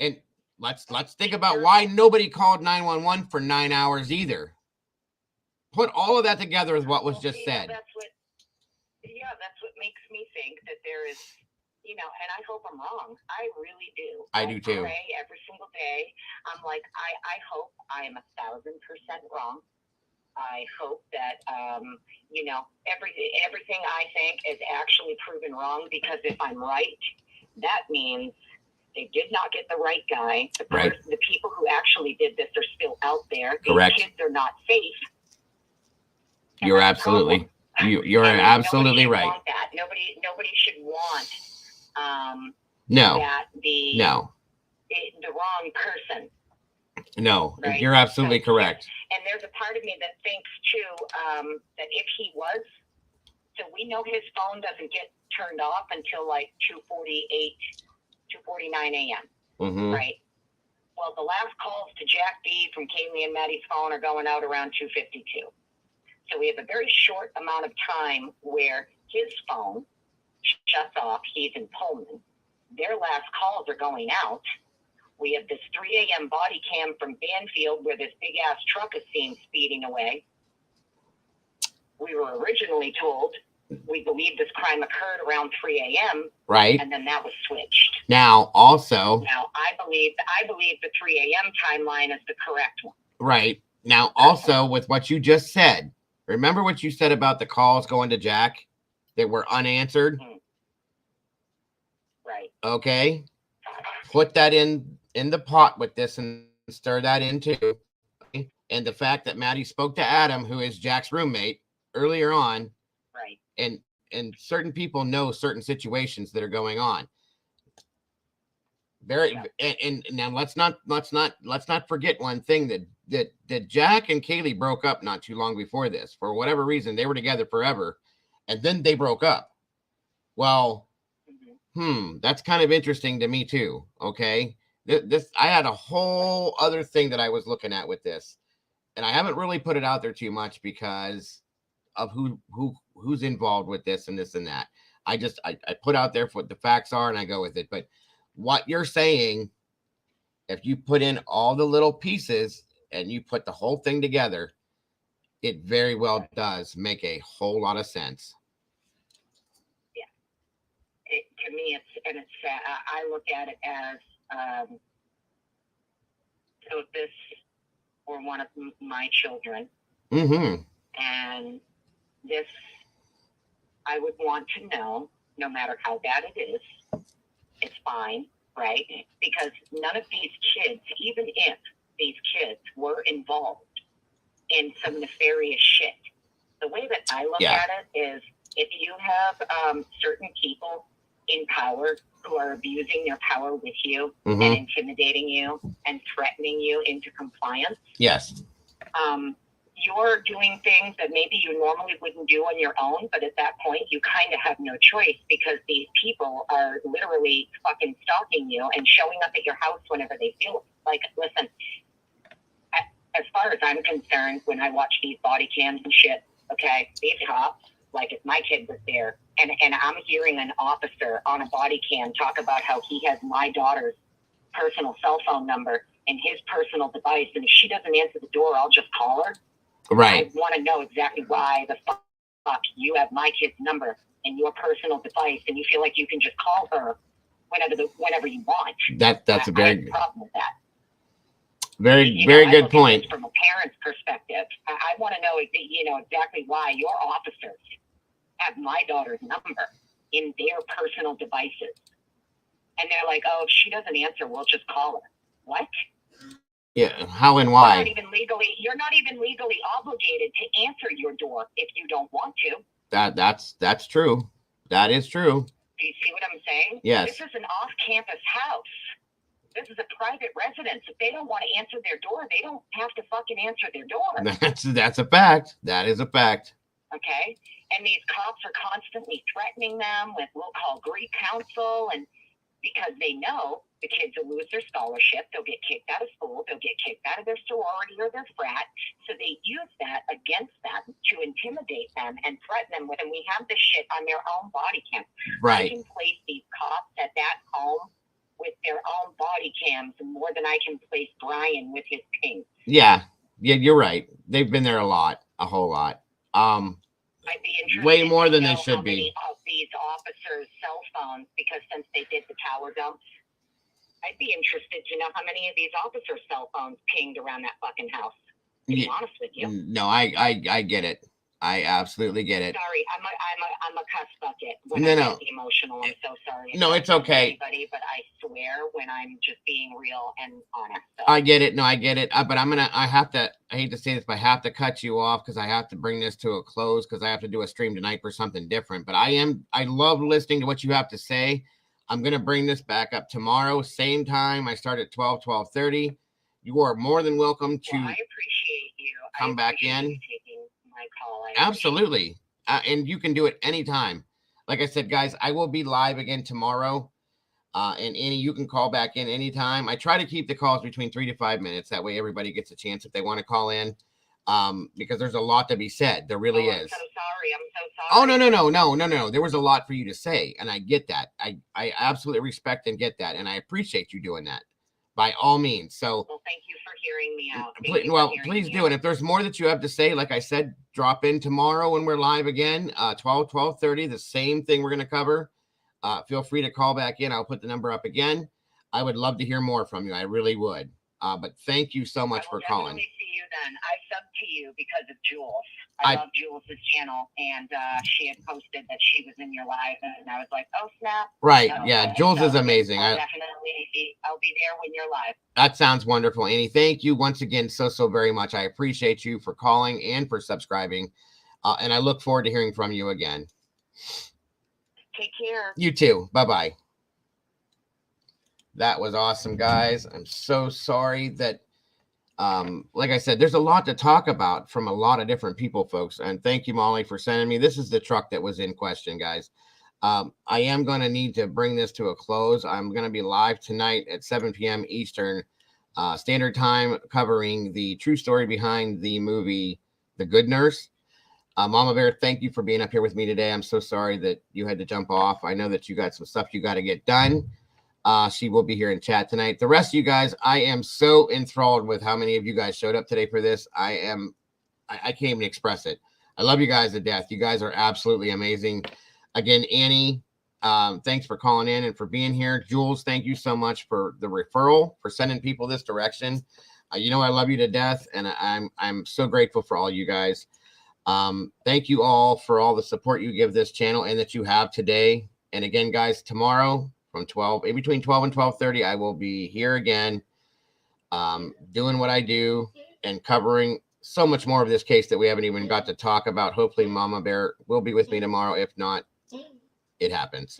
And let's think about why nobody called 911 for 9 hours either. Put all of that together with what was just said. That's what makes me think that there is, and I hope I'm wrong. I really do. I do too. Pray every single day. I'm like, I hope I am 1,000% wrong. I hope that, everything I think is actually proven wrong, because if I'm right, that means they did not get the right guy. The people who actually did this are still out there. Correct. These kids are not safe. You're absolutely, you're absolutely right. Want that. Nobody should want the wrong person. No, right? you're absolutely correct. And there's a part of me that thinks too that if he was, so we know his phone doesn't get turned off until like 2:49 a.m. Mm-hmm. Right? Well, the last calls to Jack D from Kaylee and Maddie's phone are going out around 2:52. So we have a very short amount of time where his phone shuts off. He's in Pullman. Their last calls are going out. We have this 3 a.m. body cam from Banfield where this big ass truck is seen speeding away. We were originally told we believe this crime occurred around 3 a.m. Right. And then that was switched. Now I believe the 3 a.m. timeline is the correct one. Right. Now also with what you just said, remember what you said about the calls going to Jack that were unanswered? Mm-hmm. Right. Okay. Put that in the pot with this and stir that in too. And the fact that Maddie spoke to Adam, who is Jack's roommate, earlier on. Right. And certain people know certain situations that are going on. And now let's not forget one thing that Jack and Kaylee broke up not too long before this. For whatever reason, they were together forever, and then they broke up. Well, that's kind of interesting to me too. Okay, this I had a whole other thing that I was looking at with this, and I haven't really put it out there too much because of who's involved with this and this and that. I put out there what the facts are and I go with it. But what you're saying, if you put in all the little pieces and you put the whole thing together, it very well does make a whole lot of sense. To me, it's I look at it as so if this were one of my children, and this, I would want to know, no matter how bad it is, it's fine, right? Because none of these kids, even if these kids were involved in some nefarious shit, the way that I look at it is if you have certain people in power who are abusing their power with you and intimidating you and threatening you into compliance. Yes. You're doing things that maybe you normally wouldn't do on your own, but at that point you kind of have no choice because these people are literally fucking stalking you and showing up at your house whenever they feel like. Listen, as far as I'm concerned, when I watch these body cams and shit, okay, these cops, like if my kid was there and I'm hearing an officer on a body cam talk about how he has my daughter's personal cell phone number and his personal device, and if she doesn't answer the door, I'll just call her. Right. I want to know exactly why the fuck you have my kid's number and your personal device, and you feel like you can just call her whenever you want. That's a very I have a problem with that. Very I good look at point. this from a parent's perspective, I want to know, exactly why your officers have my daughter's number in their personal devices, and they're like, "Oh, if she doesn't answer, we'll just call her." What? Yeah, how and why? You're not even legally obligated to answer your door if you don't want to. That's true. That is true. Do you see what I'm saying? Yes. This is an off-campus house. This is a private residence. If they don't want to answer their door, they don't have to fucking answer their door. That's a fact. That is a fact. Okay? And these cops are constantly threatening them with, we'll call Greek counsel, and because they know the kids will lose their scholarship, they'll get kicked out of school, they'll get kicked out of their sorority or their frat. So they use that against them to intimidate them and threaten them with, and we have this shit on their own body cam. Right. I can place these cops at that home with their own body cams more than I can place Bryan with his ping. Yeah, you're right. They've been there a whole lot. I'd be interested Way more than to they know should how many be. of these officers' cell phones, because since they did the tower dumps, I'd be interested to know how many of these officers' cell phones pinged around that fucking house. To be honest with you. No, I get it. I absolutely get it. Sorry, I'm a cuss bucket when No, I no. get emotional. I'm so sorry. No, it's okay. Anybody, but I swear when I'm just being real and honest. So. I get it. No, I get it. But I hate to say this, but I have to cut you off because I have to bring this to a close because I have to do a stream tonight for something different. But I love listening to what you have to say. I'm going to bring this back up tomorrow, same time. I start at 12:30. You are more than welcome to I appreciate you. come back in. You taking my call. Absolutely. And you can do it anytime. Like I said, guys, I will be live again tomorrow. And Annie, you can call back in anytime. I try to keep the calls between 3 to 5 minutes. That way everybody gets a chance if they want to call in. Because there's a lot to be said. There really is. I'm so sorry. Oh, no. There was a lot for you to say. And I get that. I absolutely respect and get that. And I appreciate you doing that by all means. So, well, thank you for hearing me out. Please do. And if there's more that you have to say, like I said, drop in tomorrow when we're live again, 12:30, the same thing we're going to cover. Feel free to call back in. I'll put the number up again. I would love to hear more from you. I really would. But thank you so much for calling. See you then. I subbed to you because of Jules. I love Jules' channel, and she had posted that she was in your live, and I was like, oh snap. Right. Yeah. Jules is amazing. I'll be there when you're live. That sounds wonderful, Annie. Thank you once again so very much. I appreciate you for calling and for subscribing. And I look forward to hearing from you again. Take care. You too. Bye-bye. That was awesome, guys. I'm so sorry that, like I said, there's a lot to talk about from a lot of different people, folks. And thank you, Molly, for sending me. This is the truck that was in question, guys. I am going to need to bring this to a close. I'm going to be live tonight at 7 p.m. Eastern Standard Time, covering the true story behind the movie The Good Nurse. Mama Bear, thank you for being up here with me today. I'm so sorry that you had to jump off. I know that you got some stuff you got to get done. She will be here in chat tonight. The rest of you guys, I am so enthralled with how many of you guys showed up today for this. I can't even express it. I love you guys to death. You guys are absolutely amazing. Again, Annie, thanks for calling in and for being here. Jules, thank you so much for the referral, for sending people this direction. You know I love you to death, and I'm so grateful for all you guys. Thank you all for all the support you give this channel and that you have today. And again, guys, tomorrow from between 12 and 12:30, I will be here again, doing what I do and covering so much more of this case that we haven't even got to talk about. Hopefully Mama Bear will be with me tomorrow. If not, it happens.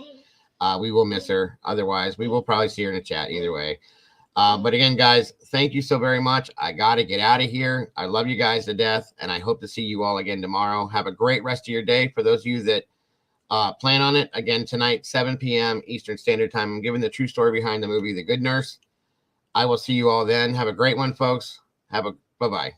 We will miss her. Otherwise, we will probably see her in the chat either way. But again, guys, thank you so very much. I got to get out of here. I love you guys to death, and I hope to see you all again tomorrow. Have a great rest of your day. For those of you that plan on it, again, tonight, 7 p.m. Eastern Standard Time, I'm giving the true story behind the movie The Good Nurse. I will see you all then. Have a great one, folks. Bye-bye.